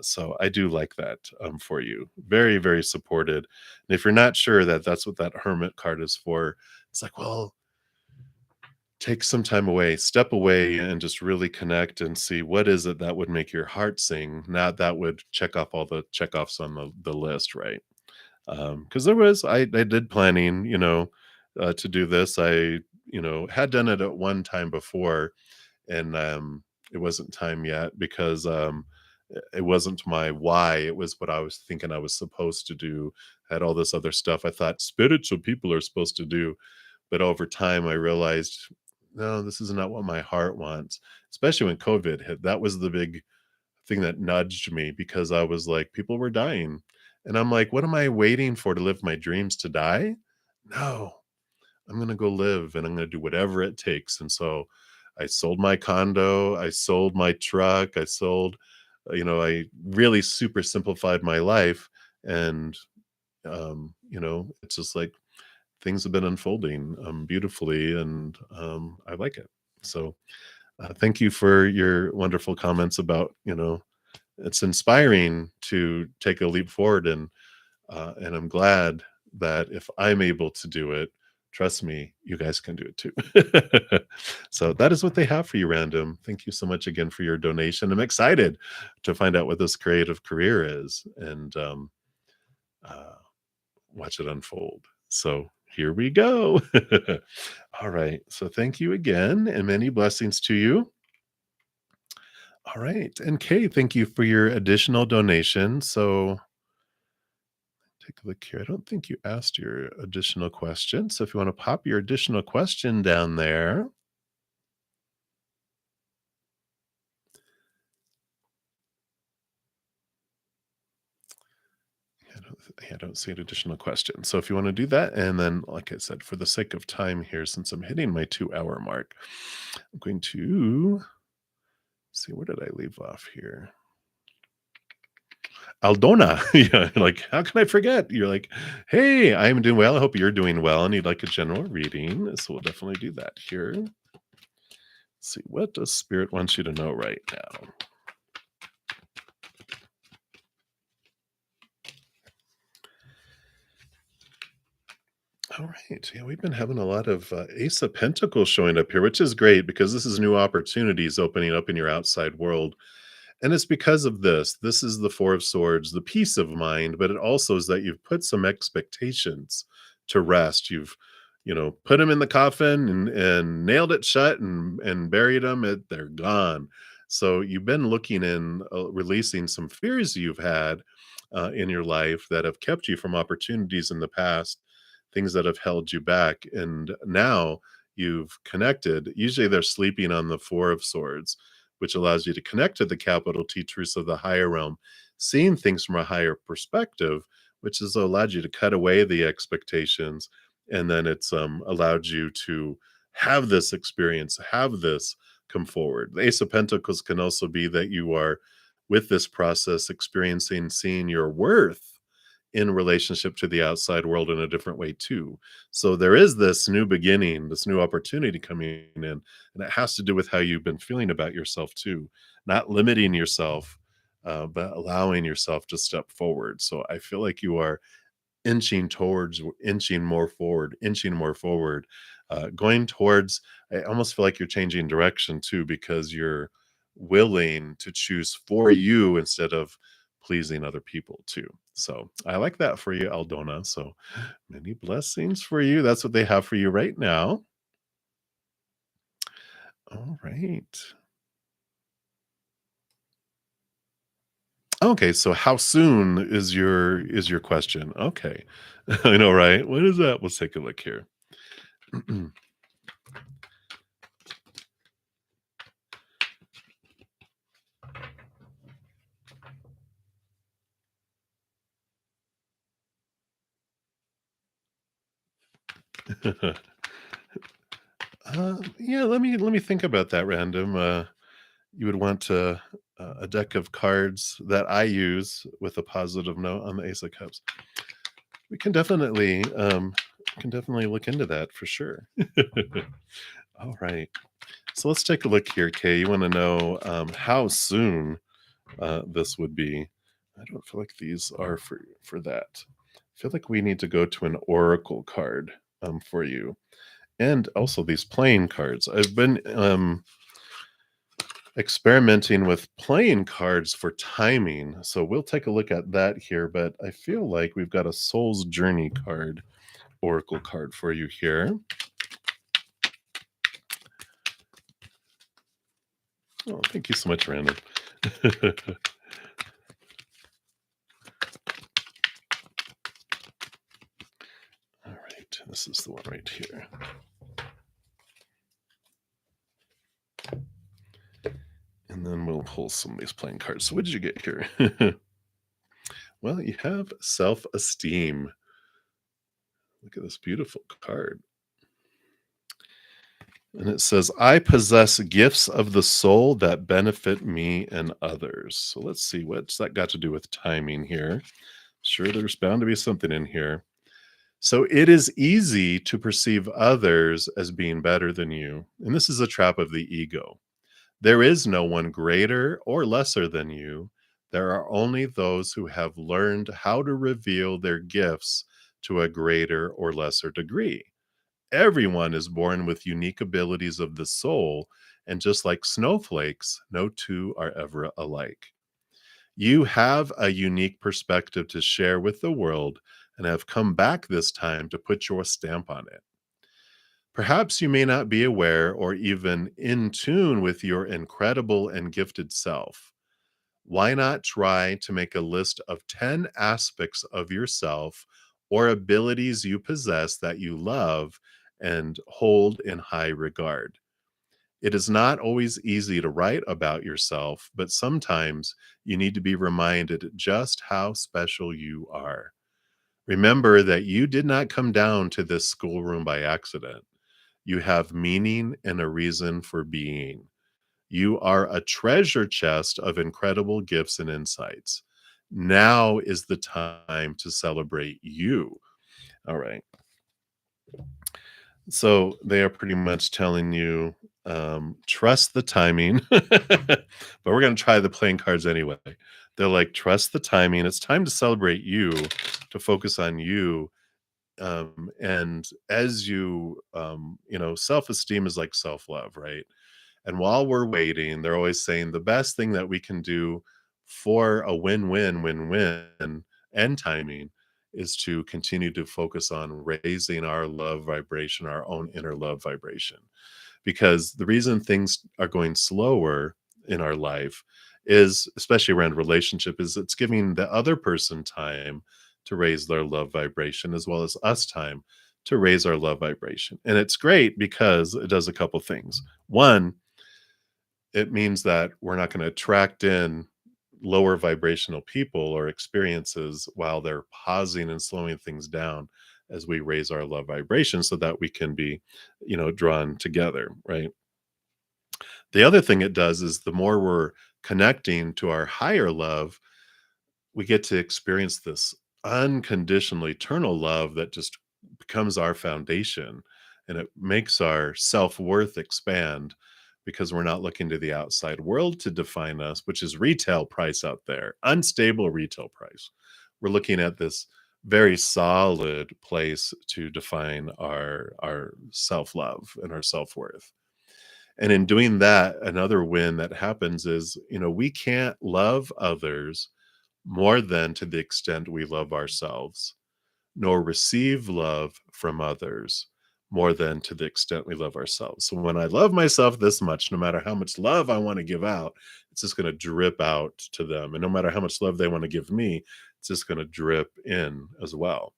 So I do like that for you. Very, very supported. And if you're not sure that that's what that hermit card is for, it's like, well, take some time away, step away, and just really connect and see what is it that would make your heart sing. Not that would check off all the checkoffs on the list, right? Because I did planning, to do this. I had done it at one time before, and it wasn't time yet because it wasn't my why. It was what I was thinking I was supposed to do. Had all this other stuff I thought spiritual people are supposed to do, but over time I realized, no, this is not what my heart wants. Especially when COVID hit, that was the big thing that nudged me, because I was like, people were dying. And I'm like, what am I waiting for, to live my dreams to die? No, I'm going to go live, and I'm going to do whatever it takes. And so I sold my condo, I sold my truck, I really super simplified my life. And, it's just like things have been unfolding beautifully, and I like it. So thank you for your wonderful comments about, it's inspiring to take a leap forward. And I'm glad that if I'm able to do it, trust me, you guys can do it too. So that is what they have for you, random. Thank you so much again for your donation. I'm excited to find out what this creative career is, and uh, watch it unfold. So here we go. All right. So thank you again, and many blessings to you. All right. And Kay, thank you for your additional donation. So take a look here. I don't think you asked your additional question. So if you want to pop your additional question down there. I don't see an additional question. So if you want to do that, and then, like I said, for the sake of time here, since I'm hitting my 2 hour mark, I'm going to see, where did I leave off here? Aldona. Yeah, like, how can I forget? You're like, hey, I'm doing well. I hope you're doing well, and you'd like a general reading. So we'll definitely do that here. Let's see, what does Spirit wants you to know right now? All right. Yeah, we've been having a lot of Ace of Pentacles showing up here, which is great because this is new opportunities opening up in your outside world. And it's because of this. This is the Four of Swords, the peace of mind, but it also is that you've put some expectations to rest. You've, put them in the coffin and nailed it shut and buried them. They're gone. So you've been looking in, releasing some fears you've had in your life that have kept you from opportunities in the past, things that have held you back. And now you've connected. Usually they're sleeping on the Four of Swords, which allows you to connect to the capital T truths of the higher realm, seeing things from a higher perspective, which has allowed you to cut away the expectations. And then it's allowed you to have this experience, have this come forward. The Ace of Pentacles can also be that you are, with this process, experiencing, seeing your worth in relationship to the outside world in a different way too. So there is this new beginning, this new opportunity coming in, and it has to do with how you've been feeling about yourself too, not limiting yourself, but allowing yourself to step forward. So I feel like you are inching more forward, going towards. I almost feel like you're changing direction too, because you're willing to choose for you instead of pleasing other people too. So I like that for you, Aldona. So many blessings for you. That's what they have for you right now. All right. Okay, so how soon is your question? Okay. I know, right? What is that? Let's take a look here. Yeah, let me think about that, random. You would want a deck of cards that I use with a positive note on the Ace of Cups. We can definitely look into that for sure. All right. So let's take a look here, Kay. You want to know how soon this would be? I don't feel like these are for that. I feel like we need to go to an oracle card for you, and also these playing cards. I've been experimenting with playing cards for timing, so we'll take a look at that here. But I feel like we've got a Soul's Journey card, oracle card for you here. Oh, thank you so much, Random. All right, this is the one right here. And then we'll pull some of these playing cards. So what did you get here? Well, you have self-esteem. Look at this beautiful card. And it says, I possess gifts of the soul that benefit me and others. So let's see, what's that got to do with timing here? Sure, there's bound to be something in here. So it is easy to perceive others as being better than you. And this is a trap of the ego. There is no one greater or lesser than you. There are only those who have learned how to reveal their gifts to a greater or lesser degree. Everyone is born with unique abilities of the soul, and just like snowflakes, no two are ever alike. You have a unique perspective to share with the world and have come back this time to put your stamp on it. Perhaps you may not be aware or even in tune with your incredible and gifted self. Why not try to make a list of 10 aspects of yourself or abilities you possess that you love and hold in high regard? It is not always easy to write about yourself, but sometimes you need to be reminded just how special you are. Remember that you did not come down to this schoolroom by accident. You have meaning and a reason for being. You are a treasure chest of incredible gifts and insights. Now is the time to celebrate you. All right. So they are pretty much telling you, trust the timing, but we're going to try the playing cards anyway. They're like, trust the timing. It's time to celebrate you, to focus on you. And as you, self esteem is like self love, right? And while we're waiting, they're always saying the best thing that we can do for a win-win and timing is to continue to focus on raising our love vibration, our own inner love vibration. Because the reason things are going slower in our life is, especially around relationship, is it's giving the other person time to raise their love vibration as well as us time to raise our love vibration. And it's great because it does a couple things. One, it means that we're not going to attract in lower vibrational people or experiences while they're pausing and slowing things down as we raise our love vibration so that we can be, drawn together, right? The other thing it does is the more we're connecting to our higher love, we get to experience this unconditional eternal love that just becomes our foundation, and it makes our self-worth expand because we're not looking to the outside world to define us, which is retail price out there, unstable retail price. We're looking at this very solid place to define our self-love and our self-worth. And in doing that, another win that happens is, we can't love others more than to the extent we love ourselves, nor receive love from others more than to the extent we love ourselves. So when I love myself this much, no matter how much love I want to give out, it's just going to drip out to them. And no matter how much love they want to give me, it's just going to drip in as well.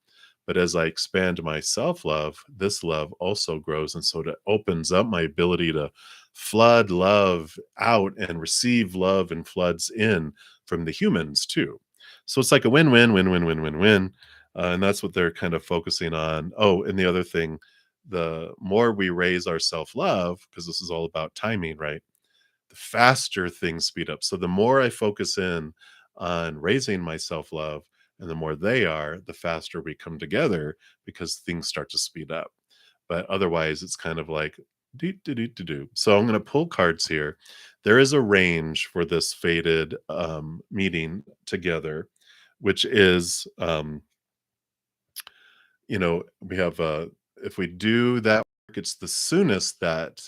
But as I expand my self love, this love also grows. And so it opens up my ability to flood love out and receive love and floods in from the humans too. So it's like a win win, win, win, win, win, win. And that's what they're kind of focusing on. Oh, and the other thing, the more we raise our self love, because this is all about timing, right? The faster things speed up. So the more I focus in on raising my self love and the more they are, the faster we come together because things start to speed up. But otherwise, it's kind of like, do, do, do, do, do. So I'm going to pull cards here. There is a range for this fated meeting together, which is we have if we do that work, it's the soonest that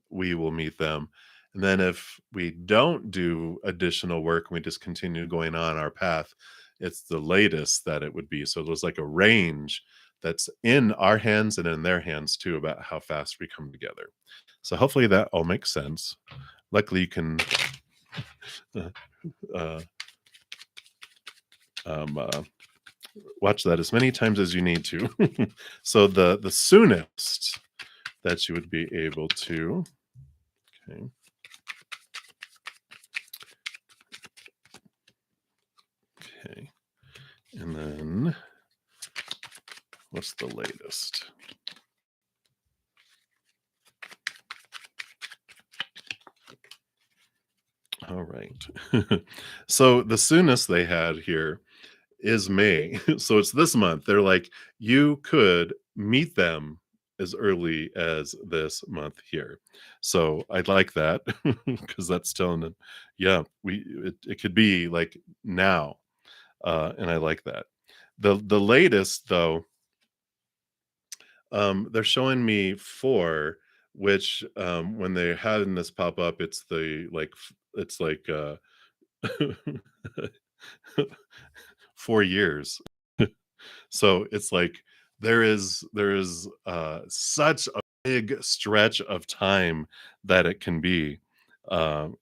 we will meet them. And then if we don't do additional work and we just continue going on our path, it's the latest that it would be. So there's like a range that's in our hands and in their hands too about how fast we come together. So hopefully that all makes sense. Luckily, you can uh, uh, um, uh, watch that as many times as you need to. So the soonest that you would be able to. Okay. Okay. And then what's the latest? All right. So the soonest they had here is May. So it's this month. They're like, you could meet them as early as this month here. So I'd like that because that's telling them, yeah, it could be like now. And I like that. The latest though, they're showing me four, which when they had in this pop up, it's the like it's like 4 years. So it's like there is such a big stretch of time that it can be. And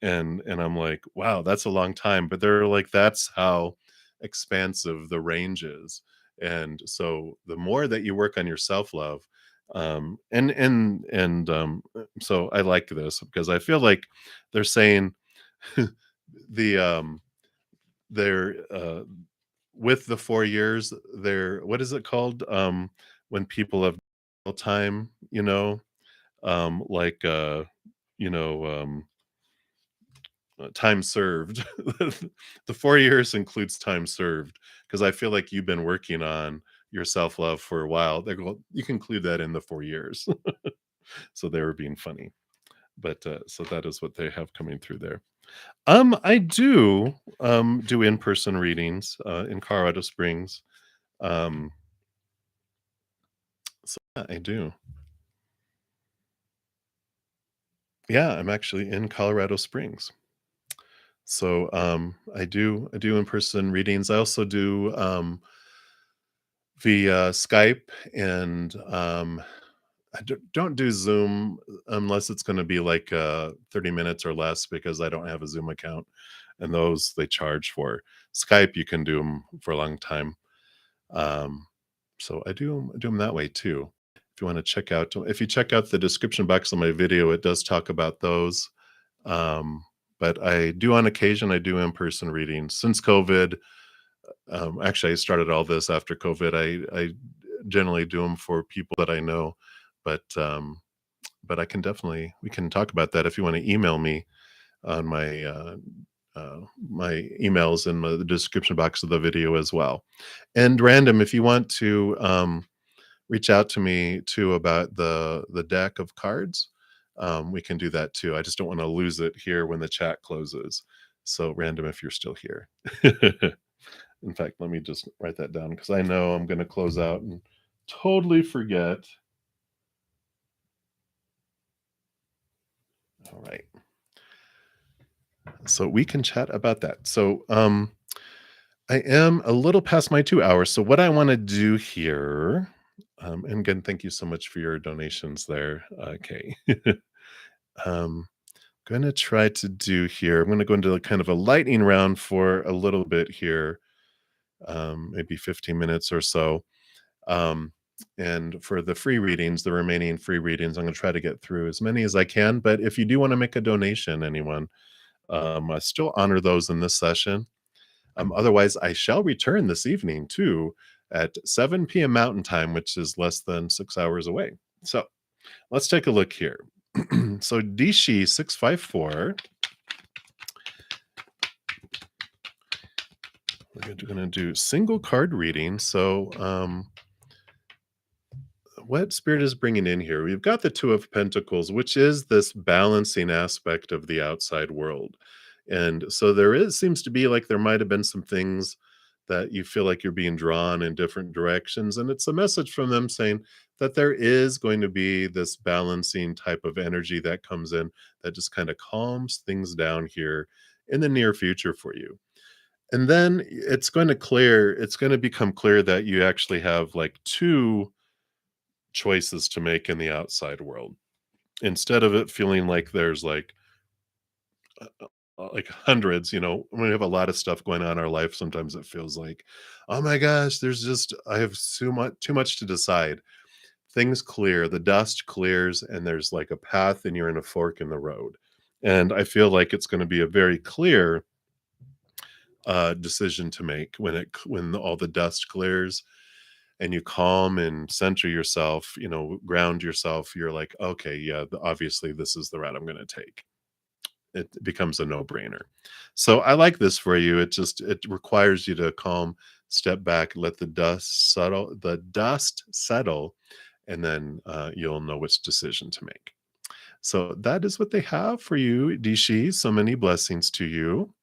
I'm like, wow, that's a long time. But they're like, that's how expansive the range is. And so the more that you work on your self-love, so I like this because I feel like they're saying the they're with the 4 years, they're what is it called? When people have time, like you know, time served. The 4 years includes time served because I feel like you've been working on your self-love for a while. They're going, you can include that in the 4 years. So they were being funny. But so that is what they have coming through there. I do in-person readings in Colorado Springs. Um, so yeah, I do. Yeah, I'm actually in Colorado Springs. So, I do in-person readings. I also do, via Skype and, don't do Zoom unless it's gonna be like, 30 minutes or less because I don't have a Zoom account, and those they charge for. Skype, you can do them for a long time. Um, so I do 'em that way too. If you wanna check out if you check out the description box of my video, it does talk about those. Um, but I do on occasion, I do in-person readings. Since COVID, actually, I started all this after COVID. I generally do them for people that I know, but, but I can definitely we can talk about that if you wanna email me on my emails in the description box of the video as well. And random, if you want to, reach out to me too about the deck of cards, we can do that too. I just don't wanna lose it here when the chat closes. So, random if you're still here. In fact, let me just write that down because I know I'm gonna close out and totally forget. All right. So we can chat about that. So, I am a little past my 2 hours. So what I wanna do here, and again, thank you so much for your donations there, Kay. Um, Gonna try to do here I'm gonna go into kind of a lightning round for a little bit here, maybe 15 minutes or so. Um, and for the free readings, the remaining free readings, I'm gonna try to get through as many as I can. But if you do wanna make a donation, anyone, I still honor those in this session. Otherwise, I shall return this evening too at 7 p.m. Mountain Time, which is less than 6 hours away. So let's take a look here. So Dishi654, we're gonna do single card reading. So what spirit is bringing in here? We've got the Two of Pentacles, which is this balancing aspect of the outside world. And so seems to be like there might have been some things that you feel like you're being drawn in different directions. And it's a message from them saying that there is going to be this balancing type of energy that comes in that just kind of calms things down here in the near future for you. And then it's going to become clear that you actually have like two choices to make in the outside world. Instead of it feeling like there's like hundreds, when we have a lot of stuff going on in our life, sometimes it feels like, oh my gosh, I have too much to decide. Things clear, the dust clears, and there's like a path, and you're in a fork in the road. And I feel like it's going to be a very clear decision to make when all the dust clears and you calm and center yourself, ground yourself, you're like, okay, yeah, obviously this is the route I'm going to take. It becomes a no-brainer. So I like this for you. It requires you to calm, step back, let the dust settle, and then you'll know which decision to make. So that is what they have for you, Dishi. So many blessings to you.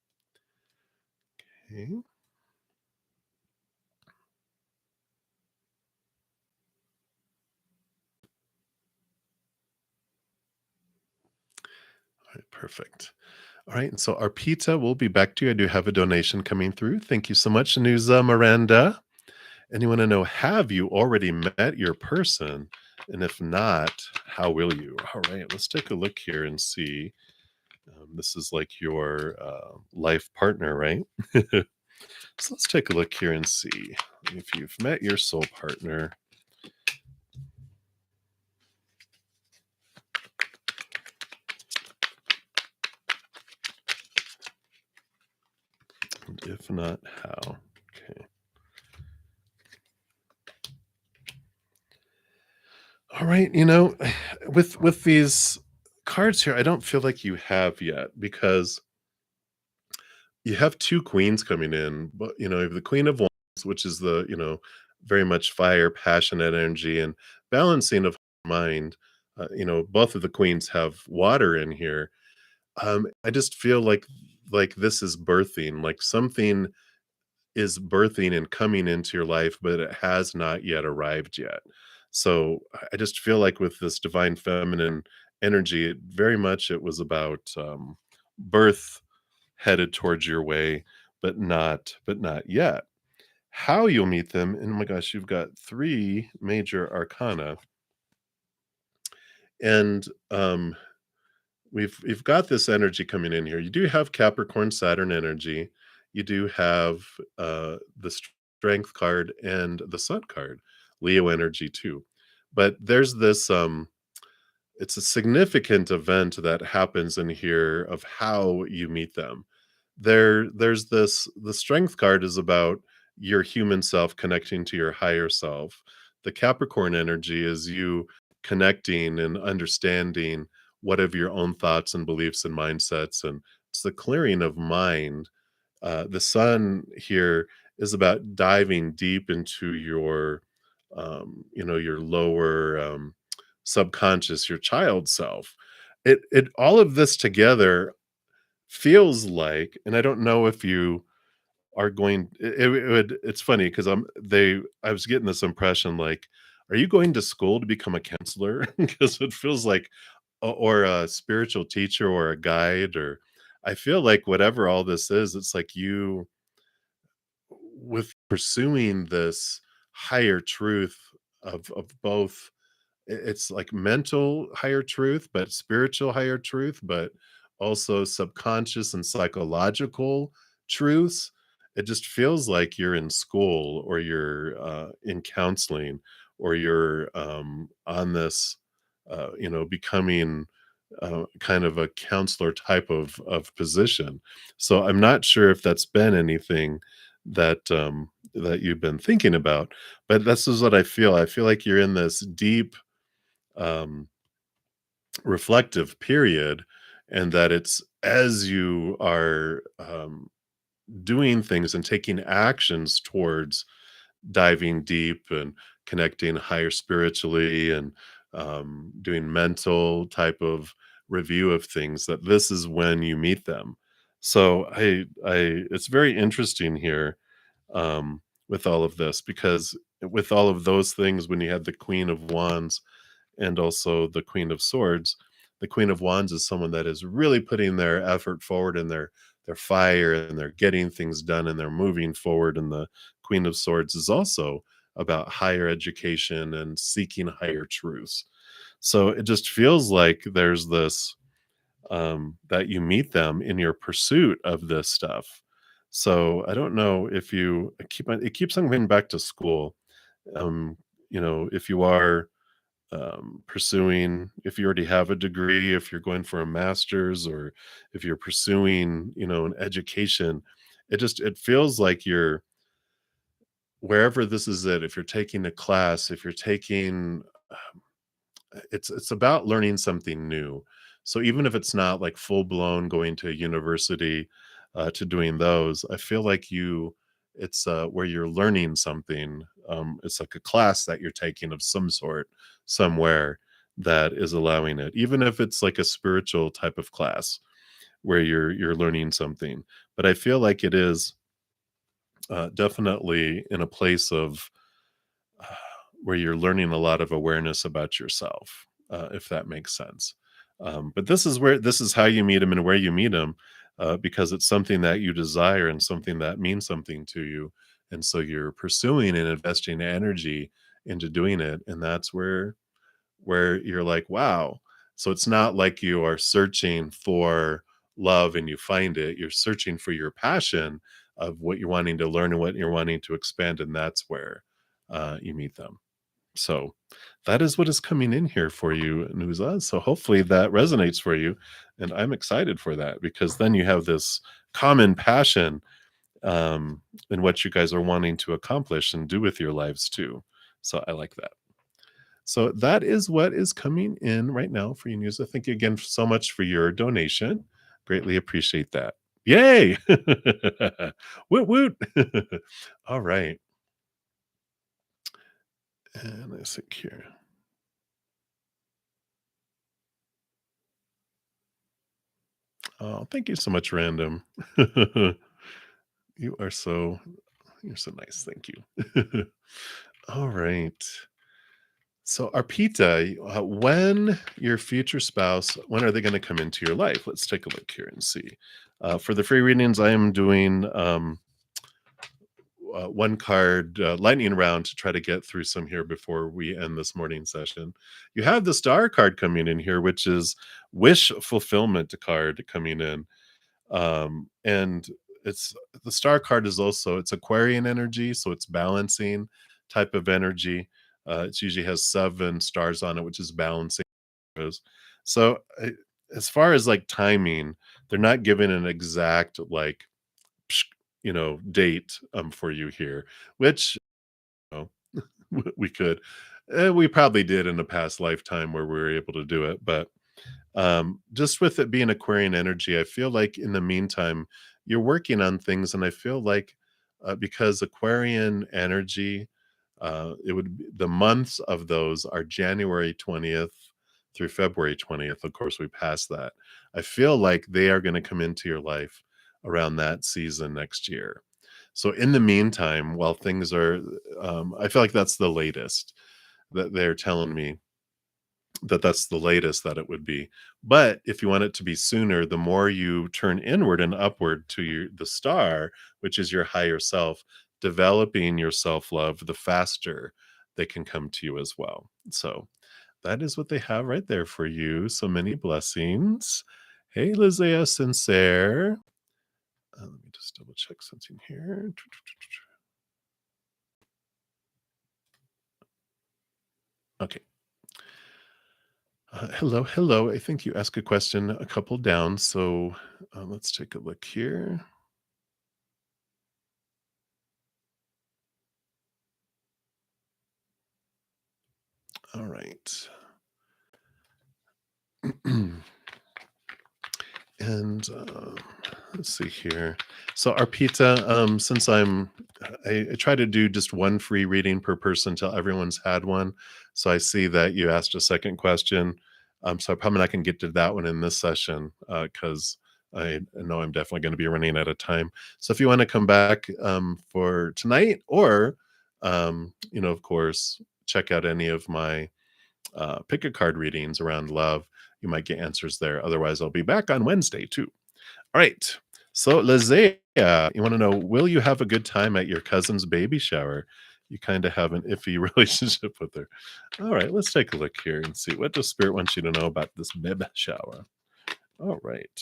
Okay. All right, perfect. All right, and so our pizza will be back to you. I do have a donation coming through. Thank you so much, Nuza Miranda. And you want to know, have you already met your person? And if not, how will you? All right, let's take a look here and see. This is like your life partner, right? So let's take a look here and see if you've met your soul partner. And if not, how? Okay. All right, with these cards here, I don't feel like you have yet because you have 2 queens coming in, but, you have the Queen of Wands, which is very much fire, passionate energy, and balancing of mind. Both of the queens have water in here. I just feel like this is birthing, like something is birthing and coming into your life, but it has not yet arrived yet. So I just feel like with this divine feminine energy. Very much it was about birth headed towards your way, but not yet. How you'll meet them, and oh my gosh, you've got 3 major arcana, and, we've got this energy coming in here. You do have Capricorn Saturn energy. You do have, the Strength card and the Sun card, Leo energy too. But there's this, it's a significant event that happens in here of how you meet them. There's this the strength card is about your human self connecting to your higher self. The Capricorn energy is you connecting and understanding what of your own thoughts and beliefs and mindsets, and it's the clearing of mind. The sun here is about diving deep into your your lower subconscious, your child self. It all of this together feels like, and I don't know if you are going it would it's funny because I was getting this impression like, are you going to school to become a counselor? Because it feels like or a spiritual teacher or a guide, or I feel like whatever all this is, it's like you with pursuing this higher truth of both it's like mental higher truth, but spiritual higher truth, but also subconscious and psychological truths. It just feels like you're in school or you're in counseling or you're on this, becoming kind of a counselor type of position. So I'm not sure if that's been anything that you've been thinking about, but this is what I feel. I feel like you're in this deep um, reflective period, and that it's as you are doing things and taking actions towards diving deep and connecting higher spiritually and doing mental type of review of things, that this is when you meet them. So it's very interesting here with all of this, because with all of those things, when you had the Queen of Wands and also the Queen of Swords. The Queen of Wands is someone that is really putting their effort forward and their fire, and they're getting things done and they're moving forward. And the Queen of Swords is also about higher education and seeking higher truths. So it just feels like there's this that you meet them in your pursuit of this stuff. So I don't know if you it keeps on going back to school. Um, if you are pursuing, if you already have a degree, if you're going for a master's, or if you're pursuing an education, it feels like you're wherever this is it. If you're taking a class, if you're taking it's about learning something new. So even if it's not like full blown going to a university to doing those, I feel like it's where you're learning something. It's like a class that you're taking of some sort somewhere that is allowing it, even if it's like a spiritual type of class where you're learning something. But I feel like it is definitely in a place of uh, where you're learning a lot of awareness about yourself, if that makes sense. But this is how you meet them and where you meet them, because it's something that you desire and something that means something to you, and so you're pursuing and investing energy into doing it, and that's where you're like, wow. So it's not like you are searching for love and you find it. You're searching for your passion of what you're wanting to learn and what you're wanting to expand, and that's where you meet them. So that is what is coming in here for you, Nuza. So hopefully that resonates for you. And I'm excited for that, because then you have this common passion in what you guys are wanting to accomplish and do with your lives too. So I like that. So that is what is coming in right now for you, Nuza. Thank you again so much for your donation. Greatly appreciate that. Yay! Woot woot! All right. And let's think here. Oh, thank you so much, Random. You are so you're so nice. Thank you. All right. So, Arpita, when your future spouse, when are they going to come into your life? Let's take a look here and see. For the free readings, I am doing one card lightning round to try to get through some here before we end this morning session. You have the star card coming in here, which is wish fulfillment card coming in. And it's the star card is also it's Aquarian energy, so it's balancing type of energy. It usually has 7 stars on it, which is balancing. So as far as like timing, they're not giving an exact like psh, date for you here, which know, we could. We probably did in a past lifetime where we were able to do it, but just with it being Aquarian energy, I feel like in the meantime, you're working on things, and I feel like because Aquarian energy, it would be, the months of those are January 20th through February 20th. Of course, we passed that. I feel like they are going to come into your life around that season next year. So in the meantime, while things are, I feel like that's the latest that they're telling me that that's the latest that it would be. But if you want it to be sooner, the more you turn inward and upward to the star, which is your higher self, developing your self-love, the faster they can come to you as well. So that is what they have right there for you. So many blessings. Hey, Lizea Sincere. Let me just double check something here. Okay. Hello, hello. I think you asked a question a couple down. So let's take a look here. All right. And let's see here. So Arpita, since I try to do just one free reading per person till everyone's had one. So I see that you asked a second question. So I'm probably not going to get to that one in this session because I know I'm definitely going to be running out of time. So if you want to come back for tonight, or of course, check out any of my pick a card readings around love. You might get answers there. Otherwise, I'll be back on Wednesday too. All right. So, Lizea, you want to know, will you have a good time at your cousin's baby shower? You kind of have an iffy relationship with her. All right, let's take a look here and see what the spirit wants you to know about this baby shower. All right.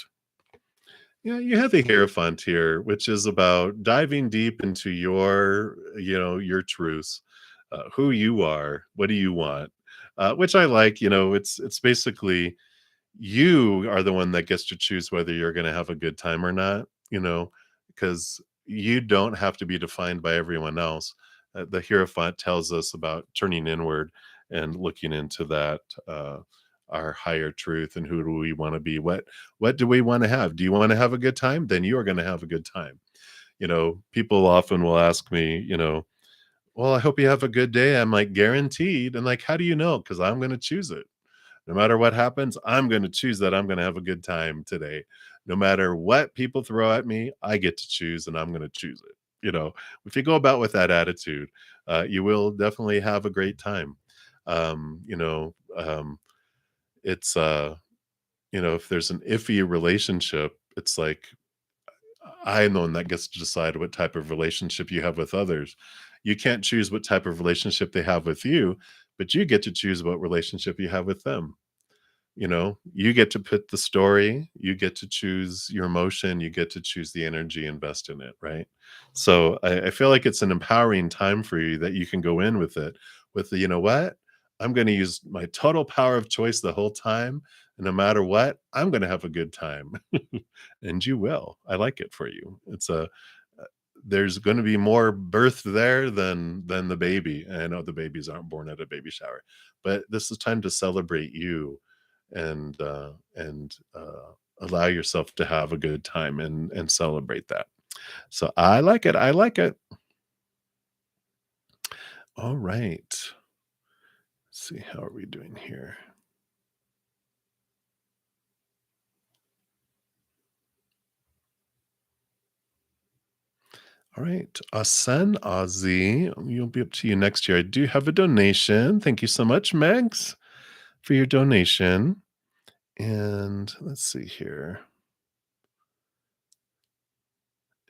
Yeah, you have the Hierophant here, which is about diving deep into your truths, who you are, what do you want, which I like. It's basically you are the one that gets to choose whether you're going to have a good time or not. Because you don't have to be defined by everyone else. The Hierophant tells us about turning inward and looking into that. Our higher truth, and who do we want to be, what do we want to have? Do you want to have a good time? Then you are going to have a good time. People often will ask me, well, I hope you have a good day. I'm like, guaranteed. And like, how do you know? Because I'm going to choose it. No matter what happens, I'm going to choose that I'm going to have a good time today. No matter what people throw at me, I get to choose, and I'm going to choose it. If you go about with that attitude, you will definitely have a great time. It's if there's an iffy relationship, it's like I'm the one that gets to decide what type of relationship you have with others. You can't choose what type of relationship they have with you, but you get to choose what relationship you have with them. You get to put the story, you get to choose your emotion, you get to choose the energy, invest in it, right? So I feel like it's an empowering time for you that you can go in with it, with the, what? I'm going to use my total power of choice the whole time. And no matter what, I'm going to have a good time. And you will. I like it for you. There's going to be more birth there than the baby. And I know the babies aren't born at a baby shower, but this is time to celebrate you and allow yourself to have a good time and celebrate that. So I like it. I like it. All right. Let's see, how are we doing here? All right. Asen Ozzy, you'll be up to you next year. I do have a donation. Thank you so much, Megs, for your donation. And let's see here.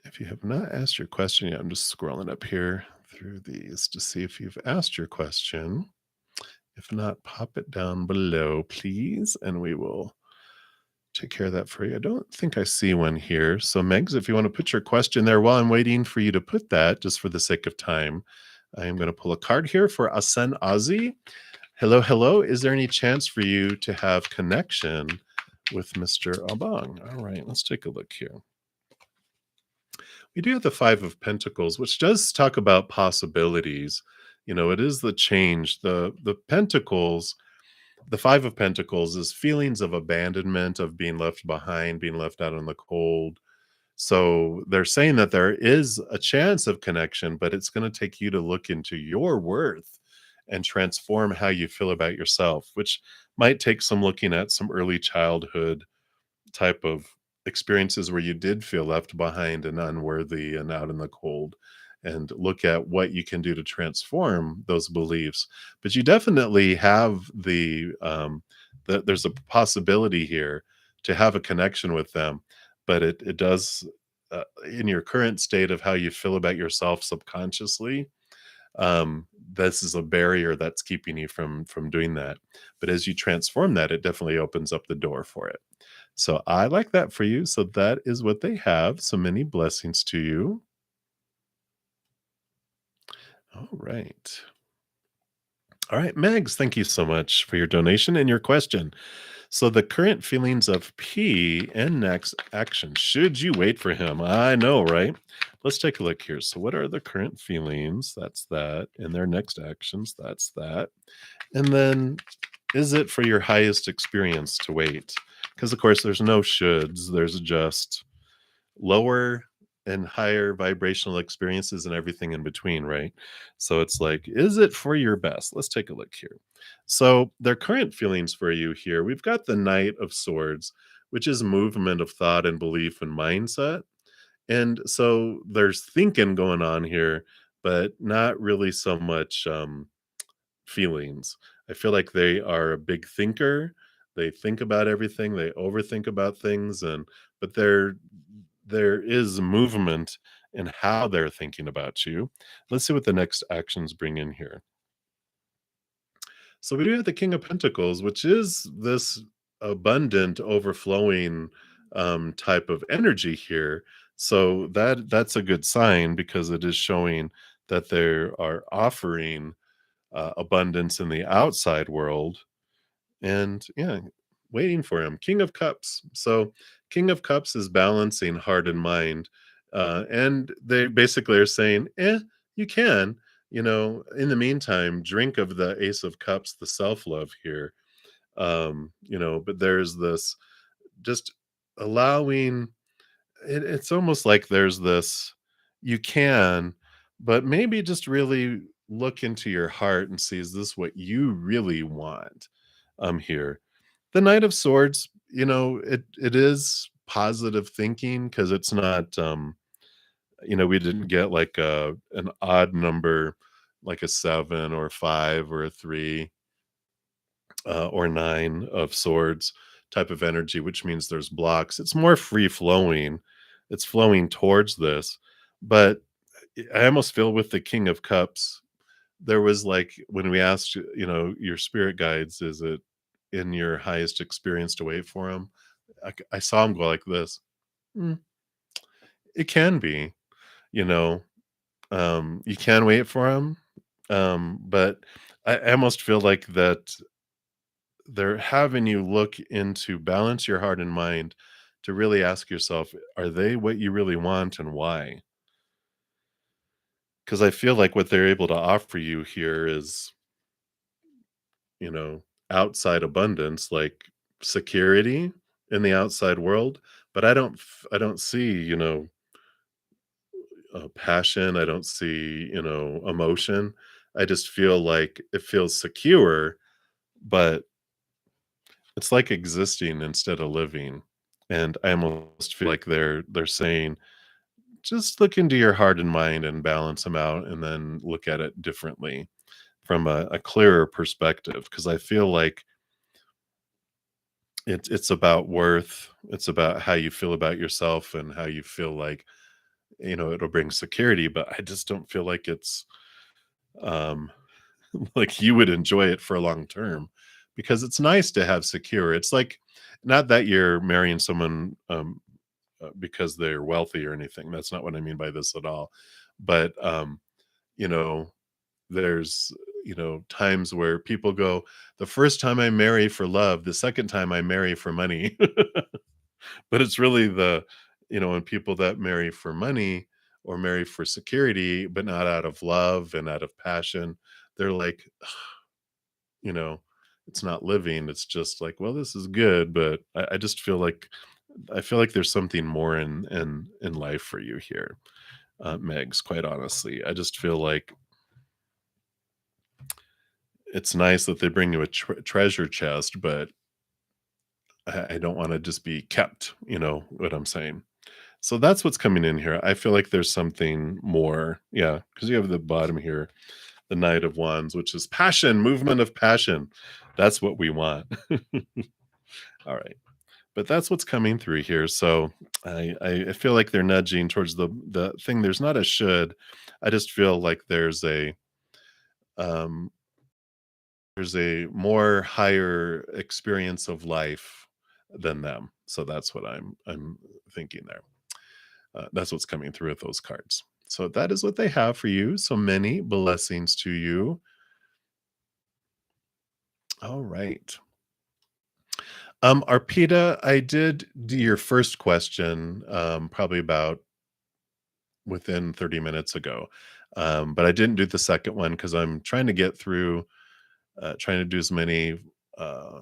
If you have not asked your question yet, I'm just scrolling up here through these to see if you've asked your question. If not, pop it down below, please, and we will take care of that for you. I don't think I see one here. So, Megs, if you want to put your question there while I'm waiting for you to put that, just for the sake of time, I am going to pull a card here for Asen Ozzy. Hello, hello. Is there any chance for you to have connection with Mr. Abang? All right, let's take a look here. We do have the Five of Pentacles, which does talk about possibilities. You know, it is the change. The Pentacles, the Five of Pentacles is feelings of abandonment, of being left behind, being left out in the cold. So they're saying that there is a chance of connection, but it's going to take you to look into your worth and transform how you feel about yourself, which might take some looking at some early childhood type of experiences where you did feel left behind and unworthy and out in the cold, and look at what you can do to transform those beliefs. But you definitely have there's a possibility here to have a connection with them, but it does, in your current state of how you feel about yourself subconsciously, this is a barrier that's keeping you from doing that. But as you transform that, it definitely opens up the door for it. So I like that for you. So that is what they have. So many blessings to you. All right. All right, Megs, thank you so much for your donation and your question. So the current feelings of P and next action. Should you wait for him? I know, right? Let's take a look here. So what are the current feelings? That's that. And their next actions. That's that. And then is it for your highest experience to wait? Because of course there's no shoulds. There's just lower and higher vibrational experiences and everything in between, right? So it's like, is it for your best? Let's take a look here. So, their current feelings for you here, we've got the Knight of Swords, which is movement of thought and belief and mindset. And so there's thinking going on here, but not really so much feelings. I feel like they are a big thinker. They think about everything, they overthink about things, and but there is movement in how they're thinking about you. Let's see what the next actions bring in here. So we do have the King of Pentacles, which is this abundant, overflowing type of energy here. So that's a good sign because it is showing that they are offering abundance in the outside world, and yeah, waiting for him. King of Cups. So King of Cups is balancing heart and mind. And they basically are saying, you can, in the meantime, drink of the Ace of Cups, the self-love here. But there's this just allowing it's almost like there's this you can, but maybe just really look into your heart and see, is this what you really want here? The Knight of Swords, it is positive thinking because it's not we didn't get like an odd number like a 7 or 5 or a 3 or 9 of swords type of energy, which means there's blocks. It's more free flowing. It's flowing towards this. But I almost feel with the King of Cups, there was like when we asked, your spirit guides, is it in your highest experience to wait for him? I saw him go like this. "Mm, it can be, you know, you can wait for him. But I almost feel like that they're having you look into balance your heart and mind to really ask yourself, are they what you really want and why? Because I feel like what they're able to offer you here is, you know, outside abundance, like security in the outside world. But I don't see, passion. I don't see, emotion. I just feel like it feels secure, but it's like existing instead of living. And I almost feel like they're saying, just look into your heart and mind and balance them out and then look at it differently from a clearer perspective. Because I feel like it's about worth, it's about how you feel about yourself and how you feel like, it'll bring security, but I just don't feel like it's, um, like you would enjoy it for a long term because it's nice to have secure. It's like not that you're marrying someone, because they're wealthy or anything. That's not what I mean by this at all. But, you know, there's, times where people go, the first time I marry for love, the second time I marry for money. But it's really when people that marry for money or marry for security, but not out of love and out of passion, they're like, you know, it's not living. It's just like, well, this is good, but I just I feel like there's something more in life for you here, Megs. Quite honestly, I just feel like it's nice that they bring you a treasure chest, but I don't want to just be kept. You know what I'm saying? So that's what's coming in here. I feel like there's something more. Yeah, because you have the bottom here, the Knight of Wands, which is passion, movement of passion. That's what we want. All right. But that's what's coming through here. So I feel like they're nudging towards the thing. There's not a should. I just feel like um there's a more higher experience of life than them. So that's what I'm thinking there. That's what's coming through with those cards. So that is what they have for you. So many blessings to you. All right. Arpita, I did do your first question, probably about within 30 minutes ago. But I didn't do the second one because I'm trying to get through, trying to do as many, uh,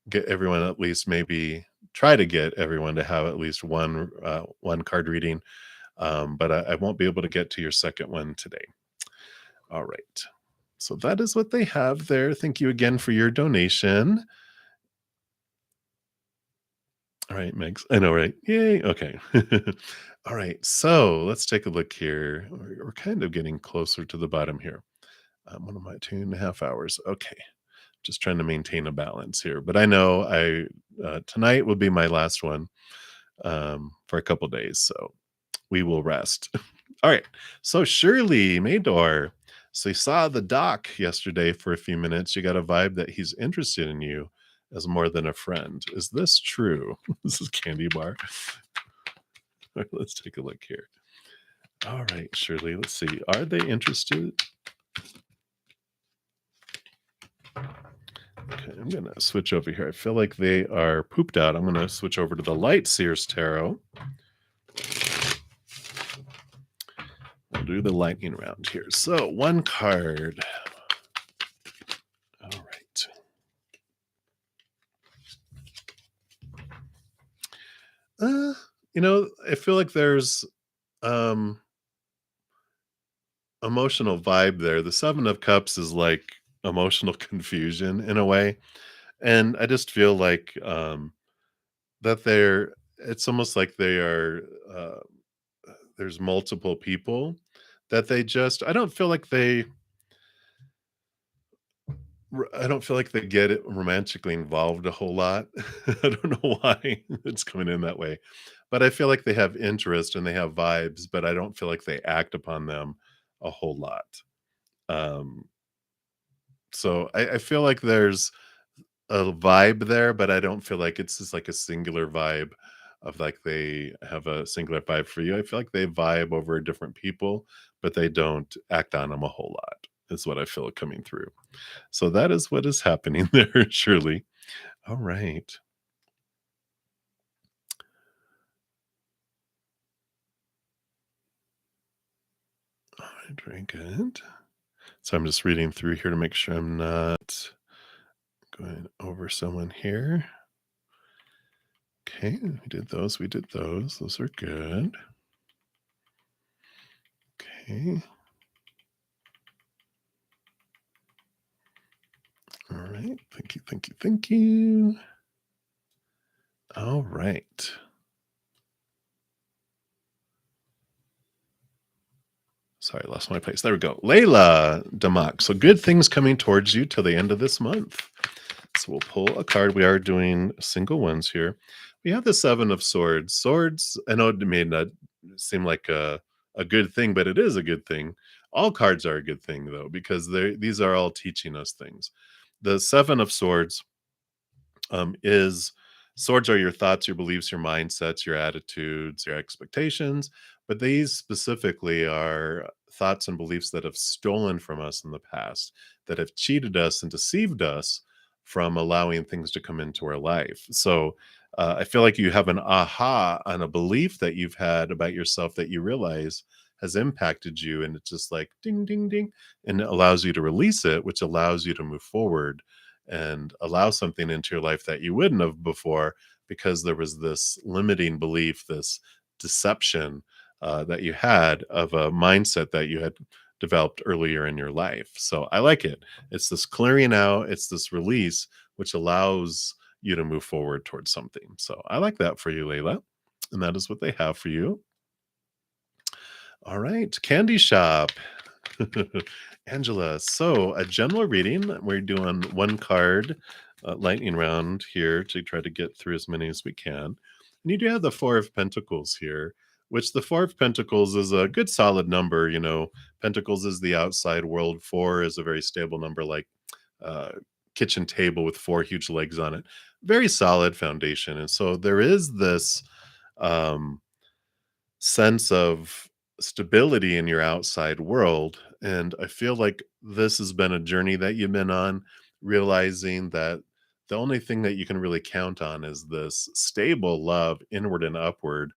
get everyone at least maybe try to get everyone to have at least one card reading. But I won't be able to get to your second one today. All right. So that is what they have there. Thank you again for your donation. All right, Megs. I know, right? Yay. Okay. All right. So let's take a look here. We're kind of getting closer to the bottom here. What am I, 2.5 hours? Okay. Just trying to maintain a balance here. But I know tonight will be my last one, for a couple days. So we will rest. All right. So Shirley Mador. So you saw the doc yesterday for a few minutes. You got a vibe that he's interested in you as more than a friend. Is this true? This is Candy Bar. All right, let's take a look here. All right, Shirley. Let's see. Are they interested? Okay, I'm gonna switch over here. I feel like they are pooped out. I'm gonna switch over to the Light Seers Tarot. We'll do the lightning round here. So one card. All right. I feel like there's um emotional vibe there. The 7 of Cups is like emotional confusion in a way. And I just feel like that it's almost like they are there's multiple people that I don't feel like I don't feel like they get it romantically involved a whole lot. I don't know why it's coming in that way. But I feel like they have interest and they have vibes, but I don't feel like they act upon them a whole lot. Um, so I feel like there's a vibe there, but I don't feel like it's just like a singular vibe of like they have a singular vibe for you. I feel like they vibe over different people, but they don't act on them a whole lot, is what I feel coming through. So that is what is happening there, surely. All right. All right, very good. So I'm just reading through here to make sure I'm not going over someone here. Okay, we did those. We did those. Those are good. Okay. All right. Thank you. Thank you. Thank you. All right. Sorry, I lost my place. There we go. Layla Damak. So good things coming towards you till the end of this month. So we'll pull a card. We are doing single ones here. We have the Seven of Swords. Swords, I know it may not seem like a good thing, but it is a good thing. All cards are a good thing, though, because these are all teaching us things. The Seven of Swords is swords are your thoughts, your beliefs, your mindsets, your attitudes, your expectations. But these specifically are thoughts and beliefs that have stolen from us in the past, that have cheated us and deceived us from allowing things to come into our life. So I feel like you have an aha on a belief that you've had about yourself that you realize has impacted you. And it's just like ding, ding, ding. And it allows you to release it, which allows you to move forward and allow something into your life that you wouldn't have before because there was this limiting belief, this deception that you had of a mindset that you had developed earlier in your life. So I like it. It's this clearing out, it's this release, which allows you to move forward towards something. So I like that for you, Layla. And that is what they have for you. All right, Candy Shop. Angela, so a general reading. We're doing one card lightning round here to try to get through as many as we can. And you do have the Four of Pentacles here, which the Four of Pentacles is a good solid number. You know, Pentacles is the outside world. Four is a very stable number, like uh, kitchen table with four huge legs on it. Very solid foundation. And so there is this um, sense of stability in your outside world. And I feel like this has been a journey that you've been on, realizing that the only thing that you can really count on is this stable love inward and upward,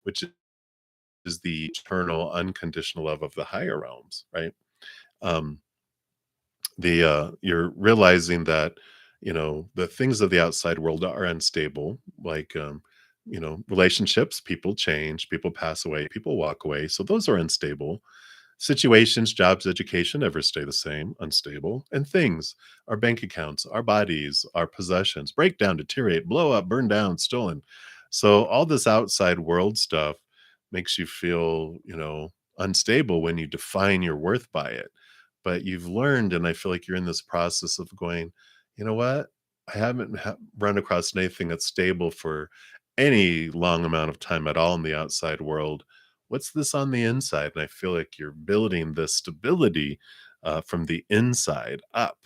which is the eternal unconditional love of the higher realms, right? Um, you're realizing that the things of the outside world are unstable, like relationships, people change, people pass away, people walk away, so those are unstable. Situations, jobs, education never stay the same, unstable. And things, our bank accounts, our bodies, our possessions break down, deteriorate, blow up, burn down, stolen. So all this outside world stuff makes you feel unstable when you define your worth by it. But you've learned, and I feel like you're in this process of going, you know what? I haven't run across anything that's stable for any long amount of time at all in the outside world. What's this on the inside? And I feel like you're building this stability from the inside up,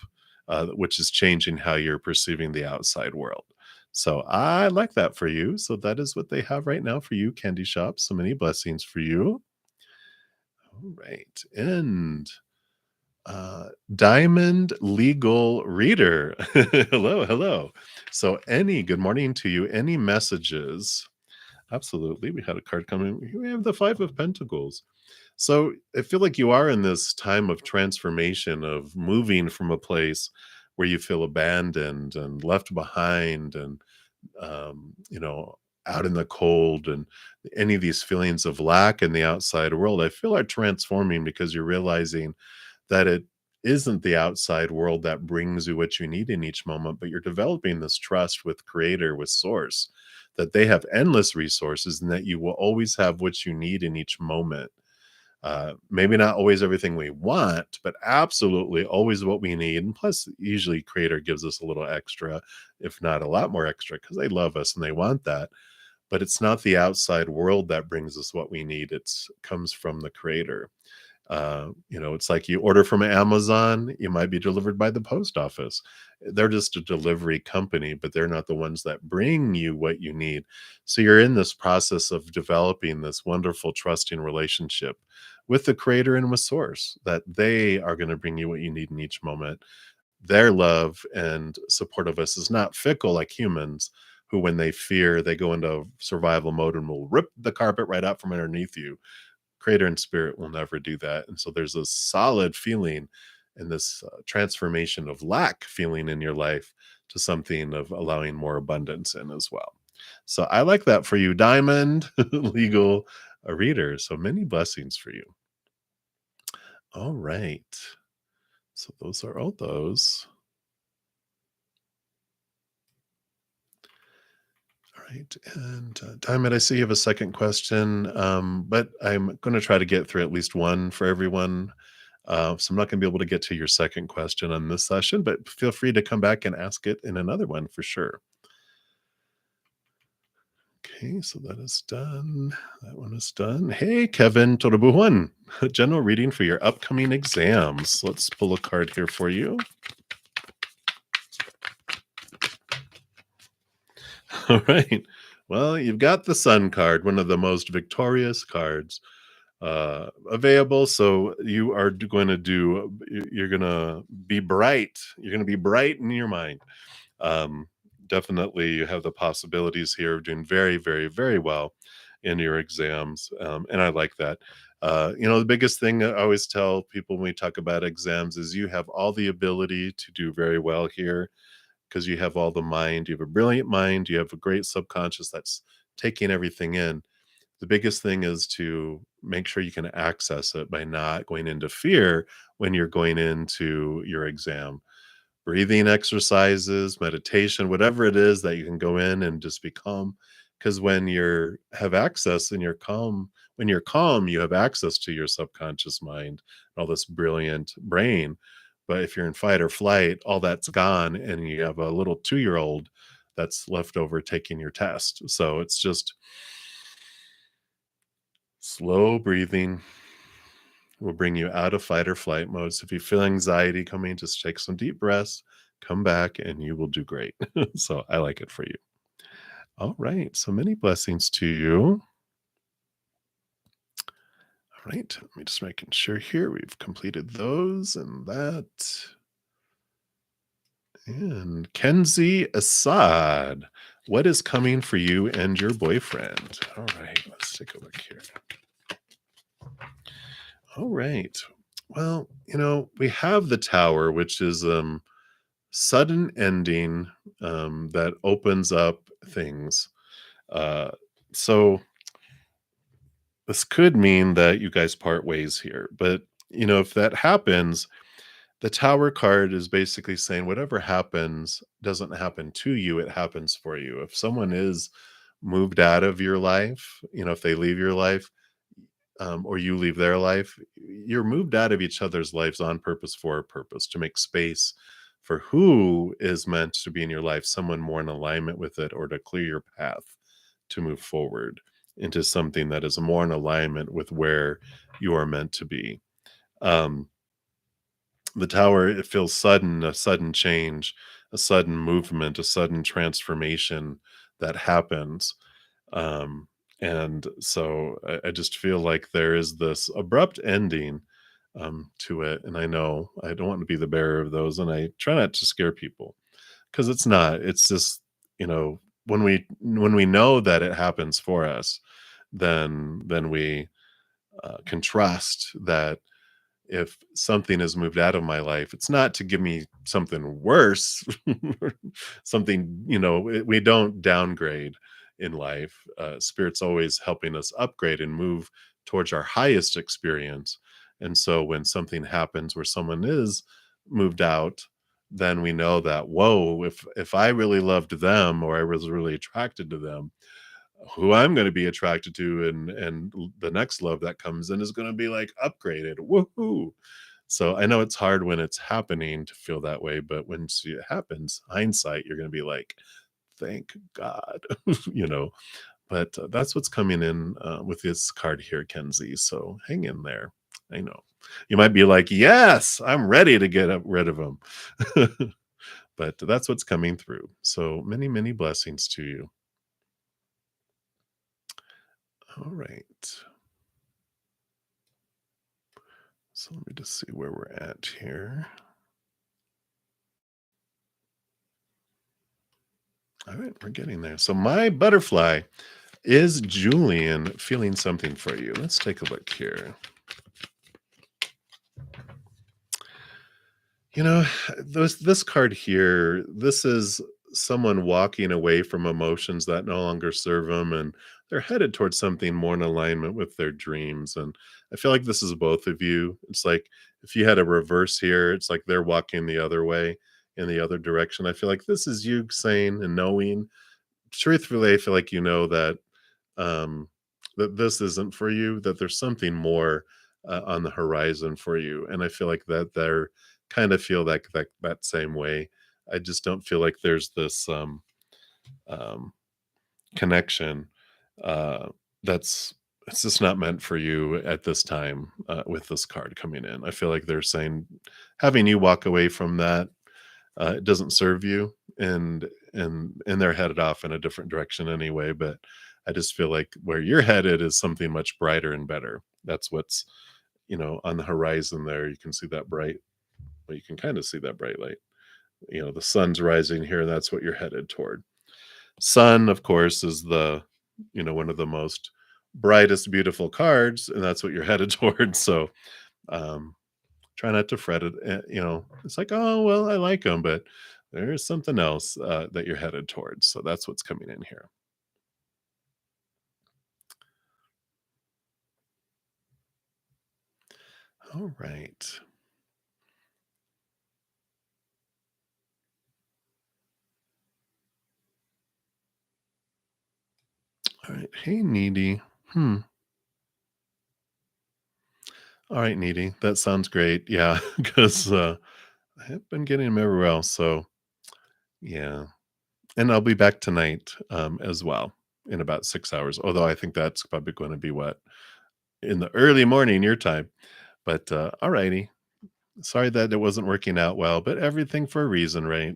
which is changing how you're perceiving the outside world. So I like that for you. So that is what they have right now for you, Candy Shop. So many blessings for you. All right. And Diamond Legal Reader. Hello, hello. So, good morning to you. Any messages? Absolutely. We had a card coming. We have the Five of Pentacles. So, I feel like you are in this time of transformation, of moving from a place where you feel abandoned and left behind and, out in the cold, and any of these feelings of lack in the outside world, I feel are transforming because you're realizing that it isn't the outside world that brings you what you need in each moment, but you're developing this trust with creator, with source, that they have endless resources and that you will always have what you need in each moment. Maybe not always everything we want, but absolutely always what we need. And plus, usually creator gives us a little extra, if not a lot more extra, because they love us and they want that. But it's not the outside world that brings us what we need. It's comes from the creator. It's like you order from Amazon, you might be delivered by the post office. They're just a delivery company, but they're not the ones that bring you what you need. So you're in this process of developing this wonderful, trusting relationship with the creator and with source, that they are going to bring you what you need in each moment. Their love and support of us is not fickle like humans, who, when they fear, they go into survival mode and will rip the carpet right out from underneath you. Creator and spirit will never do that. And so there's a solid feeling and this transformation of lack feeling in your life to something of allowing more abundance in as well. So I like that for you, Diamond Legal Reader. So many blessings for you. All right. So those are all those. All Right. And Diamond, I see you have a second question, but I'm going to try to get through at least one for everyone. So I'm not going to be able to get to your second question on this session, but feel free to come back and ask it in another one for sure. Okay, so that is done. That one is done. Hey, Kevin Torabuhan, general reading for your upcoming exams. Let's pull a card here for you. All right. Well, you've got the Sun card, one of the most victorious cards available. So you are going to do, you're going to be bright. You're going to be bright in your mind. Um, Definitely, you have the possibilities here of doing very, very, very well in your exams. And I like that. The biggest thing I always tell people when we talk about exams is you have all the ability to do very well here because you have all the mind. You have a brilliant mind. You have a great subconscious that's taking everything in. The biggest thing is to make sure you can access it by not going into fear when you're going into your exam. Breathing exercises, meditation, whatever it is that you can go in and just be calm. Because when you're have access and you're calm, when you're calm, you have access to your subconscious mind, all this brilliant brain. But if you're in fight or flight, all that's gone, and you have a little 2-year-old that's left over taking your test. So it's just slow breathing will bring you out of fight or flight mode. So if you feel anxiety coming, just take some deep breaths, come back, and you will do great. So I like it for you. All right. So many blessings to you. All right. Let me just making sure here we've completed those and that. And Kenzie Assad, what is coming for you and your boyfriend? All right. Let's take a look here. All right. Well, we have the tower, which is sudden ending that opens up things. Uh, so this could mean that you guys part ways here, but if that happens, the tower card is basically saying whatever happens doesn't happen to you, it happens for you. If someone is moved out of your life, if they leave your life, or you leave their life, you're moved out of each other's lives on purpose for a purpose to make space for who is meant to be in your life, someone more in alignment with it, or to clear your path to move forward into something that is more in alignment with where you are meant to be. Um, the tower, it feels sudden, a sudden change, a sudden movement, a sudden transformation that happens. Um, and so I just feel like there is this abrupt ending to it. And I know I don't want to be the bearer of those, and I try not to scare people because it's not. It's just when we know that it happens for us, then we can trust that if something is moved out of my life, it's not to give me something worse, something, we don't downgrade in life. Spirit's always helping us upgrade and move towards our highest experience. And so when something happens where someone is moved out, then we know that, whoa, if I really loved them or I was really attracted to them, who I'm going to be attracted to and the next love that comes in is going to be like upgraded. Woohoo. So I know it's hard when it's happening to feel that way, but when it happens, hindsight, you're going to be like, thank God, you know. But that's what's coming in with this card here, Kenzie. So hang in there. I know you might be like, yes, I'm ready to get rid of him. But that's what's coming through. So many, many blessings to you. All right. So let me just see where we're at here. All right, we're getting there. So my butterfly is Julian feeling something for you. Let's take a look here. You know, this card here, this is someone walking away from emotions that no longer serve them, and they're headed towards something more in alignment with their dreams. And I feel like this is both of you. It's like if you had a reverse here, it's like they're walking the other way in the other direction. I feel like this is you saying and knowing truthfully, I feel like you know that um, that this isn't for you. That there's something more on the horizon for you, and I feel like that they're kind of feel like that same way. I just don't feel like there's this um, connection uh, that's it's just not meant for you at this time with this card coming in. I feel like they're saying having you walk away from that it doesn't serve you, and they're headed off in a different direction anyway. But I just feel like where you're headed is something much brighter and better. That's what's on the horizon there. You can see that bright. Well, you can kind of see that bright light. The sun's rising here. That's what you're headed toward. Sun, of course, is the one of the most brightest, beautiful cards, and that's what you're headed towards. So um, try not to fret it. It's like, oh well, I like them, but there's something else that you're headed towards. So that's what's coming in here. All right. All right. Hey, needy. Hmm. All right, needy. That sounds great. Yeah, because I have been getting them everywhere else. So yeah, and I'll be back tonight as well in about 6 hours. Although I think that's probably going to be what in the early morning your time. But all righty. Sorry that it wasn't working out well, but everything for a reason, right?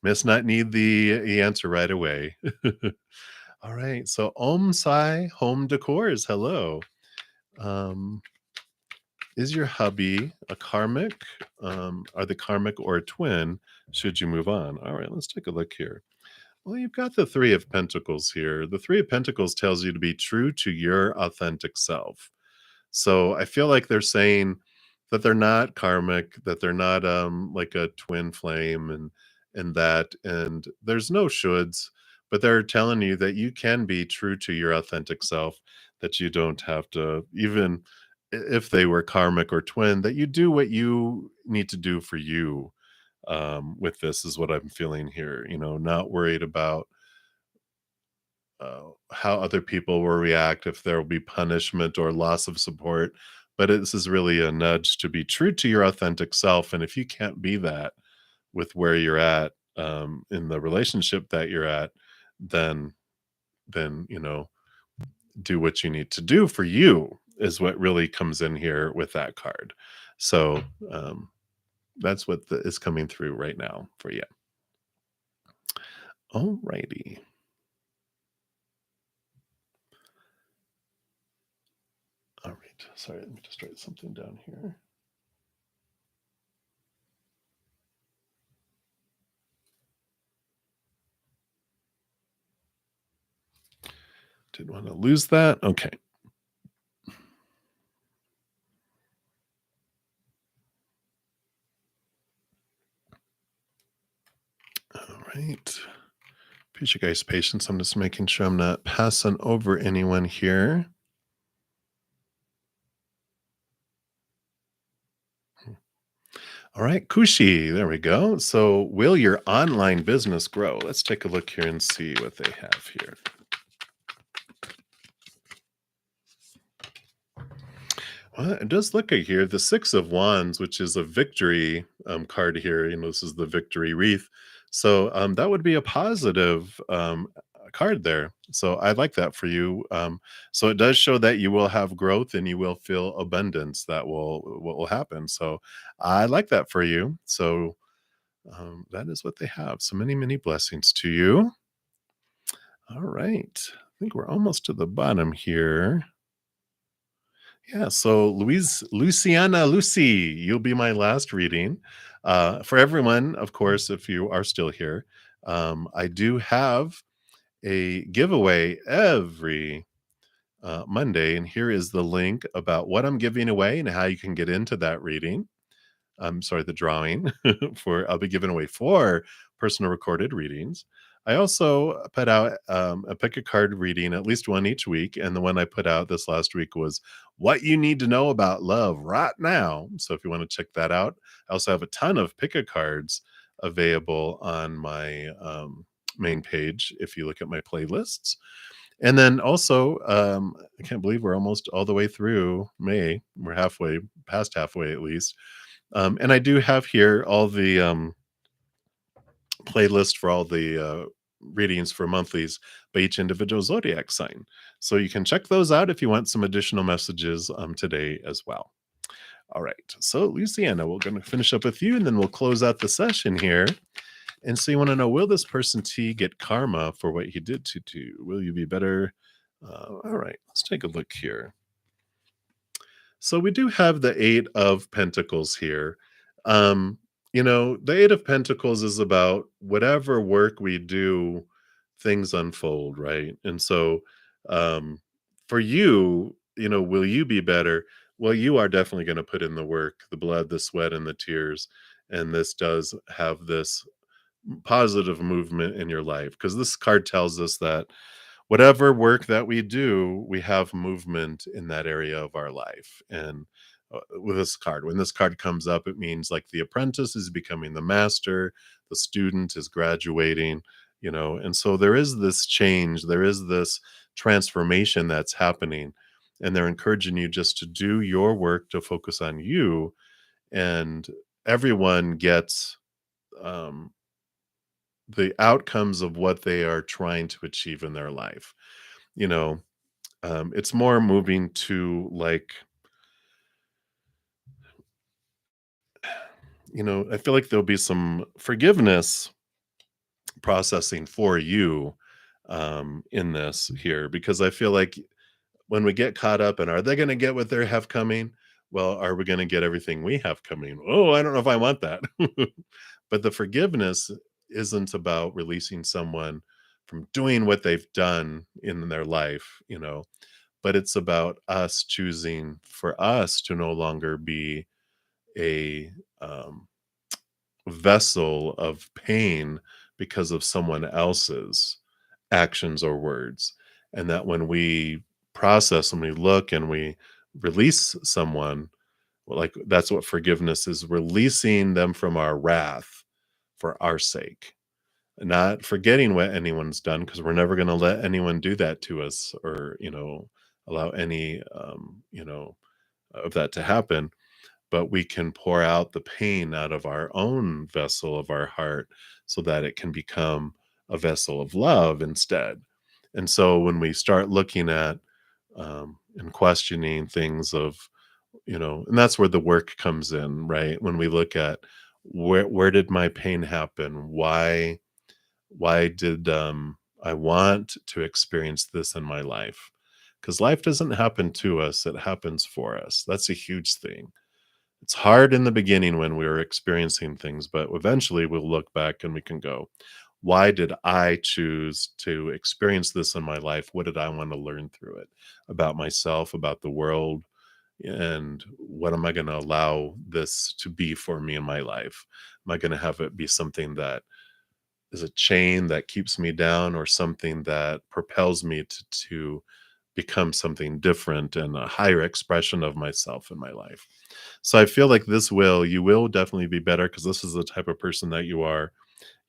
Must not need the answer right away. All right. So Om Sai Home Decors. Hello. Um, is your hubby a karmic? Are they karmic or a twin? Should you move on? All right, let's take a look here. Well, you've got the Three of Pentacles here. The Three of Pentacles tells you to be true to your authentic self. So I feel like they're saying that they're not karmic, that they're not like a twin flame and there's no shoulds, but they're telling you that you can be true to your authentic self, that you don't have to even if they were karmic or twin, that you do what you need to do for you. With this is what I'm feeling here, not worried about how other people will react, if there will be punishment or loss of support. But this is really a nudge to be true to your authentic self. And if you can't be that with where you're at in the relationship that you're at, then then do what you need to do for you is what really comes in here with that card. So that's what is coming through right now for you. All righty. All right. Sorry, let me just write something down here. Didn't want to lose that. Okay. All right. Appreciate you guys' patience. I'm just making sure I'm not passing over anyone here. All right, Kushi. There we go. So, will your online business grow? Let's take a look here and see what they have here. Well, it does look like here the Six of Wands, which is a victory card here. This is the victory wreath. So that would be a positive card there. So I like that for you. So it does show that you will have growth and you will feel abundance. That will what will happen. So I like that for you. So that is what they have. So many, many blessings to you. All right. I think we're almost to the bottom here. Yeah, so Luciana Lucy, you'll be my last reading. For everyone, of course, if you are still here, I do have a giveaway every Monday, and here is the link about what I'm giving away and how you can get into that reading. I'm sorry, the drawing for I'll be giving away 4 personal recorded readings. I also put out a pick a card reading, at least one each week. And the one I put out this last week was what you need to know about love right now. So if you want to check that out, I also have a ton of pick a cards available on my main page if you look at my playlists. And then also, I can't believe we're almost all the way through May. We're halfway, past halfway at least. And I do have here all the playlist for all the readings for monthlies by each individual zodiac sign. So you can check those out if you want some additional messages today as well. All right. So, Luciana, we're going to finish up with you and then we'll close out the session here. And so, you want to know, will this person T get karma for what he did to you? Will you be better? All right. Let's take a look here. So we do have the 8 of Pentacles here. Um, the 8 of Pentacles is about whatever work we do, things unfold, right? And so um, for you, will you be better? Well, you are definitely going to put in the work, the blood, the sweat, and the tears. And this does have this positive movement in your life because this card tells us that whatever work that we do, we have movement in that area of our life. And with this card, when this card comes up, it means like the apprentice is becoming the master, the student is graduating, and so there is this change, there is this transformation that's happening. And they're encouraging you just to do your work, to focus on you. And everyone gets um, the outcomes of what they are trying to achieve in their life. You know, it's more moving to like, I feel like there'll be some forgiveness processing for you in this here, because I feel like when we get caught up in, are they going to get what they have coming? Well, are we going to get everything we have coming? Oh, I don't know if I want that. But the forgiveness isn't about releasing someone from doing what they've done in their life, but it's about us choosing for us to no longer be a vessel of pain because of someone else's actions or words. And that when we process and we look and we release someone, well, like that's what forgiveness is, releasing them from our wrath for our sake, not forgetting what anyone's done, because we're never going to let anyone do that to us, or allow any of that to happen. But we can pour out the pain out of our own vessel of our heart so that it can become a vessel of love instead. And so when we start looking at and questioning things of, and that's where the work comes in, right? When we look at where did my pain happen? Why did I want to experience this in my life? Because life doesn't happen to us, it happens for us. That's a huge thing. It's hard in the beginning when we're experiencing things, but eventually we'll look back and we can go, why did I choose to experience this in my life? What did I want to learn through it about myself, about the world? And what am I going to allow this to be for me in my life? Am I going to have it be something that is a chain that keeps me down, or something that propels me to become something different and a higher expression of myself in my life? So I feel like you will definitely be better, because this is the type of person that you are.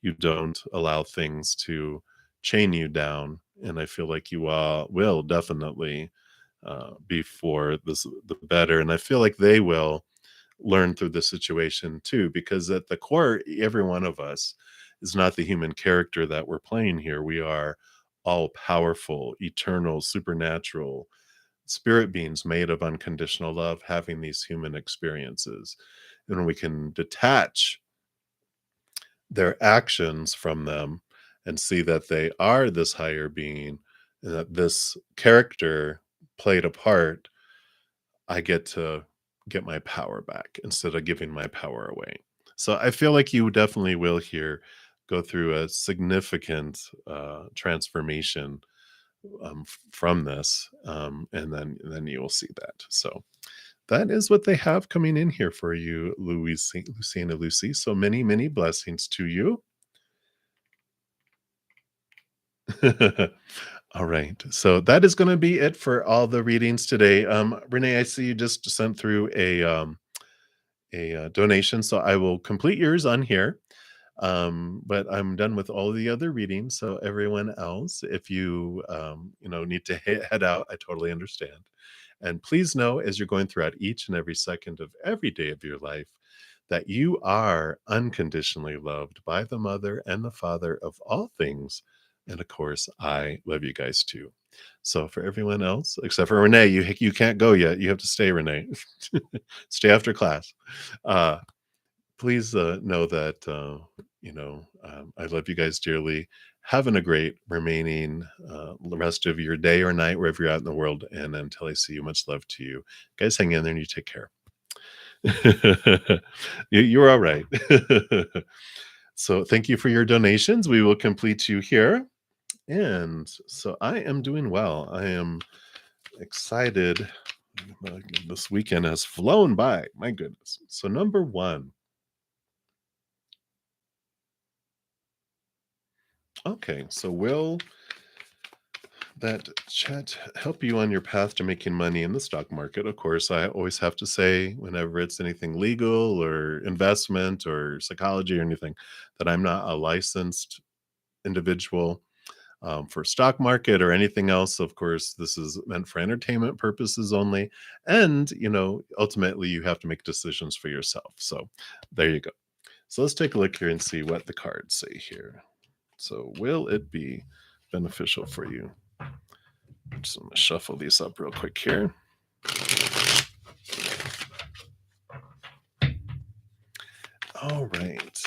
You don't allow things to chain you down. And I feel like you will definitely be for the better. And I feel like they will learn through the situation too, because at the core, every one of us is not the human character that we're playing here. We are all powerful, eternal, supernatural spirit beings made of unconditional love, having these human experiences. And when we can detach their actions from them and see that they are this higher being, and that this character played a part, I get to get my power back instead of giving my power away. So I feel like you definitely will here go through a significant transformation from this, and then you will see that. So that is what they have coming in here for you, Luciana Lucy. So many, many blessings to you. All right. So that is going to be it for all the readings today. Renee, I see you just sent through a donation, so I will complete yours on here. But I'm done with all the other readings. So everyone else, if you need to head out, I totally understand. And please know, as you're going throughout each and every second of every day of your life, that you are unconditionally loved by the mother and the father of all things. And of course, I love you guys too. So for everyone else, except for Renee, you can't go yet. You have to stay, Renee. Stay after class. Uh, Please know that I love you guys dearly. Having a great remaining rest of your day or night wherever you're out in the world. And until I see you, much love to you guys. Hang in there and you take care. You're all right. So thank you for your donations. We will complete you here. And so I am doing well. I am excited. This weekend has flown by. My goodness. So, number one. Okay. So, will that chat help you on your path to making money in the stock market? Of course, I always have to say, whenever it's anything legal or investment or psychology or anything, that I'm not a licensed individual for stock market or anything else. Of course, this is meant for entertainment purposes only. And, ultimately, you have to make decisions for yourself. So there you go. So let's take a look here and see what the cards say here. So, will it be beneficial for you? Just gonna shuffle these up real quick here. All right.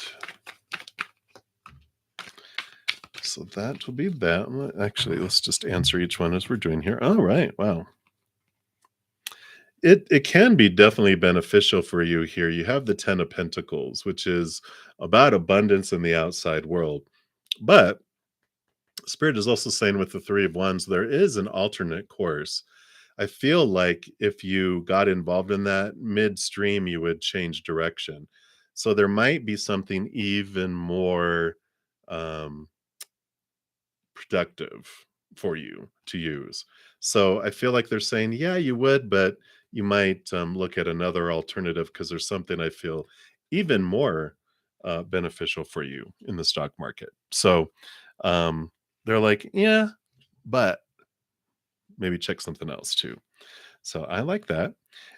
So that will be that. Actually, let's just answer each one as we're doing here. All right. Wow. It can be definitely beneficial for you here. You have the 10 of Pentacles, which is about abundance in the outside world. But Spirit is also saying with the 3 of Wands, there is an alternate course. I feel like if you got involved in that midstream, you would change direction. So there might be something even more um, productive for you to use. So I feel like they're saying, yeah, you would, but you might look at another alternative because there's something I feel even more beneficial for you in the stock market. So they're like, yeah, but maybe check something else too. So I like that.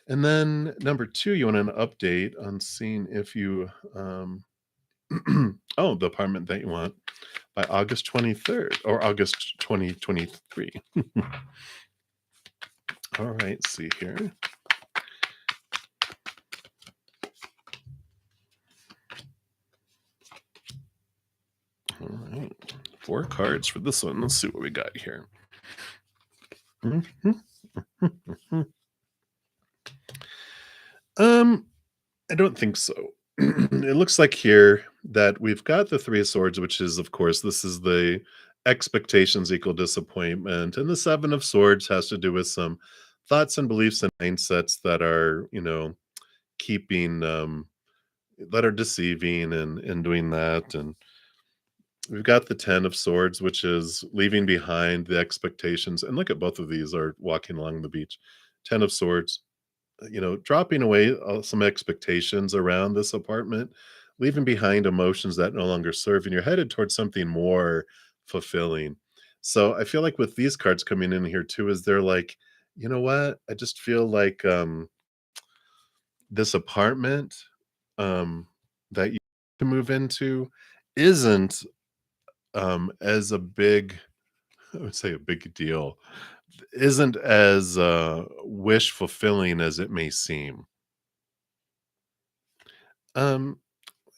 And then number two, you want an update on seeing if you, oh, the apartment that you want by August 23rd or August 2023. All right, see here. All right, 4 cards for this one. Let's see what we got here. Mhm. Um, I don't think so. It looks like here that we've got the 3 of Swords, which is, of course, this is the expectations equal disappointment. And the 7 of Swords has to do with some thoughts and beliefs and mindsets that are, keeping, that are deceiving and doing that. And we've got the 10 of Swords, which is leaving behind the expectations. And look at both of these are walking along the beach. 10 of Swords, dropping away some expectations around this apartment, leaving behind emotions that no longer serve, and you're headed towards something more fulfilling. So I feel like with these cards coming in here too, is they're like, you know what? I just feel like this apartment that you to move into isn't as a big, I would say a big deal, isn't as wish fulfilling as it may seem. Um,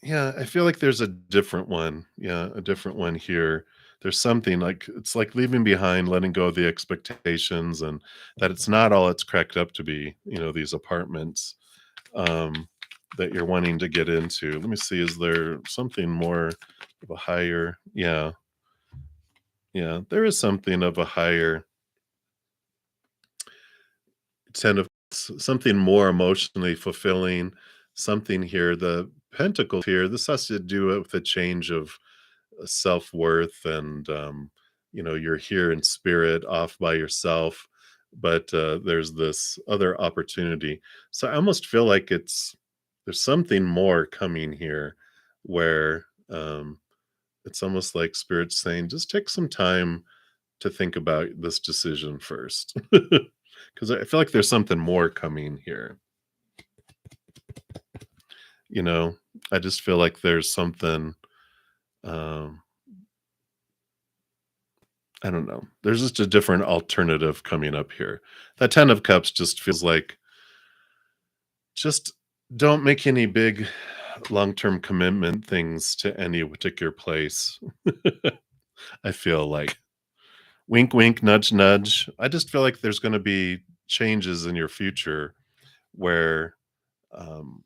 Yeah, I feel like there's a different one. Yeah, a different one here. There's something like it's like leaving behind, letting go of the expectations, and that it's not all it's cracked up to be, these apartments um, that you're wanting to get into. Let me see, is there something more of a higher? Yeah, yeah, there is something of a higher ten of something more emotionally fulfilling, something here. The Pentacles here, this has to do with a change of self-worth and you're here in spirit off by yourself, but there's this other opportunity. So I almost feel like there's something more coming here where Um, it's almost like spirit's saying, just take some time to think about this decision first. Because I feel like there's something more coming here. You know, I just feel like there's something, um, I don't know. There's just a different alternative coming up here. That 10 of Cups just feels like, just don't make any big long-term commitment things to any particular place. I feel like wink, wink, nudge, nudge. I just feel like there's going to be changes in your future where um,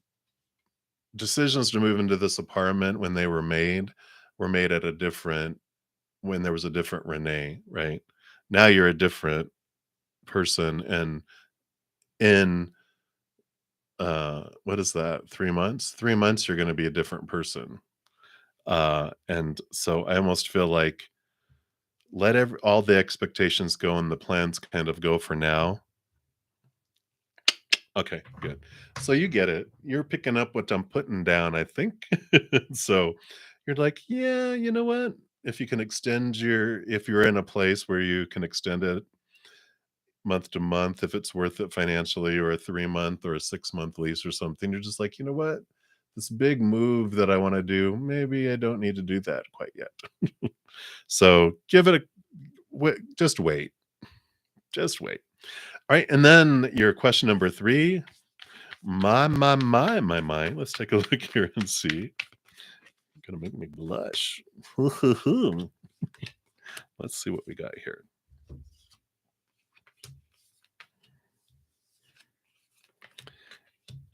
decisions to move into this apartment when they were made at a different, when there was a different Renee, right? Now you're a different person, and in what is that? 3 months? 3 months, you're going to be a different person. And so I almost feel like let all the expectations go and the plans kind of go for now. Okay, good. So you get it. You're picking up what I'm putting down, I think. So you're like, yeah, you know what? If you can extend if you're in a place where you can extend it month to month, if it's worth it financially, or a 3 month or a 6 month lease or something, you're just like, you know what? This big move that I want to do, maybe I don't need to do that quite yet. So give it a just wait. Just wait. All right. And then your question number three. My. Let's take a look here and see. Gonna make me blush. Let's see what we got here.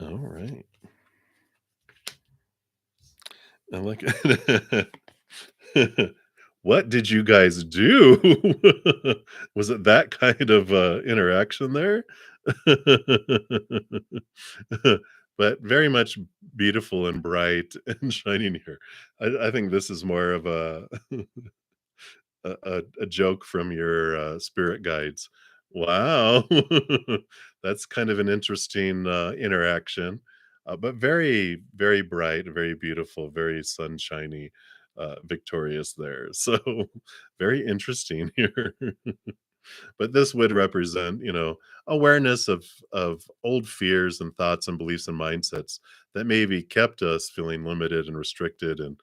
All right. I like it. What did you guys do? Was it that kind of interaction there? But very much beautiful and bright and shining here. I think this is more of a joke from your spirit guides. Wow, that's kind of an interesting interaction, but very, very bright, very beautiful, very sunshiny, victorious there. So very interesting here. But this would represent, awareness of old fears and thoughts and beliefs and mindsets that maybe kept us feeling limited and restricted, and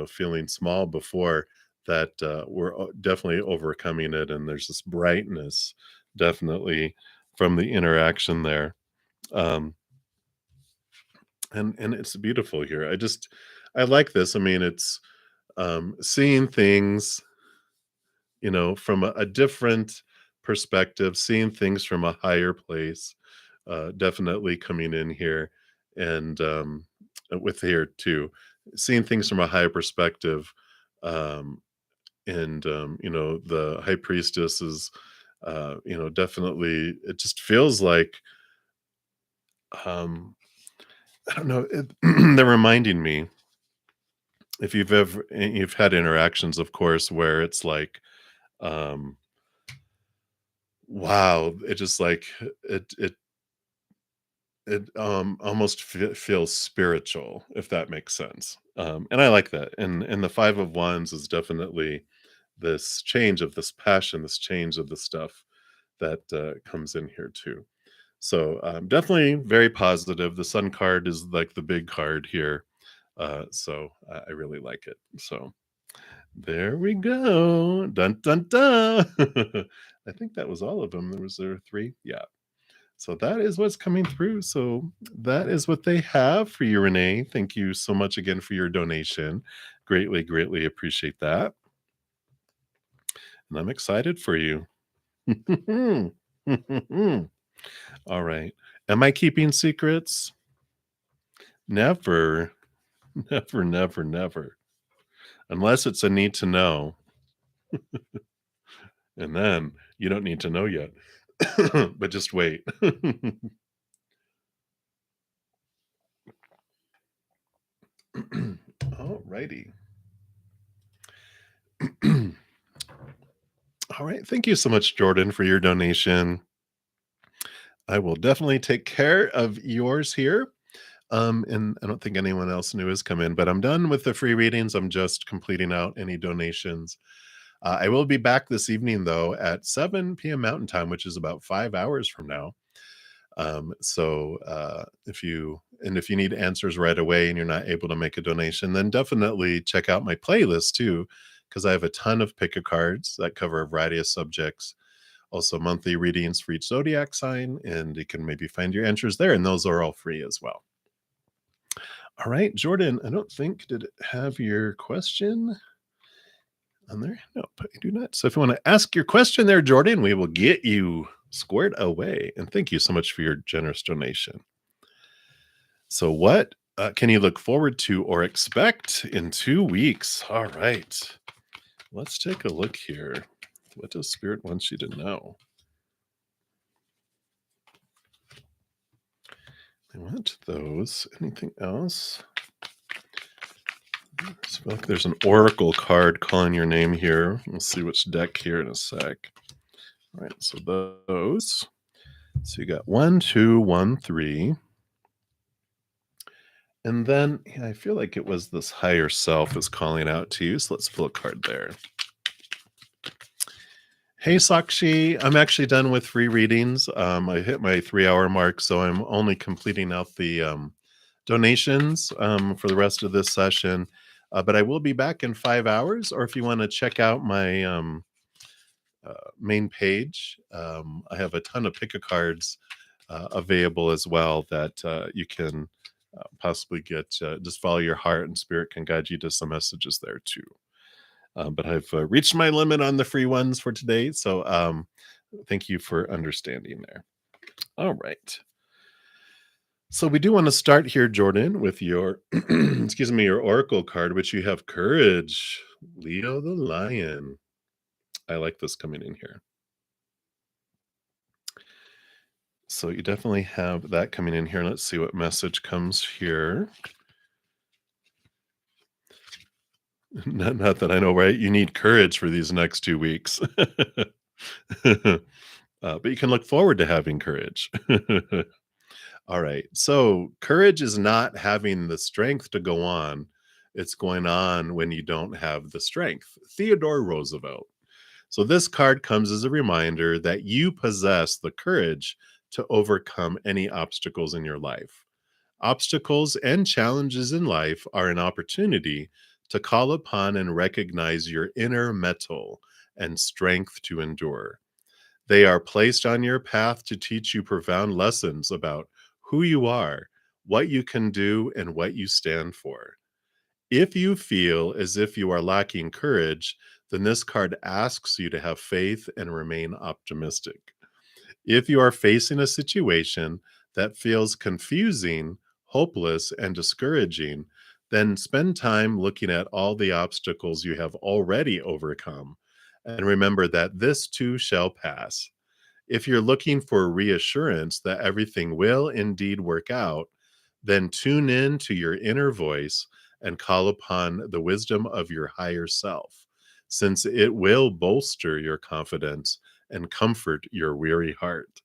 feeling small before, that we're definitely overcoming it, and there's this brightness definitely from the interaction there. um and it's beautiful here. I like this. I mean, it's seeing things, from a different perspective, seeing things from a higher place, definitely coming in here, and with here too, seeing things from a higher perspective, um, and the high priestess is, definitely. It just feels like, um, I don't know. They're reminding me, if you've had interactions, of course, where it's like, um, wow, it just like it almost feels spiritual, if that makes sense. And I like that. And the 5 of Wands is definitely this change of this passion, this change of the stuff that comes in here too. So definitely very positive. The Sun card is like the big card here. So I really like it. So there we go. Dun dun dun. I think that was all of them. There three? Yeah. So that is what's coming through. So that is what they have for you, Renee. Thank you so much again for your donation. Greatly, greatly appreciate that. And I'm excited for you. All right. Am I keeping secrets? Never, never, never, never. Unless it's a need to know. And then you don't need to know yet. But just wait. All righty. All right. Thank you so much, Jordan, for your donation. I will definitely take care of yours here. And I don't think anyone else new has come in, but I'm done with the free readings. I'm just completing out any donations. I will be back this evening though at 7 p.m. Mountain Time, which is about 5 hours from now. If you need answers right away and you're not able to make a donation, then definitely check out my playlist too, because I have a ton of pick a cards that cover a variety of subjects. Also, monthly readings for each zodiac sign, and you can maybe find your answers there, and those are all free as well. All right, Jordan, I don't think did it have your question on there? Nope, I do not. So if you want to ask your question there, Jordan, we will get you squared away. And thank you so much for your generous donation. So, what can you look forward to or expect in 2 weeks? All right, let's take a look here. What does Spirit want you to know? I want those. Anything else? I feel like there's an oracle card calling your name here. We'll see which deck here in a sec. All right, so those. So you got 1, 2, 1, 3. And then yeah, I feel like it was this higher self is calling out to you. So let's pull a card there. Hey, Sakshi. I'm actually done with free readings. I hit my 3-hour mark, so I'm only completing out the donations for the rest of this session. But I will be back in 5 hours, or if you want to check out my main page, I have a ton of pick-a-cards available as well that you can possibly get. Just follow your heart, and Spirit can guide you to some messages there too. But I've reached my limit on the free ones for today, so thank you for understanding there. All right. So we do want to start here, Jordan, with your excuse me, your oracle card, which you have courage, Leo the lion. I like this coming in here. So you definitely have that coming in here. Let's see what message comes here. Not that I know, right? You need courage for these next 2 weeks. But you can look forward to having courage. All right. So courage is not having the strength to go on. It's going on when you don't have the strength. Theodore Roosevelt. So this card comes as a reminder that you possess the courage to overcome any obstacles in your life. Obstacles and challenges in life are an opportunity to call upon and recognize your inner mettle and strength to endure. They are placed on your path to teach you profound lessons about who you are, what you can do, and what you stand for. If you feel as if you are lacking courage, then this card asks you to have faith and remain optimistic. If you are facing a situation that feels confusing, hopeless, and discouraging, then spend time looking at all the obstacles you have already overcome. And remember that this too shall pass. If you're looking for reassurance that everything will indeed work out, then tune in to your inner voice and call upon the wisdom of your higher self, since it will bolster your confidence and comfort your weary heart.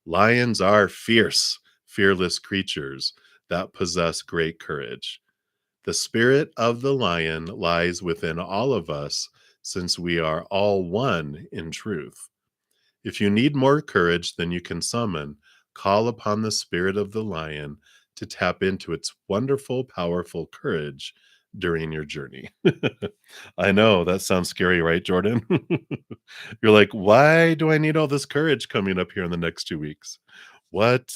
Lions are fierce, fearless creatures that possess great courage. The spirit of the lion lies within all of us, since we are all one in truth. If you need more courage than you can summon, call upon the spirit of the lion to tap into its wonderful, powerful courage during your journey. I know that sounds scary, right, Jordan? You're like, why do I need all this courage coming up here in the next 2 weeks? What,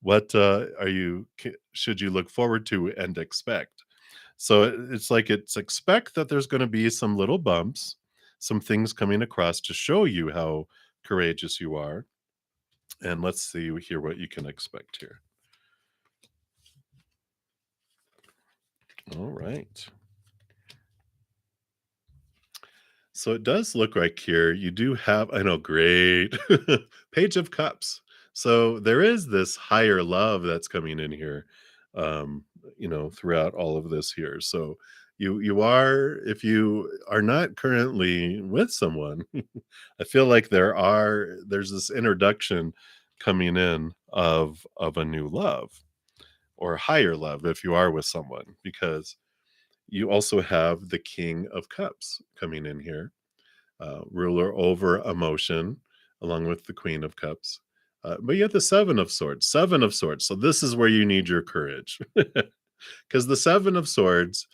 what should you look forward to and expect? So it's like it's expect that there's going to be some little bumps, some things coming across to show you how courageous you are. And let's see here what you can expect here. All right. So it does look like here you do have, I know, great Page of Cups. So there is this higher love that's coming in here, um, throughout all of this here. So you are, if you are not currently with someone, I feel like there's this introduction coming in of a new love or higher love if you are with someone, because you also have the King of Cups coming in here, ruler over emotion, along with the Queen of Cups. But you have the Seven of Swords, Seven of Swords. So this is where you need your courage, because the Seven of Swords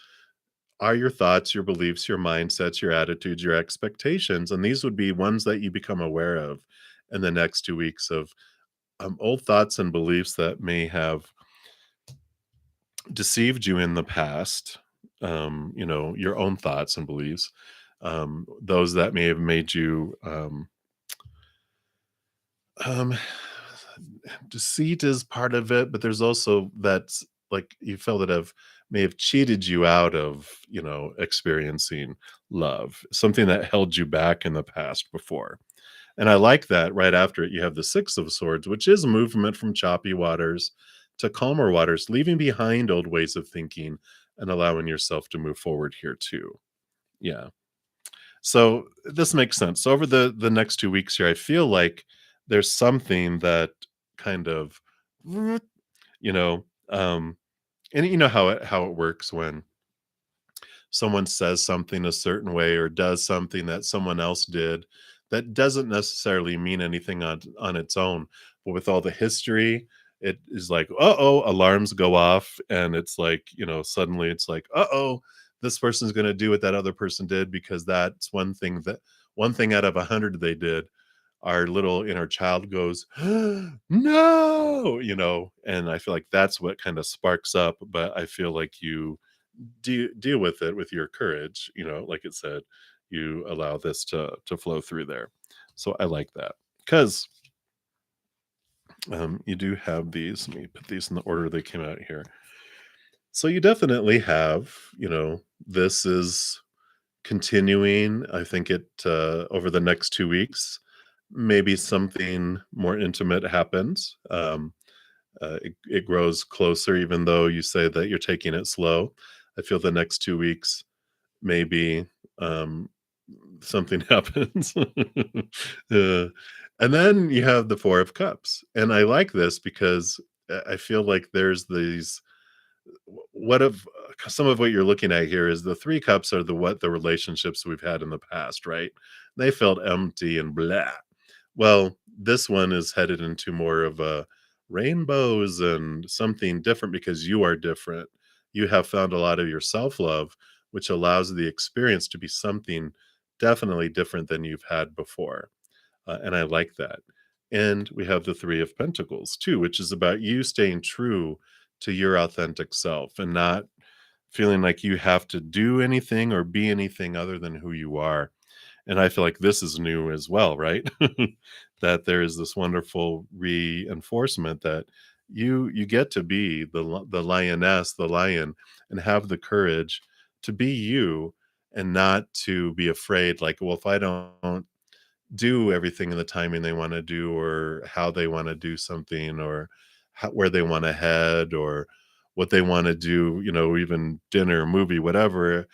are your thoughts, your beliefs, your mindsets, your attitudes, your expectations, and these would be ones that you become aware of in the next 2 weeks of old thoughts and beliefs that may have deceived you in the past. Your own thoughts and beliefs, those that may have made you um, deceit is part of it, but there's also that's like you felt that have may have cheated you out of, experiencing love, something that held you back in the past before. And I like that right after it, you have the Six of Swords, which is movement from choppy waters to calmer waters, leaving behind old ways of thinking and allowing yourself to move forward here too. Yeah. So this makes sense. So over the next 2 weeks here, I feel like there's something that kind of, you know, um, and you know how it works when someone says something a certain way or does something that someone else did that doesn't necessarily mean anything on its own, but with all the history it is like uh-oh, alarms go off, and it's like, suddenly it's like uh-oh, this person's going to do what that other person did because that's one thing out of 100 they did. Our little inner child goes no, and I feel like that's what kind of sparks up, but I feel like you deal with it with your courage, like it said, you allow this to flow through there. So I like that, because you do have these. Let me put these in the order they came out here. So you definitely have, this is continuing. I think it over the next 2 weeks, maybe something more intimate happens. It grows closer, even though you say that you're taking it slow. I feel the next 2 weeks, maybe um, something happens. Uh, and then you have the Four of Cups. And I like this because I feel like there's these what if some of what you're looking at here is the Three Cups are the relationships we've had in the past, right? They felt empty and blah. Well, this one is headed into more of a rainbows and something different because you are different. You have found a lot of your self-love, which allows the experience to be something definitely different than you've had before. And I like that. And we have the Three of Pentacles too, which is about you staying true to your authentic self and not feeling like you have to do anything or be anything other than who you are. And I feel like this is new as well, right? That there is this wonderful reinforcement that you get to be the lioness, the lion, and have the courage to be you and not to be afraid like, well, if I don't do everything in the timing they want to do or how they want to do something or where they want to head or what they want to do, even dinner, movie, whatever.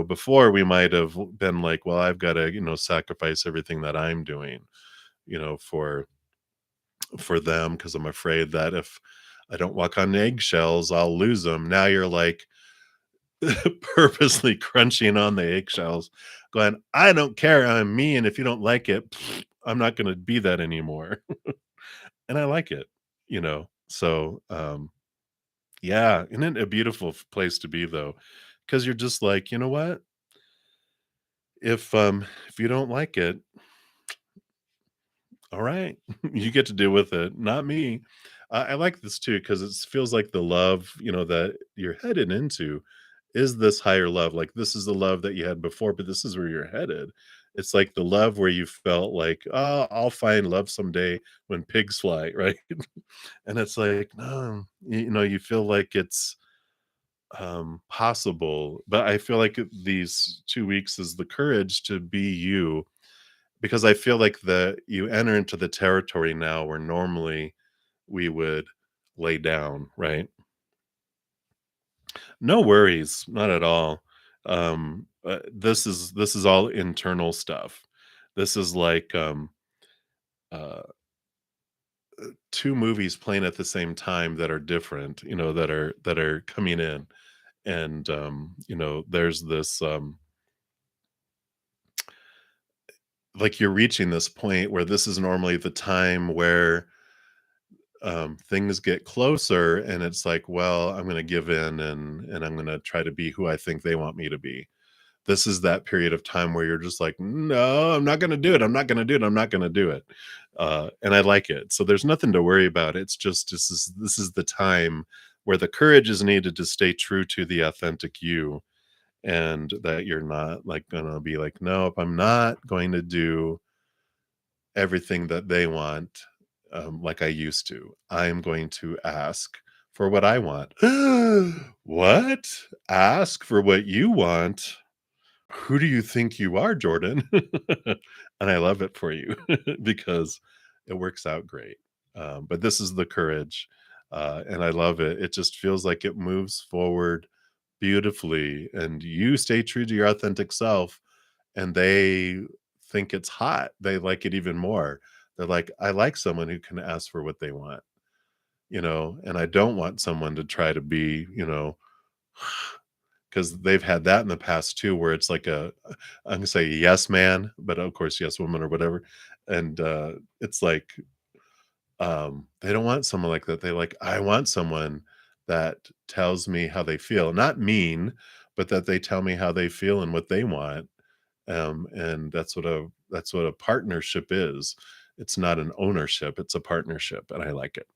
Before we might have been like, well, I've got to, sacrifice everything that I'm doing, for them because I'm afraid that if I don't walk on eggshells, I'll lose them. Now you're like, purposely crunching on the eggshells, going, "I don't care, I'm me, and if you don't like it, I'm not gonna be that anymore." And I like it, So, yeah, isn't it a beautiful place to be though? Because 'Cause you're just like, "You know what? If you don't like it, all right, you get to deal with it, not me." I like this too because it feels like the love, that you're headed into is this higher love. Like this is the love that you had before, but this is where you're headed. It's like the love where you felt like, oh, I'll find love someday when pigs fly, right? And it's like, no, you feel like it's possible. But I feel like these 2 weeks is the courage to be you, because I feel like you enter into the territory now where normally we would lay down, right? No worries, not at all. This is all internal stuff. This is like uh two movies playing at the same time that are different, that are coming in. And there's this like you're reaching this point where this is normally the time where things get closer, and it's like, well, I'm going to give in, and I'm going to try to be who I think they want me to be. This is that period of time where you're just like, no, I'm not going to do it. I'm not going to do it. I'm not going to do it. And I like it. So there's nothing to worry about. It's just this is the time where the courage is needed to stay true to the authentic you, and that you're not like gonna be like, nope, I'm not going to do everything that they want, like I used to. I am going to ask for what I want. What? Ask for what you want? Who do you think you are, Jordan? And I love it for you because it works out great. But this is the courage, and I love it. It just feels like it moves forward beautifully, and you stay true to your authentic self, and they think it's hot. They like it even more. They're like, I like someone who can ask for what they want, and I don't want someone to try to be, because they've had that in the past too, where it's like I'm gonna say yes man, but of course yes woman or whatever. And it's like they don't want someone like that. They like, I want someone that tells me how they feel, not mean, but that they tell me how they feel and what they want. And that's what a partnership is. It's not an ownership, it's a partnership, and I like it.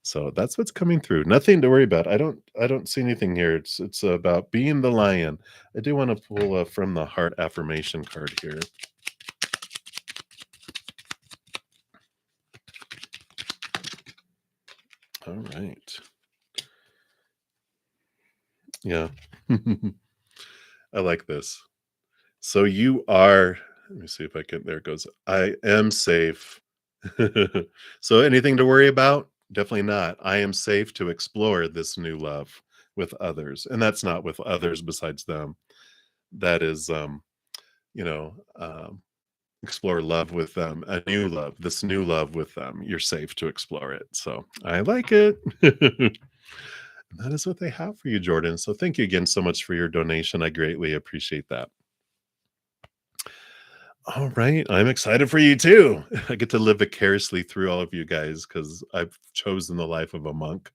So that's what's coming through. Nothing to worry about. I don't see anything here. It's about being the lion. I do want to pull from the heart affirmation card here. All right. Yeah. I like this. So you are, let me see if I can, there it goes. I am safe. So anything to worry about? Definitely not. I am safe to explore this new love with others. And that's not with others besides them. That is you know, explore love with them, a new love, this new love with them. You're safe to explore it. So I like it. That is what they have for you, Jordan. So thank you again so much for your donation. I greatly appreciate that. All right. I'm excited for you too. I get to live vicariously through all of you guys because I've chosen the life of a monk.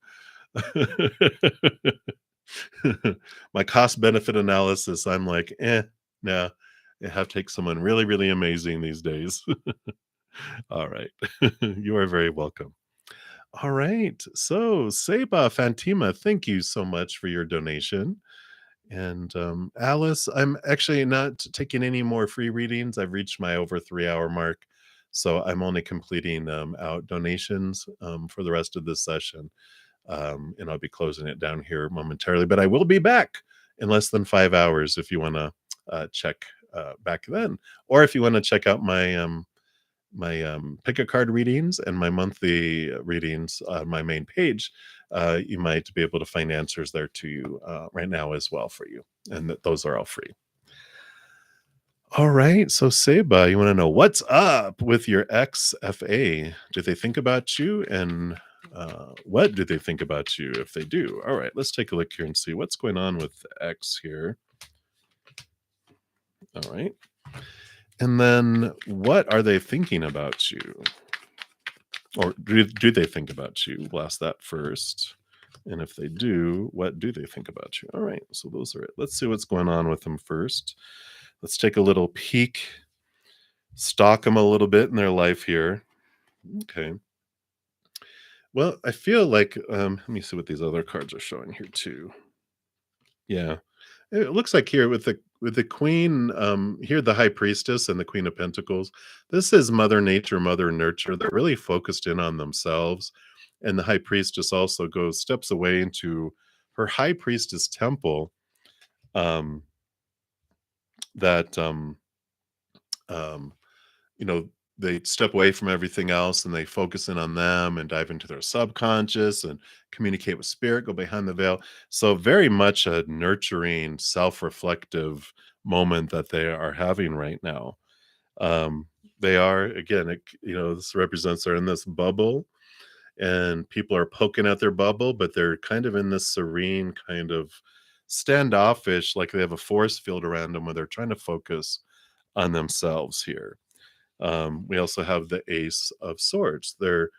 My cost benefit analysis, I'm like, nah, I have to take someone really, really amazing these days. All right. You are very welcome. All right. So, Seba Fantima, thank you so much for your donation. And Alice, I'm actually not taking any more free readings. I've reached my over 3 hour mark. So I'm only completing out donations for the rest of this session. And I'll be closing it down here momentarily. But I will be back in less than 5 hours if you want to check back then. Or if you want to check out my pick a card readings and my monthly readings on my main page, you might be able to find answers there to you right now as well for you. And those are all free. All right. So, Seba, you want to know what's up with your XFA? Do they think about you? And what do they think about you if they do? All right. Let's take a look here and see what's going on with the X here. All right. And then what are they thinking about you? Or do they think about you? We'll ask that first. And if they do, what do they think about you? All right, so those are it. Let's see what's going on with them first. Let's take a little peek, stalk them a little bit in their life here. Okay. Well, I feel like, let me see what these other cards are showing here too. Yeah. It looks like here with the queen, here the high priestess and the queen of pentacles. This is mother nature, mother nurture. They're really focused in on themselves. And the high priestess also goes steps away into her high priestess temple, um, that um, you know, they step away from everything else and they focus in on them and dive into their subconscious and communicate with spirit, go behind the veil. So very much a nurturing, self-reflective moment that they are having right now. They are, again, this represents they're in this bubble. and people are poking at their bubble, but they're kind of in this serene kind of standoffish, like they have a force field around them where they're trying to focus on themselves here. We also have the Ace of Swords. They're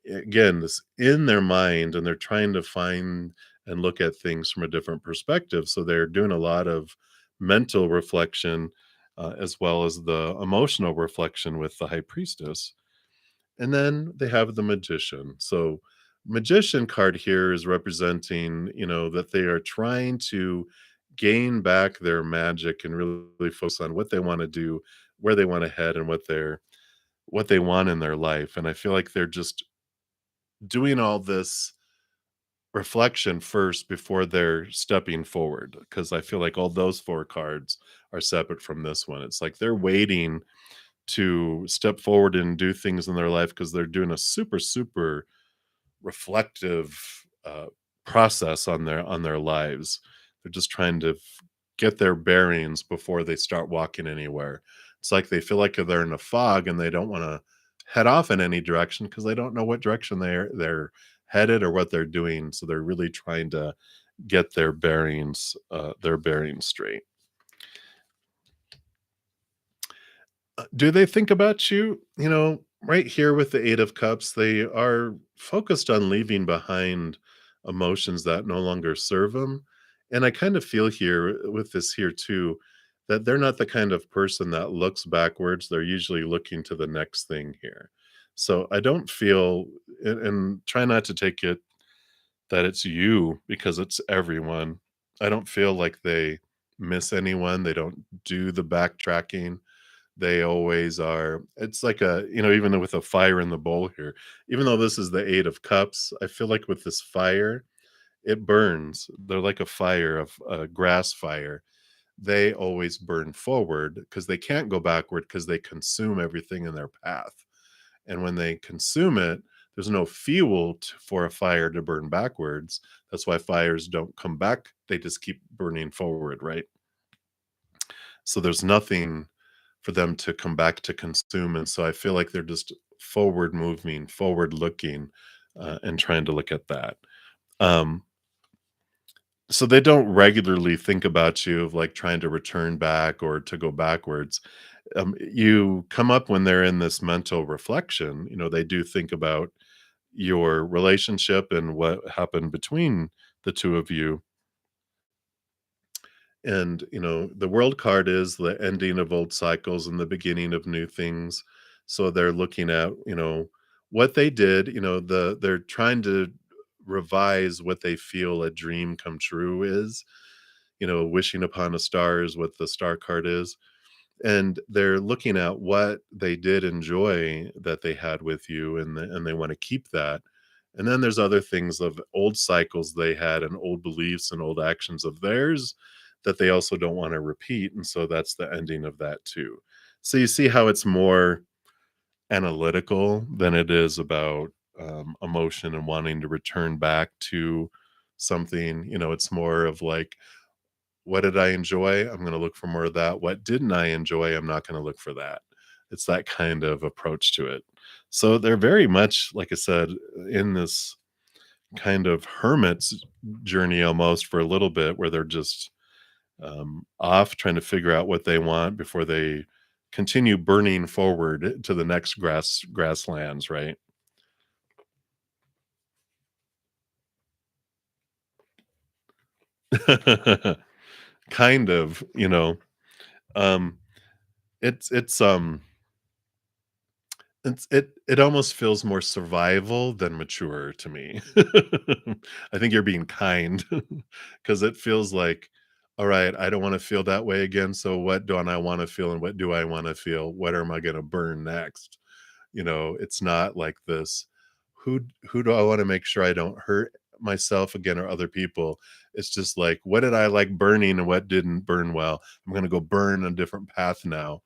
again this in their mind, and they're trying to find and look at things from a different perspective. So they're doing a lot of mental reflection, as well as the emotional reflection with the High Priestess. And then they have the Magician. So Magician card here is representing, that they are trying to gain back their magic and really focus on what they want to do, where they want to head, and what they want in their life. And I feel like they're just doing all this reflection first before they're stepping forward, because I feel like all those four cards are separate from this one. It's like they're waiting to step forward and do things in their life because they're doing a super, super reflective process on their lives. They're just trying to get their bearings before they start walking anywhere. It's like they feel like they're in a fog and they don't want to head off in any direction because they don't know what direction they're headed or what they're doing. So they're really trying to get their bearings straight. Do they think about you? Right here with the 8 of Cups, they are focused on leaving behind emotions that no longer serve them. And I kind of feel here with this here too, that they're not the kind of person that looks backwards. They're usually looking to the next thing here. So I don't feel, and try not to take it that it's you because it's everyone. I don't feel like they miss anyone. They don't do the backtracking. They always are. It's like even with a fire in the bowl here, even though this is the 8 of Cups, I feel like with this fire, it burns. They're like a fire of a grass fire. They always burn forward because they can't go backward because they consume everything in their path. And when they consume it, there's no fuel for a fire to burn backwards. That's why fires don't come back. They just keep burning forward, right? So there's nothing for them to come back to consume, and so I feel like they're just forward moving, forward looking, and trying to look at that. Um, so they don't regularly think about you of like trying to return back or to go backwards. You come up when they're in this mental reflection. They do think about your relationship and what happened between the two of you. And, the world card is the ending of old cycles and the beginning of new things. So they're looking at, what they did, they're trying to revise what they feel a dream come true is. Wishing upon a star is what the star card is. And they're looking at what they did enjoy that they had with you, and they want to keep that. And then there's other things of old cycles they had and old beliefs and old actions of theirs that they also don't want to repeat. And so that's the ending of that too. So you see how it's more analytical than it is about emotion and wanting to return back to something. It's more of like, what did I enjoy? I'm going to look for more of that. What didn't I enjoy? I'm not going to look for that. It's that kind of approach to it. So they're very much, like I said, in this kind of hermit's journey almost for a little bit where they're just off trying to figure out what they want before they continue burning forward to the next grasslands, right? Kind of, um, it's it almost feels more survival than mature to me. I think you're being kind because it feels like, all right, I don't want to feel that way again. So what do I want to feel and what do I want to feel? What am I going to burn next? It's not like this. Who do I want to make sure I don't hurt myself again or other people? It's just like, what did I like burning and what didn't burn well? I'm going to go burn a different path now.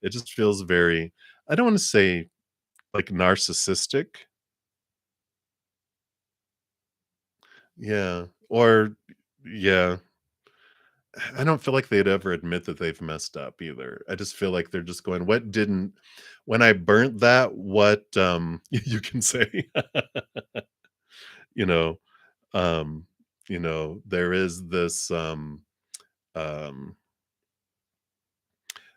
It just feels very, I don't want to say like narcissistic? Yeah, or yeah, I don't feel like they'd ever admit that they've messed up either. I just feel like they're just going, "What didn't when I burnt that, what," you can say, you know, um, there is this, um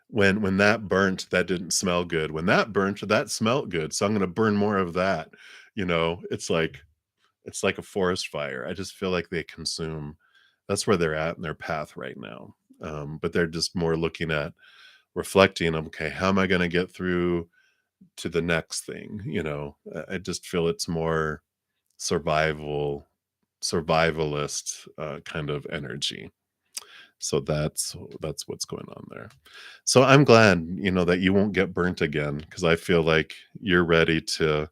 when that burnt, that didn't smell good. When that burnt, that smelt good, so I'm gonna burn more of that, it's like a forest fire. I just feel like they consume that's where they're at in their path right now. But they're just more looking at reflecting, okay, how am I gonna get through to the next thing, I just feel it's more survivalist, kind of energy. So that's what's going on there. So I'm glad, that you won't get burnt again because I feel like you're ready to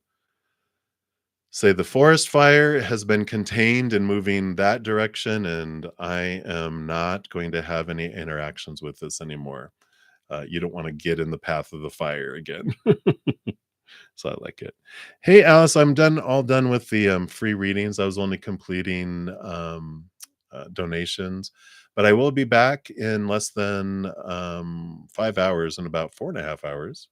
say the forest fire has been contained and moving that direction, and I am not going to have any interactions with this anymore. You don't want to get in the path of the fire again. So I like it. Hey, Alice, I'm all done with the free readings. I was only completing donations, but I will be back in less than 5 hours, in about 4.5 hours.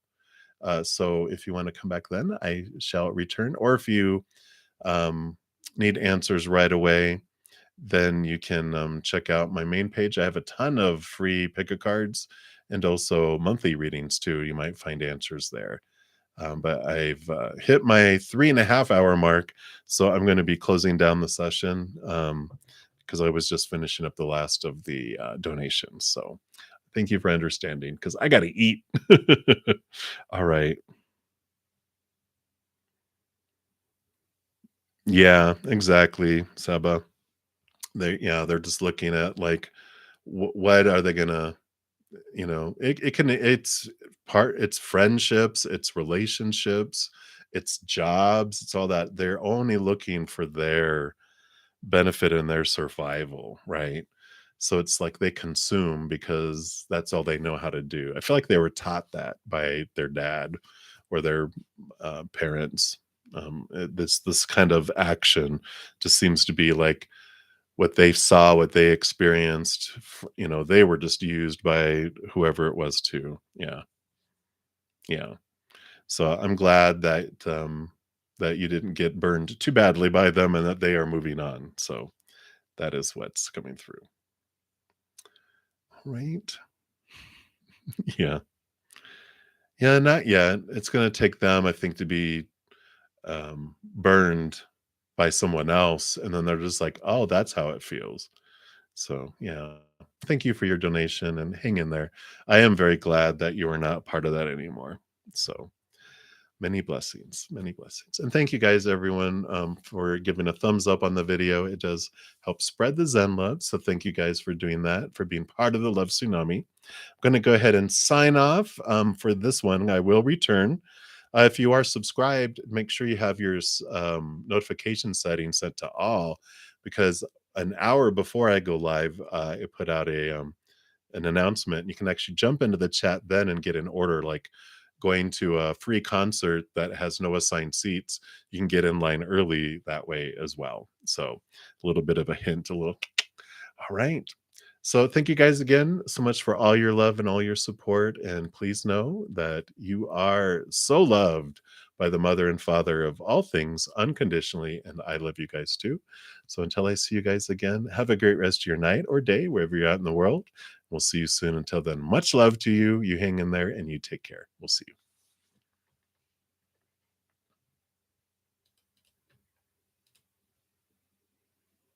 So if you want to come back then, I shall return. Or if you um, need answers right away, then you can check out my main page. I have a ton of free pick a cards and also monthly readings too. You might find answers there. But I've hit my 3.5 hour mark, so I'm going to be closing down the session because I was just finishing up the last of the donations. So thank you for understanding because I got to eat. All right. Yeah, exactly, Saba. They're just looking at like, what are they gonna, it's friendships, it's relationships, it's jobs, it's all that. They're only looking for their benefit and their survival, right? So it's like they consume because that's all they know how to do. I feel like they were taught that by their dad or their parents. This kind of action just seems to be like what they saw, what they experienced. They were just used by whoever it was to. Yeah, yeah. So I'm glad that you didn't get burned too badly by them and that they are moving on. So that is what's coming through. Right. Yeah. Yeah, not yet. It's gonna take them, I think, to be, burned by someone else, and then they're just like, "Oh, that's how it feels." So, yeah. Thank you for your donation, and hang in there. I am very glad that you are not part of that anymore. So many blessings, many blessings. And thank you guys, everyone, for giving a thumbs up on the video. It does help spread the Zen love. So thank you guys for doing that, for being part of the love tsunami. I'm going to go ahead and sign off for this one. I will return. If you are subscribed, make sure you have your notification settings set to all, because an hour before I go live, I put out an announcement. You can actually jump into the chat then and get an order, like going to a free concert that has no assigned seats. You can get in line early that way as well. So a little bit of a hint, a little. All right. So thank you guys again so much for all your love and all your support. And please know that you are so loved by the mother and father of all things unconditionally. And I love you guys too. So until I see you guys again, have a great rest of your night or day, wherever you're at in the world. We'll see you soon. Until then, much love to you. You hang in there and you take care. We'll see you.